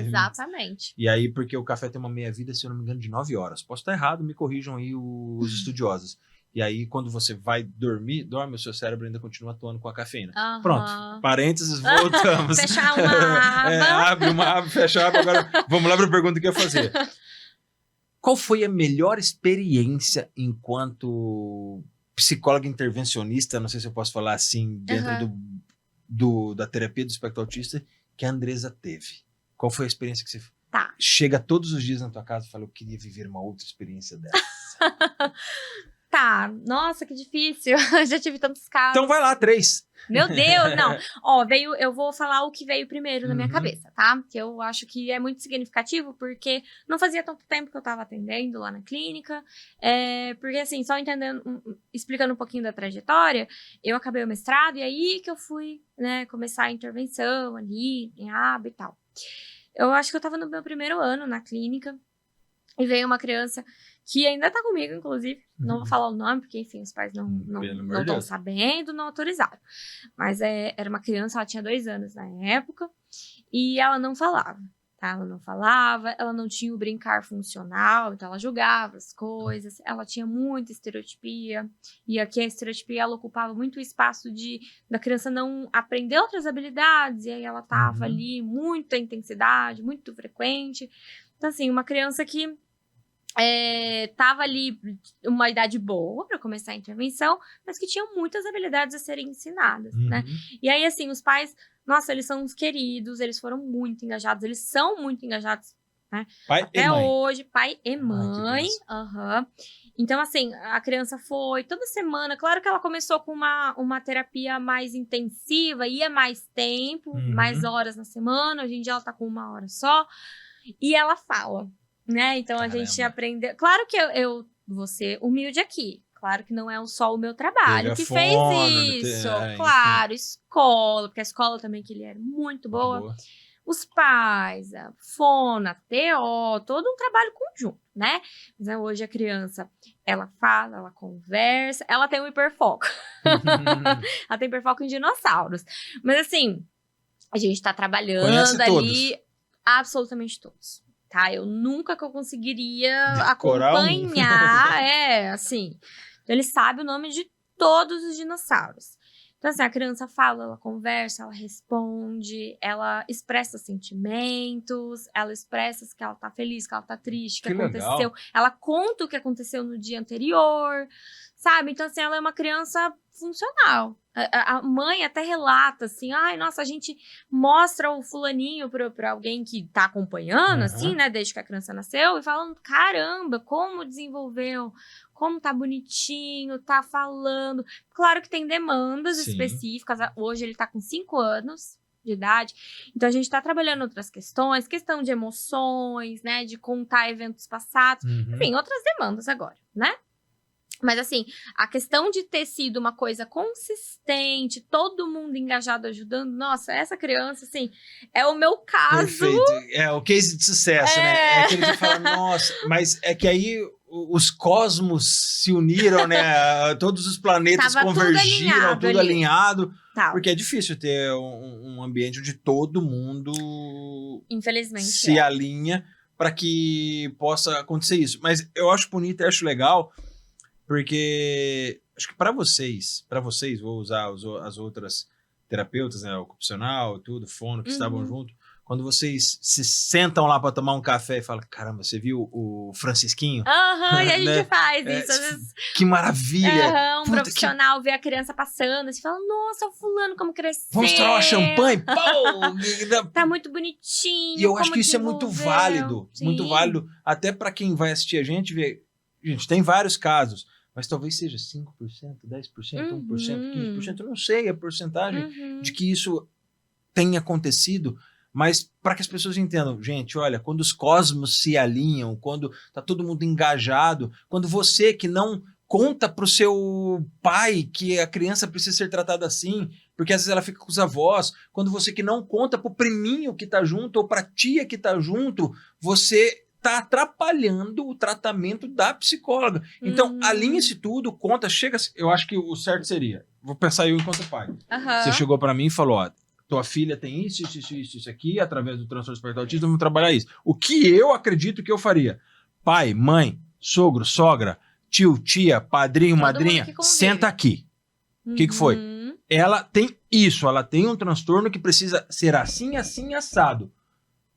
Exatamente. E aí, porque o café tem uma meia-vida, se eu não me engano, de 9 horas. Posso estar errado, me corrijam aí os estudiosos. E aí, quando você vai dorme, o seu cérebro ainda continua atuando com a cafeína. Pronto, parênteses, voltamos. Fechar uma aba. Abre uma aba, fecha a aba. Agora, vamos lá para a pergunta que eu ia fazer. Qual foi a melhor experiência enquanto psicóloga intervencionista, não sei se eu posso falar assim, dentro da terapia do espectro autista, que a Andresa teve? Qual foi a experiência que você chega todos os dias na tua casa e fala, eu queria viver uma outra experiência dessa? Tá, nossa, que difícil. Já tive tantos casos. Então vai lá, 3. Meu Deus, não. Eu vou falar o que veio primeiro na minha cabeça, tá? Que eu acho que é muito significativo, porque não fazia tanto tempo que eu tava atendendo lá na clínica. Porque assim, só explicando um pouquinho da trajetória, eu acabei o mestrado e aí que eu fui, né, começar a intervenção ali, em aba e tal. Eu acho que eu tava no meu primeiro ano na clínica e veio uma criança que ainda tá comigo, inclusive. Não vou falar o nome, porque, enfim, os pais não estão sabendo, não autorizaram. Mas era uma criança, ela tinha 2 anos na época, e ela não falava, tá? Ela não falava, ela não tinha o brincar funcional, então ela jogava as coisas, ela tinha muita estereotipia, e aqui a estereotipia, ela ocupava muito o espaço da criança não aprender outras habilidades, e aí ela tava ali, muita intensidade, muito frequente. Então, assim, uma criança que tava ali uma idade boa para começar a intervenção, mas que tinha muitas habilidades a serem ensinadas, né? E aí, assim, os pais, nossa, eles são uns queridos, eles foram muito engajados, eles são muito engajados, né? Até hoje, pai e mãe. Então, assim, a criança foi toda semana, claro que ela começou com uma terapia mais intensiva, ia mais tempo, mais horas na semana, hoje em dia ela tá com 1 hora só, e ela fala, né? Então a gente aprendeu. Claro que eu vou ser humilde aqui. Claro que não é só o meu trabalho que fez isso. Claro, escola, porque a escola também que ele era muito boa. Os pais, a fono, a TO, todo um trabalho conjunto, né? Mas hoje a criança, ela fala, ela conversa, ela tem um hiperfoco. Ela tem hiperfoco em dinossauros. Mas assim, a gente tá trabalhando ali absolutamente todos. Tá? Eu nunca que eu conseguiria acompanhar, assim. Então, ele sabe o nome de todos os dinossauros. Então, assim, a criança fala, ela conversa, ela responde, ela expressa sentimentos, ela expressa que ela tá feliz, que ela tá triste, que aconteceu. Legal. Ela conta o que aconteceu no dia anterior, sabe? Então, assim, ela é uma criança funcional. A mãe até relata assim, ai, nossa, a gente mostra o fulaninho pra alguém que tá acompanhando, assim, né, desde que a criança nasceu, e falando, caramba, como desenvolveu, como tá bonitinho, tá falando. Claro que tem demandas específicas, hoje ele tá com 5 anos, de idade. Então, a gente está trabalhando outras questões, questão de emoções, né? De contar eventos passados. Enfim, outras demandas agora, né? Mas, assim, a questão de ter sido uma coisa consistente, todo mundo engajado, ajudando, nossa, essa criança, assim, é o meu caso. Perfeito. É o case de sucesso, né? É aquele que fala, nossa, mas é que aí os cosmos se uniram, né? Todos os planetas Tava convergiram, tudo ali. alinhado. Tá. Porque é difícil ter um ambiente onde todo mundo infelizmente se alinha para que possa acontecer isso. Mas eu acho bonito e acho legal, porque acho que para vocês, vou usar as outras terapeutas, né, ocupacional, tudo, fono, que estavam junto, quando vocês se sentam lá para tomar um café e falam, caramba, você viu o Francisquinho? E a gente né? faz isso às vezes. Que maravilha! Um profissional vê a criança passando e fala, nossa, o fulano como cresceu. Vamos tomar uma champanhe? Pô! Tá muito bonitinho. E eu acho que isso é muito válido. Sim. Muito válido. Até para quem vai assistir a gente, ver. Gente, tem vários casos. Mas talvez seja 5%, 10%, 1%, 15%. Eu não sei a porcentagem de que isso tenha acontecido. Mas para que as pessoas entendam, gente, olha, quando os cosmos se alinham, quando tá todo mundo engajado, quando você que não conta pro seu pai que a criança precisa ser tratada assim, porque às vezes ela fica com os avós, quando você que não conta pro priminho que tá junto ou pra tia que tá junto, você tá atrapalhando o tratamento da psicóloga. Então, alinha-se tudo, conta, chega... Eu acho que o certo seria, vou pensar eu enquanto pai. Você chegou para mim e falou, ó, tua filha tem isso aqui, através do transtorno espectro autista, vamos trabalhar isso. O que eu acredito que eu faria? Pai, mãe, sogro, sogra, tio, tia, padrinho, madrinha, senta aqui. O que foi? Ela tem isso, ela tem um transtorno que precisa ser assim, assim, assado.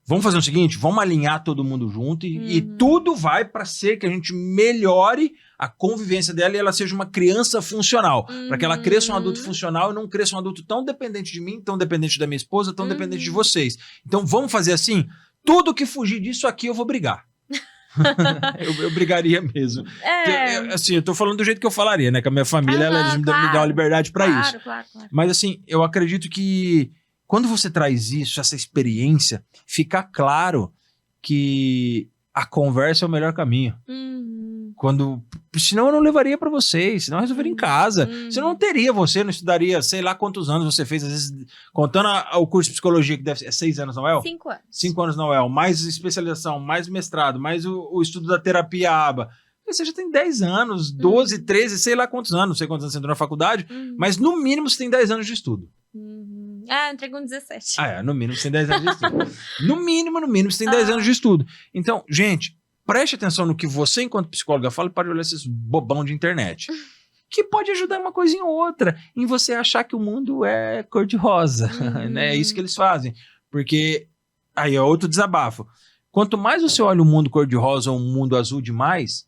Vamos fazer o seguinte, vamos alinhar todo mundo junto e tudo vai para ser que a gente melhore a convivência dela e ela seja uma criança funcional. Para que ela cresça um adulto funcional e não cresça um adulto tão dependente de mim, tão dependente da minha esposa, tão dependente de vocês. Então vamos fazer assim, tudo que fugir disso aqui eu vou brigar. eu brigaria mesmo. Assim, eu tô falando do jeito que eu falaria, né? Que a minha família, eles me dão uma liberdade para isso. Claro. Mas assim, eu acredito que quando você traz isso, essa experiência, fica claro que a conversa é o melhor caminho. Senão eu não levaria para vocês, senão eu resolveria em casa. Senão não teria você, não estudaria, sei lá quantos anos você fez, às vezes, contando o curso de psicologia, que deve ser 6 anos, não é? 5 anos. 5 anos, não é? Mais especialização, mais mestrado, mais o estudo da terapia ABA. Você já tem 10 anos, 12, 13, sei lá quantos anos, não sei quantos anos você entrou na faculdade, mas no mínimo você tem 10 anos de estudo. Eu entrei com 17. No mínimo você tem 10 anos de estudo. No mínimo você tem 10 anos de estudo. Então, gente, preste atenção no que você, enquanto psicóloga, fala e pare de olhar esses bobão de internet. Que pode ajudar uma coisinha ou outra em você achar que o mundo é cor-de-rosa. Né? É isso que eles fazem. Porque, aí é outro desabafo. Quanto mais você olha o mundo cor-de-rosa ou um mundo azul demais,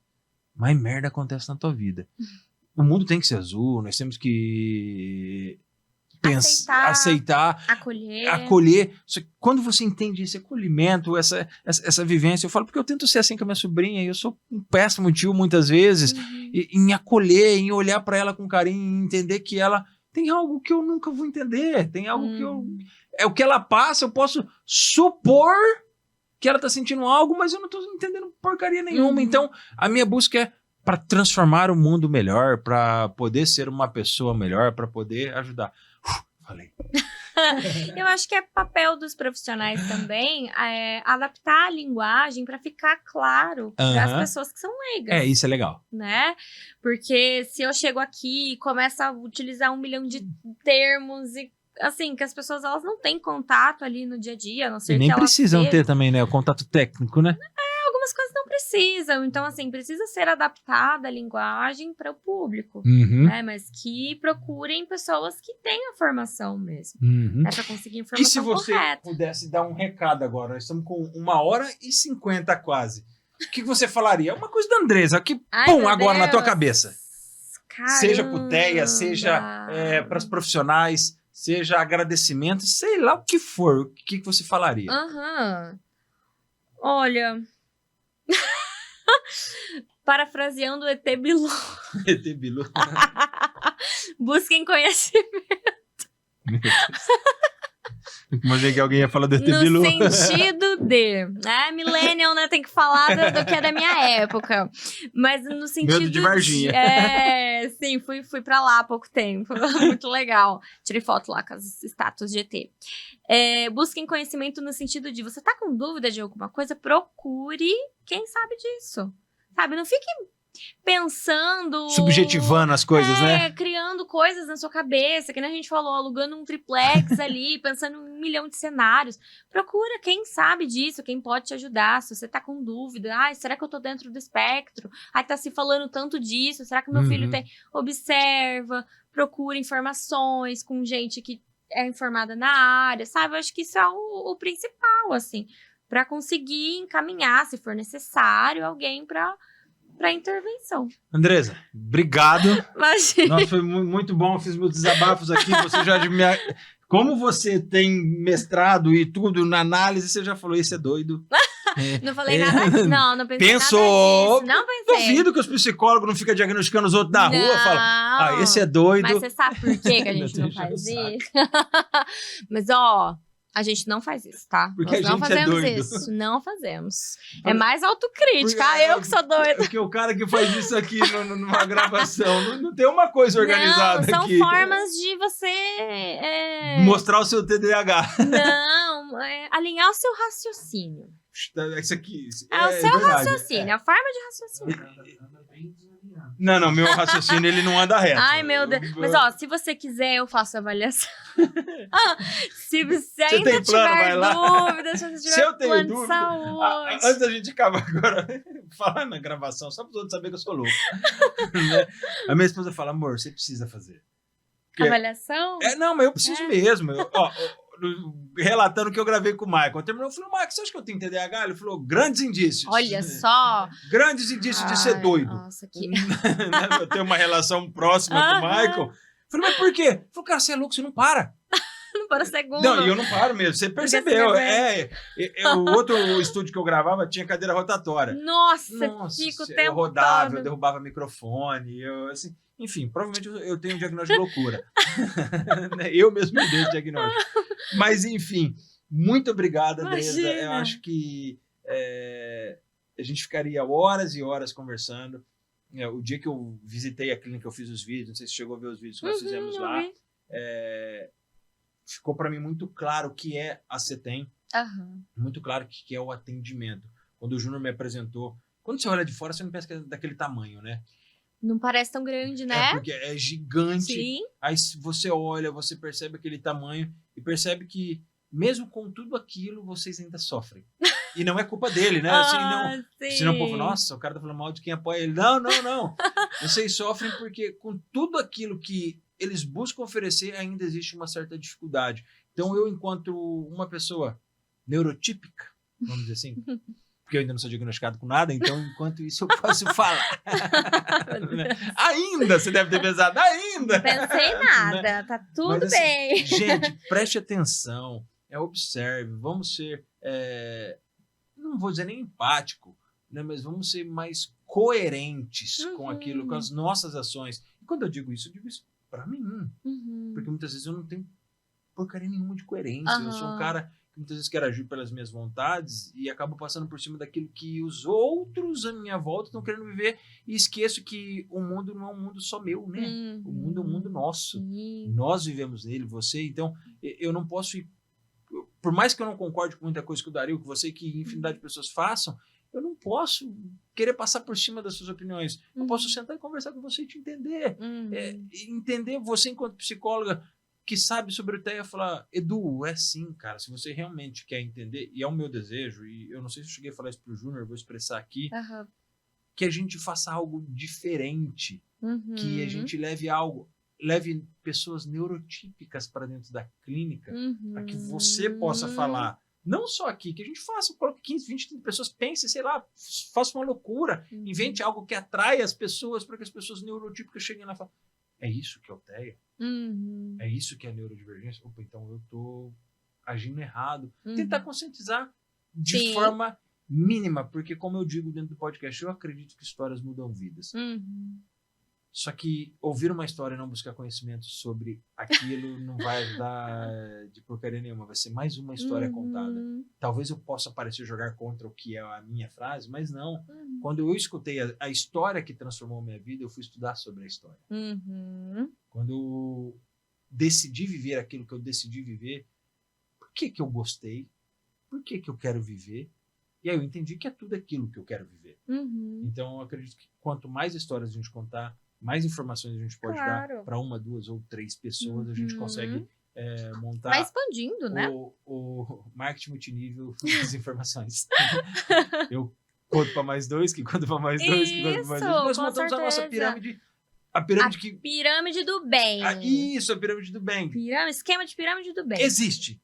mais merda acontece na tua vida. O mundo tem que ser azul, nós temos que aceitar, acolher. Só que quando você entende esse acolhimento, essa vivência, eu falo porque eu tento ser assim com a minha sobrinha, e eu sou um péssimo tio muitas vezes, em acolher, em olhar para ela com carinho, em entender que ela tem algo que eu nunca vou entender, tem algo que é o que ela passa, eu posso supor que ela tá sentindo algo, mas eu não tô entendendo porcaria nenhuma. Então, a minha busca é para transformar o mundo melhor, para poder ser uma pessoa melhor, para poder ajudar. Falei. Eu acho que é papel dos profissionais também adaptar a linguagem para ficar claro para as pessoas que são leigas. Isso é legal. Né? Porque se eu chego aqui e começo a utilizar 1 milhão de termos e assim, que as pessoas elas não têm contato ali no dia a dia, a não ser e nem que elas precisam ter também, né? O contato técnico, né? Algumas coisas não precisam. Então, assim, precisa ser adaptada a linguagem para o público. Né? Mas que procurem pessoas que tenham formação mesmo. Né? Para conseguir informação correta. E se você pudesse dar um recado agora? Nós estamos com 1h50 quase. O que você falaria? Uma coisa da Andressa, que agora na tua cabeça. Caramba. Seja pro TEA, seja para os profissionais, seja agradecimento, sei lá o que for. O que você falaria? Olha... Parafraseando o ET Bilu. ET Bilu. Busquem conhecimento. Meu Deus. Imaginei que alguém ia falar do ET No Bilu. sentido de... Millennial, né? Tem que falar do que é da minha época. Mas no sentido Medo de Varginha. Sim, fui pra lá há pouco tempo. Muito legal. Tirei foto lá com as estátuas de ET. Busquem conhecimento no sentido de... Você tá com dúvida de alguma coisa? Procure quem sabe disso. Sabe? Não fique pensando... Subjetivando as coisas, né? Criando coisas na sua cabeça, que nem a gente falou, alugando um triplex ali, pensando em 1 milhão de cenários. Procura quem sabe disso, quem pode te ajudar. Se você tá com dúvida, será que eu tô dentro do espectro? Tá se falando tanto disso, será que meu filho tem? Observa, procura informações com gente que é informada na área, sabe? Eu acho que isso é o principal, assim, para conseguir encaminhar, se for necessário, alguém para intervenção. Andresa, obrigado. Imagina. Nossa, foi muito bom. Eu fiz meus desabafos aqui. Você já como você tem mestrado e tudo na análise, você já falou, isso é doido. Não falei nada disso. Não pensei Pensou? nada disso. Não pensei. Duvido que os psicólogos não ficam diagnosticando os outros na rua. Falam, esse é doido. Mas você sabe por que a gente não faz isso? Mas, a gente não faz isso, tá? Porque Nós não fazemos isso. Não fazemos. É mais autocrítica. Eu que sou doida. Porque o cara que faz isso aqui numa gravação não tem uma coisa organizada são aqui. São formas de você... mostrar o seu TDAH. Não, alinhar o seu raciocínio. Isso aqui... o seu raciocínio, a forma de raciocínio. Não, meu raciocínio, ele não anda reto. Ai, meu Deus. Mas, se você quiser, eu faço a avaliação. Se você ainda tiver dúvida, se você tiver plano de saúde. Antes da gente acabar agora, falar na gravação, só para os outros saberem que eu sou louco. Né? A minha esposa fala, amor, você precisa fazer. Avaliação? Não, mas eu preciso mesmo. Relatando o que eu gravei com o Michael. Terminou, eu falei, Michael, você acha que eu tenho TDAH? Ele falou, grandes indícios. Olha só. Grandes indícios de ser doido. Nossa, que... Eu tenho uma relação próxima com o Michael. Eu falei, mas por quê? Ele falou, cara, você é louco, você não para. Não para segundo. Não, e eu não paro mesmo. Você percebeu. O outro estúdio que eu gravava tinha cadeira rotatória. Nossa, fica o tempo eu rodava, todo. eu derrubava microfone, assim... Enfim, provavelmente eu tenho um diagnóstico de loucura. Eu mesmo me dei o diagnóstico. Mas, enfim, muito obrigado, Andresa. Eu acho que a gente ficaria horas e horas conversando. O dia que eu visitei a clínica, eu fiz os vídeos, não sei se chegou a ver os vídeos que nós fizemos lá. Ficou para mim muito claro o que é a CETEM. Muito claro o que é o atendimento. Quando o Júnior me apresentou, quando você olha de fora, você não pensa que é daquele tamanho, né? Não parece tão grande, né? Porque é gigante. Sim. Aí você olha, você percebe aquele tamanho e percebe que, mesmo com tudo aquilo, vocês ainda sofrem. E não é culpa dele, né? Senão o povo, nossa, o cara tá falando mal de quem apoia ele. Não. Vocês sofrem porque, com tudo aquilo que eles buscam oferecer, ainda existe uma certa dificuldade. Então, eu, enquanto uma pessoa neurotípica, vamos dizer assim... porque eu ainda não sou diagnosticado com nada, então, enquanto isso, eu posso falar. Ainda, você deve ter pensado, ainda! Não pensei nada, né? Tá tudo mas, bem. Assim, gente, preste atenção, observe, vamos ser, não vou dizer nem empático, né, mas vamos ser mais coerentes com aquilo, com as nossas ações. E quando eu digo isso pra mim, porque muitas vezes eu não tenho porcaria nenhuma de coerência, eu sou um cara... muitas vezes quero agir pelas minhas vontades e acabo passando por cima daquilo que os outros à minha volta estão querendo viver e esqueço que o mundo não é um mundo só meu, né? O mundo é um mundo nosso. Nós vivemos nele, você. Então, eu não posso ir... Por mais que eu não concorde com muita coisa que o Dario, que você, que infinidade de pessoas façam, eu não posso querer passar por cima das suas opiniões. Eu posso sentar e conversar com você e te entender. Entender você enquanto psicóloga que sabe sobre o TEA, falar, Edu, é sim, cara, se você realmente quer entender, e é o meu desejo, e eu não sei se eu cheguei a falar isso pro Júnior, vou expressar aqui, que a gente faça algo diferente, que a gente leve pessoas neurotípicas para dentro da clínica, para que você possa falar, não só aqui, que a gente faça, coloque 15, 20, 30 pessoas, pense, sei lá, faça uma loucura, invente algo que atraia as pessoas, para que as pessoas neurotípicas cheguem lá e falem, é isso que é o TEA? É isso que é neurodivergência? Opa, então eu tô agindo errado. Tentar conscientizar de forma mínima, porque como eu digo dentro do podcast, eu acredito que histórias mudam vidas. Só que ouvir uma história e não buscar conhecimento sobre aquilo não vai ajudar de porcaria nenhuma. Vai ser mais uma história contada. Talvez eu possa parecer jogar contra o que é a minha frase, mas não. Quando eu escutei a história que transformou a minha vida, eu fui estudar sobre a história. Quando eu decidi viver aquilo que eu decidi viver, por que eu gostei? Por que eu quero viver? E aí eu entendi que é tudo aquilo que eu quero viver. Então eu acredito que quanto mais histórias a gente contar, mais informações a gente pode dar para 1, 2 ou 3 pessoas, a gente consegue montar... Vai expandindo, né? O marketing multinível das informações. Eu conto para mais 2, que conto para mais 2, que conto para mais 2. Nós montamos a nossa pirâmide. A pirâmide do bem. Isso, a pirâmide do bem. Esquema de pirâmide do bem. Existe,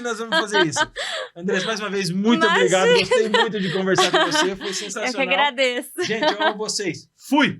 nós vamos fazer isso. Andrés, mais uma vez, muito obrigado. Gostei muito de conversar com você, foi sensacional. Eu que agradeço. Gente, eu amo vocês. Fui!